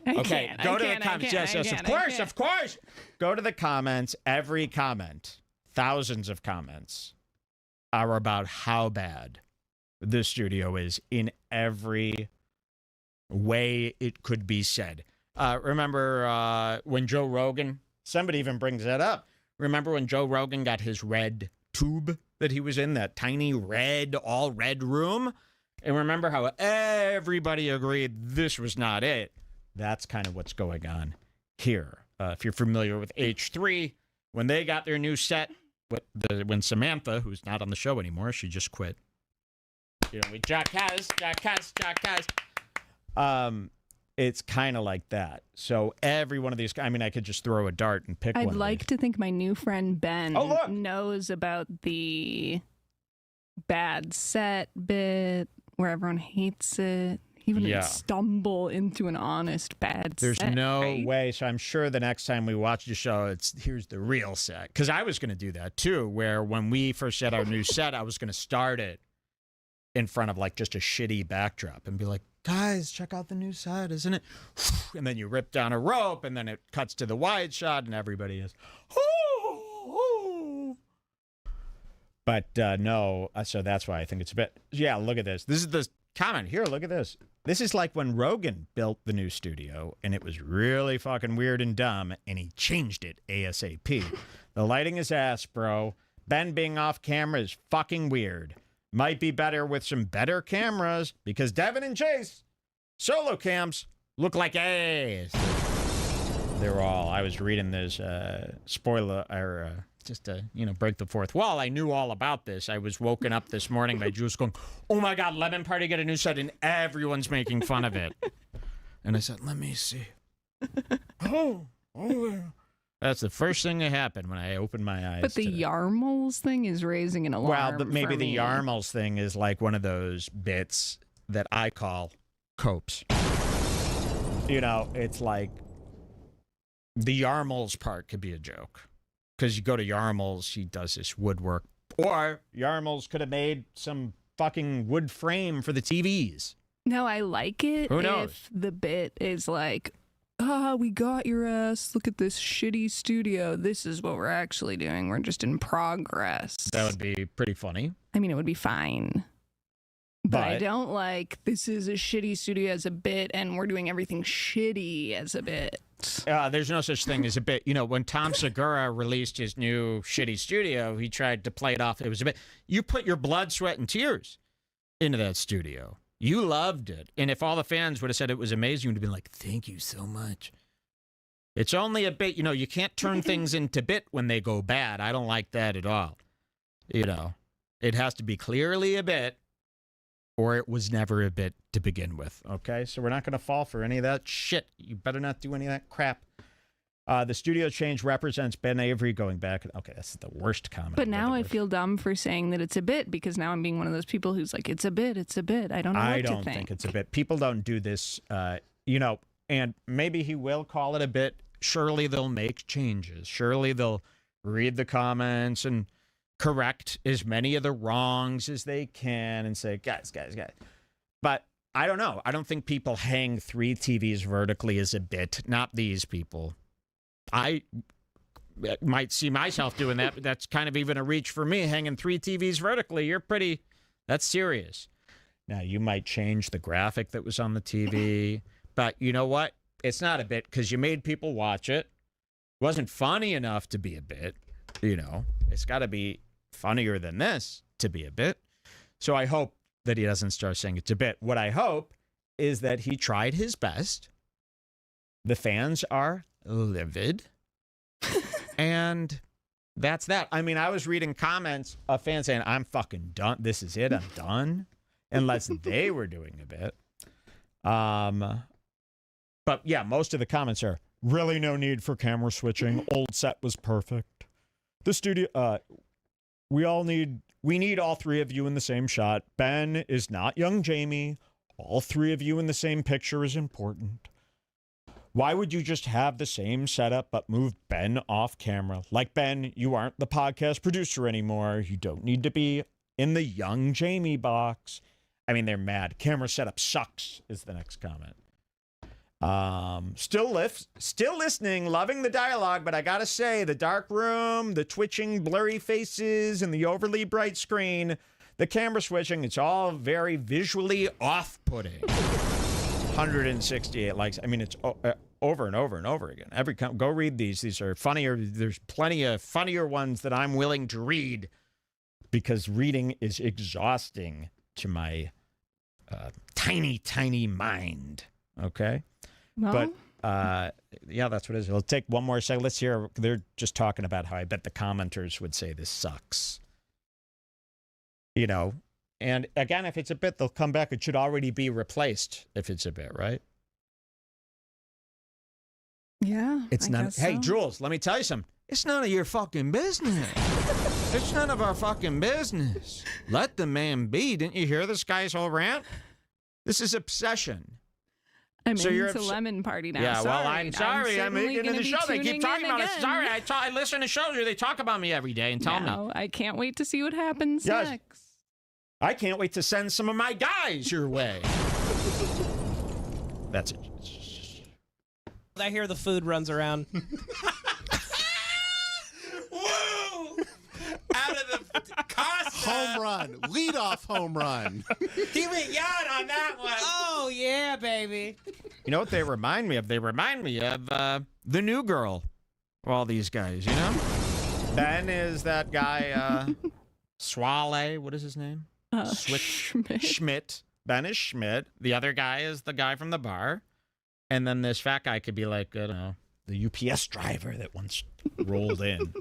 [SPEAKER 3] Okay, go to the comments. Yes, of course. Go to the comments. Every comment, thousands of comments, are about how bad this studio is in every way it could be said. Remember when Joe Rogan, somebody even brings that up. Remember when Joe Rogan got his red tube that he was in that tiny all red room? And remember how everybody agreed this was not it? That's kind of what's going on here. If you're familiar with H3, when they got their new set, when Samantha, who's not on the show anymore, she just quit. You know, jackass. It's kind of like that. So every one of these, I mean, I could just throw a dart and pick one.
[SPEAKER 2] I'd like to think my new friend Ben knows about the bad set bit where everyone hates it. He wouldn't stumble into an honest bad
[SPEAKER 3] There's
[SPEAKER 2] set.
[SPEAKER 3] There's no way. So I'm sure the next time we watch the show, here's the real set. Because I was going to do that too, where when we first set our new set, I was going to start it in front of like just a shitty backdrop and be like, guys, check out the new set, isn't it? And then you rip down a rope and then it cuts to the wide shot and everybody is, But no, so that's why I think it's a bit, look at this. This is the comment here. Look at this. This is like when Rogan built the new studio and it was really fucking weird and dumb and he changed it ASAP. The lighting is ass, bro. Ben being off camera is fucking weird. Might be better with some better cameras because Devin and Chase solo cams look like ass. They're all, I was reading this spoiler, or just to, break the fourth wall. I knew all about this. I was woken up this morning by Juice going, oh my God, Lemon Party get a new set and everyone's making fun of it. And I said, let me see. That's the first thing that happened when I opened my eyes.
[SPEAKER 2] But the Yarmul's thing is raising an alarm.
[SPEAKER 3] Well, maybe
[SPEAKER 2] for
[SPEAKER 3] the
[SPEAKER 2] me.
[SPEAKER 3] Yarmul's thing is like one of those bits that I call copes. It's like the Yarmul's part could be a joke. Because you go to Yarmul's, he does this woodwork. Or Yarmul's could have made some fucking wood frame for the TVs.
[SPEAKER 2] No, I like it.
[SPEAKER 3] Who knows?
[SPEAKER 2] If the bit is like, we got your ass. Look at this shitty studio. This is what we're actually doing. We're just in progress.
[SPEAKER 3] That would be pretty funny.
[SPEAKER 2] I mean, it would be fine. But I don't like, this is a shitty studio as a bit, and we're doing everything shitty as a bit.
[SPEAKER 3] There's no such thing as a bit. When Tom Segura released his new shitty studio, he tried to play it off. It was a bit. You put your blood, sweat, and tears into that studio. You loved it. And if all the fans would have said it was amazing, you would have been like, thank you so much. It's only a bit. You can't turn things into bit when they go bad. I don't like that at all. It has to be clearly a bit, or it was never a bit to begin with, okay? So we're not going to fall for any of that shit. You better not do any of that crap. The studio change represents Ben Avery going back. Okay, that's the worst comment.
[SPEAKER 2] But now I feel dumb for saying that it's a bit, because now I'm being one of those people who's like, it's a bit. I don't know what to think.
[SPEAKER 3] I don't think it's a bit. People don't do this, and maybe he will call it a bit. Surely they'll make changes. Surely they'll read the comments and correct as many of the wrongs as they can and say, guys. But I don't know. I don't think people hang 3 TVs vertically as a bit. Not these people. I might see myself doing that, but that's kind of even a reach for me. Hanging 3 TVs vertically, that's serious. Now, you might change the graphic that was on the TV, but you know what? It's not a bit because you made people watch it. It wasn't funny enough to be a bit. It's got to be funnier than this to be a bit. So I hope that he doesn't start saying it's a bit. What I hope is that he tried his best. The fans are livid. And that's that. I mean, I was reading comments of fans saying, I'm fucking done. This is it. I'm done. Unless they were doing a bit. But yeah, most of the comments are really no need for camera switching. Old set was perfect. The studio, we need all 3 of you in the same shot. Ben is not young Jamie. All 3 of you in the same picture is important. Why would you just have the same setup but move Ben off camera? Like, Ben, you aren't the podcast producer anymore. You don't need to be in the young Jamie box. I mean, they're mad. Camera setup sucks is the next comment. Still listening, loving the dialogue, but I gotta say, the dark room, the twitching blurry faces, and the overly bright screen, the camera switching, it's all very visually off-putting. 168 likes. I mean, it's over and over and over again. Go read these. These are funnier. There's plenty of funnier ones that I'm willing to read because reading is exhausting to my tiny, tiny mind. Okay?
[SPEAKER 2] Well,
[SPEAKER 3] but, yeah, that's what it is. We'll take one more second. Let's hear. They're just talking about how I bet the commenters would say this sucks. You know, and again, if it's a bit, they'll come back. It should already be replaced if it's a bit, right?
[SPEAKER 2] yeah.
[SPEAKER 3] It's
[SPEAKER 2] I
[SPEAKER 3] none.
[SPEAKER 2] guess
[SPEAKER 3] Hey,
[SPEAKER 2] so.
[SPEAKER 3] Jules, let me tell you something. It's none of your fucking business. It's none of our fucking business. Let the man be. Didn't you hear this guy's whole rant? This is obsession.
[SPEAKER 2] I'm
[SPEAKER 3] So you're
[SPEAKER 2] into
[SPEAKER 3] upset-
[SPEAKER 2] Lemon Party now.
[SPEAKER 3] Yeah, well, I'm sorry. I'm
[SPEAKER 2] certainly
[SPEAKER 3] into
[SPEAKER 2] gonna
[SPEAKER 3] the
[SPEAKER 2] be
[SPEAKER 3] show. They keep
[SPEAKER 2] tuning
[SPEAKER 3] talking
[SPEAKER 2] in
[SPEAKER 3] about it.
[SPEAKER 2] again.
[SPEAKER 3] Sorry, I listen to shows where they talk about me every day and tell me.
[SPEAKER 2] No, I can't wait to see what happens
[SPEAKER 3] Yes.
[SPEAKER 2] next.
[SPEAKER 3] I can't wait to send some of my guys your way. That's it.
[SPEAKER 5] I hear the food runs around.
[SPEAKER 1] Woo! Out of the Costa.
[SPEAKER 4] Home run. Leadoff home run.
[SPEAKER 1] He went yawn on that one.
[SPEAKER 5] Oh, yeah, baby.
[SPEAKER 3] You know what they remind me of? They remind me of the new girl. All these guys, you know? Ben is that guy, Swale. What is his name? Schmidt. Ben is Schmidt. The other guy is the guy from the bar. And then this fat guy could be like, I don't know, the UPS driver that once rolled in.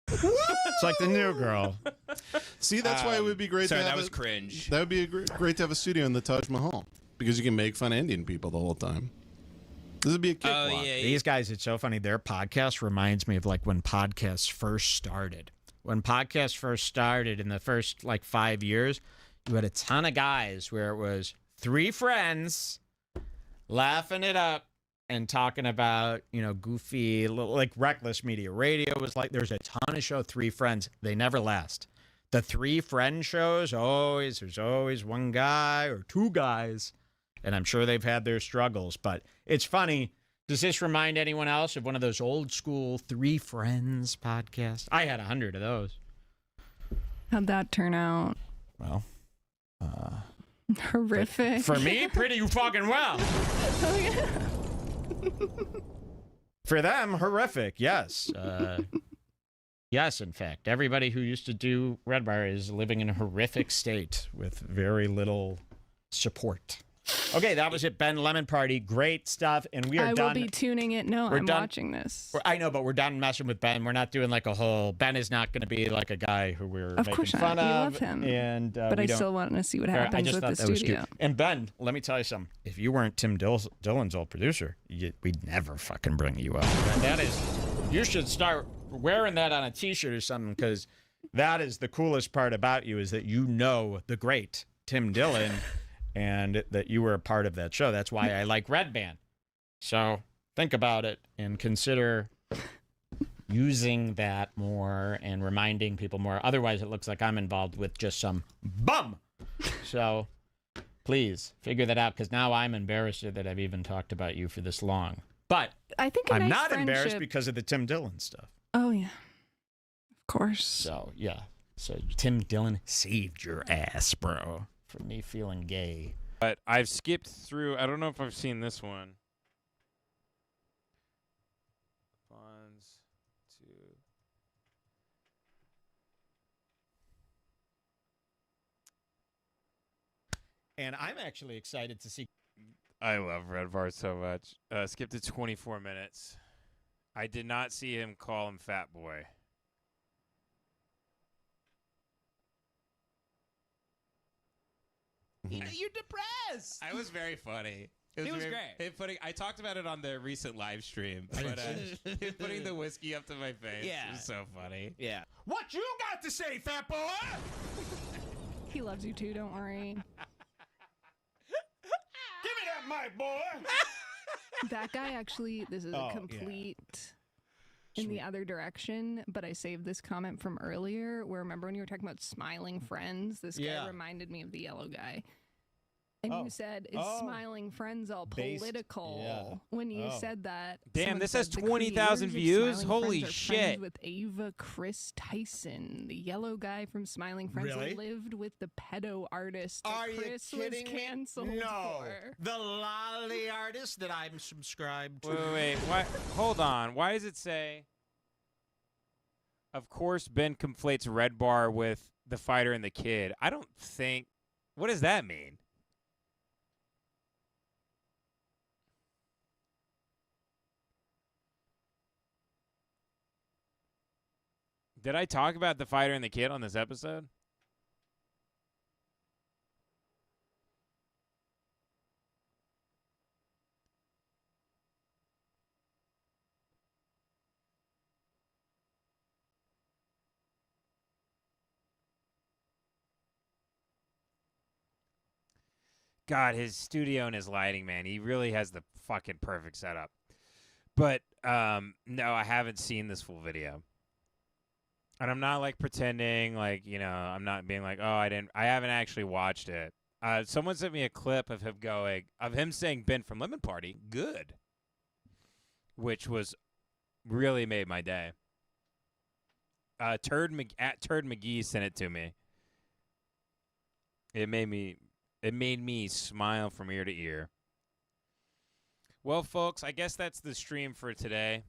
[SPEAKER 3] It's like the new girl.
[SPEAKER 4] See, that's why it would be great
[SPEAKER 1] Sorry,
[SPEAKER 4] to have
[SPEAKER 1] that was cringe.
[SPEAKER 4] That would be great to have a studio in the Taj Mahal because you can make fun of Indian people the whole time. This would be a cakewalk.
[SPEAKER 3] These guys, it's so funny. Their podcast reminds me of like when podcasts first started. When podcasts first started in the first like 5 years, you had a ton of guys where it was three friends laughing it up and talking about, you know, goofy, like reckless media. Radio was like, there's a ton of show, three friends. They never last. The three friend shows, there's always one guy or two guys. And I'm sure they've had their struggles. But it's funny. Does this remind anyone else of one of those old school Three Friends podcasts? I had 100 of those.
[SPEAKER 2] How'd that turn out?
[SPEAKER 3] Well,
[SPEAKER 2] horrific.
[SPEAKER 3] For me, pretty fucking well.
[SPEAKER 2] Oh, yeah.
[SPEAKER 3] For them, horrific, yes. Yes, in fact. Everybody who used to do Redbar is living in a horrific state with very little support. Okay, that was it, Ben. Lemon Party. Great stuff. And we are done.
[SPEAKER 2] I will be tuning it. No,
[SPEAKER 3] We're
[SPEAKER 2] I'm
[SPEAKER 3] done.
[SPEAKER 2] watching this.
[SPEAKER 3] I know, but we're done messing with Ben. We're not doing like a whole... Ben is not going to be like a guy who we're
[SPEAKER 2] Of
[SPEAKER 3] making
[SPEAKER 2] course not.
[SPEAKER 3] fun
[SPEAKER 2] You
[SPEAKER 3] of.
[SPEAKER 2] love him.
[SPEAKER 3] And,
[SPEAKER 2] but
[SPEAKER 3] we
[SPEAKER 2] I
[SPEAKER 3] don't-
[SPEAKER 2] still want to see what
[SPEAKER 3] I
[SPEAKER 2] happens
[SPEAKER 3] just
[SPEAKER 2] with
[SPEAKER 3] thought
[SPEAKER 2] the
[SPEAKER 3] that was cute.
[SPEAKER 2] studio.
[SPEAKER 3] And Ben, let me tell you something. If you weren't Tim Dillon's old producer, we'd never fucking bring you up. That is... You should start wearing that on a T-shirt or something, because that is the coolest part about you, is that you know the great Tim Dillon and that you were a part of that show. That's why I like Red Band. So think about it and consider using that more and reminding people more. Otherwise, it looks like I'm involved with just some bum. So please figure that out, because now I'm embarrassed that I've even talked about you for this long. But
[SPEAKER 2] I think
[SPEAKER 3] I'm
[SPEAKER 2] nice
[SPEAKER 3] not embarrassed
[SPEAKER 2] friendship-
[SPEAKER 3] because of the Tim Dillon stuff.
[SPEAKER 2] Oh, yeah. Of course.
[SPEAKER 3] So, yeah. So Tim Dillon saved your ass, bro, from me feeling gay.
[SPEAKER 1] But I've skipped through. I don't know if I've seen this one. Funds to.
[SPEAKER 3] And I'm actually excited to see.
[SPEAKER 1] I love Redbar so much. Skipped to 24 minutes. I did not see him call him Fat Boy.
[SPEAKER 5] You're depressed.
[SPEAKER 1] I was very funny.
[SPEAKER 5] It was
[SPEAKER 1] very-
[SPEAKER 5] great.
[SPEAKER 1] I talked about it on the recent live stream, but him putting the whiskey up to my face
[SPEAKER 5] Yeah.
[SPEAKER 1] was so funny.
[SPEAKER 5] Yeah.
[SPEAKER 3] What you got to say, fat boy?
[SPEAKER 2] He loves you too, don't worry.
[SPEAKER 3] Give me that mic, boy.
[SPEAKER 2] That guy actually, this is
[SPEAKER 3] Oh,
[SPEAKER 2] a
[SPEAKER 3] yeah.
[SPEAKER 2] complete in the other direction, but I saved this comment from earlier where remember when you were talking about smiling friends? This
[SPEAKER 3] Yeah.
[SPEAKER 2] guy reminded me of the yellow guy. And
[SPEAKER 3] Oh.
[SPEAKER 2] you said, is
[SPEAKER 3] Oh.
[SPEAKER 2] smiling friends all
[SPEAKER 3] Based-
[SPEAKER 2] political?
[SPEAKER 3] yeah.
[SPEAKER 2] When you
[SPEAKER 3] Oh.
[SPEAKER 2] said that.
[SPEAKER 1] Damn,
[SPEAKER 2] someone
[SPEAKER 1] this
[SPEAKER 2] said
[SPEAKER 1] has
[SPEAKER 2] the
[SPEAKER 1] 20,000
[SPEAKER 2] creators of
[SPEAKER 1] views?
[SPEAKER 2] Smiling
[SPEAKER 1] Holy
[SPEAKER 2] Friends are
[SPEAKER 1] shit.
[SPEAKER 2] friends with Ava Chris Tyson, the yellow guy from Smiling Friends
[SPEAKER 3] Really?
[SPEAKER 2] who lived with the pedo artist that
[SPEAKER 3] Are you
[SPEAKER 2] Chris
[SPEAKER 3] kidding
[SPEAKER 2] was
[SPEAKER 3] me?
[SPEAKER 2] canceled
[SPEAKER 3] No.
[SPEAKER 2] for.
[SPEAKER 3] The lolly artist that I'm subscribed to.
[SPEAKER 1] Wait. Why? Hold on. Why does it say? Of course, Ben conflates Redbar with the fighter and the kid. I don't think. What does that mean? Did I talk about the fighter and the kid on this episode? God, his studio and his lighting, man. He really has the fucking perfect setup. But no, I haven't seen this full video. And I'm not like pretending like, I'm not being like, I haven't actually watched it. Someone sent me a clip of him saying Ben from Lemon Party, good. Which was really made my day. Turd McGee sent it to me. It made me smile from ear to ear. Well, folks, I guess that's the stream for today.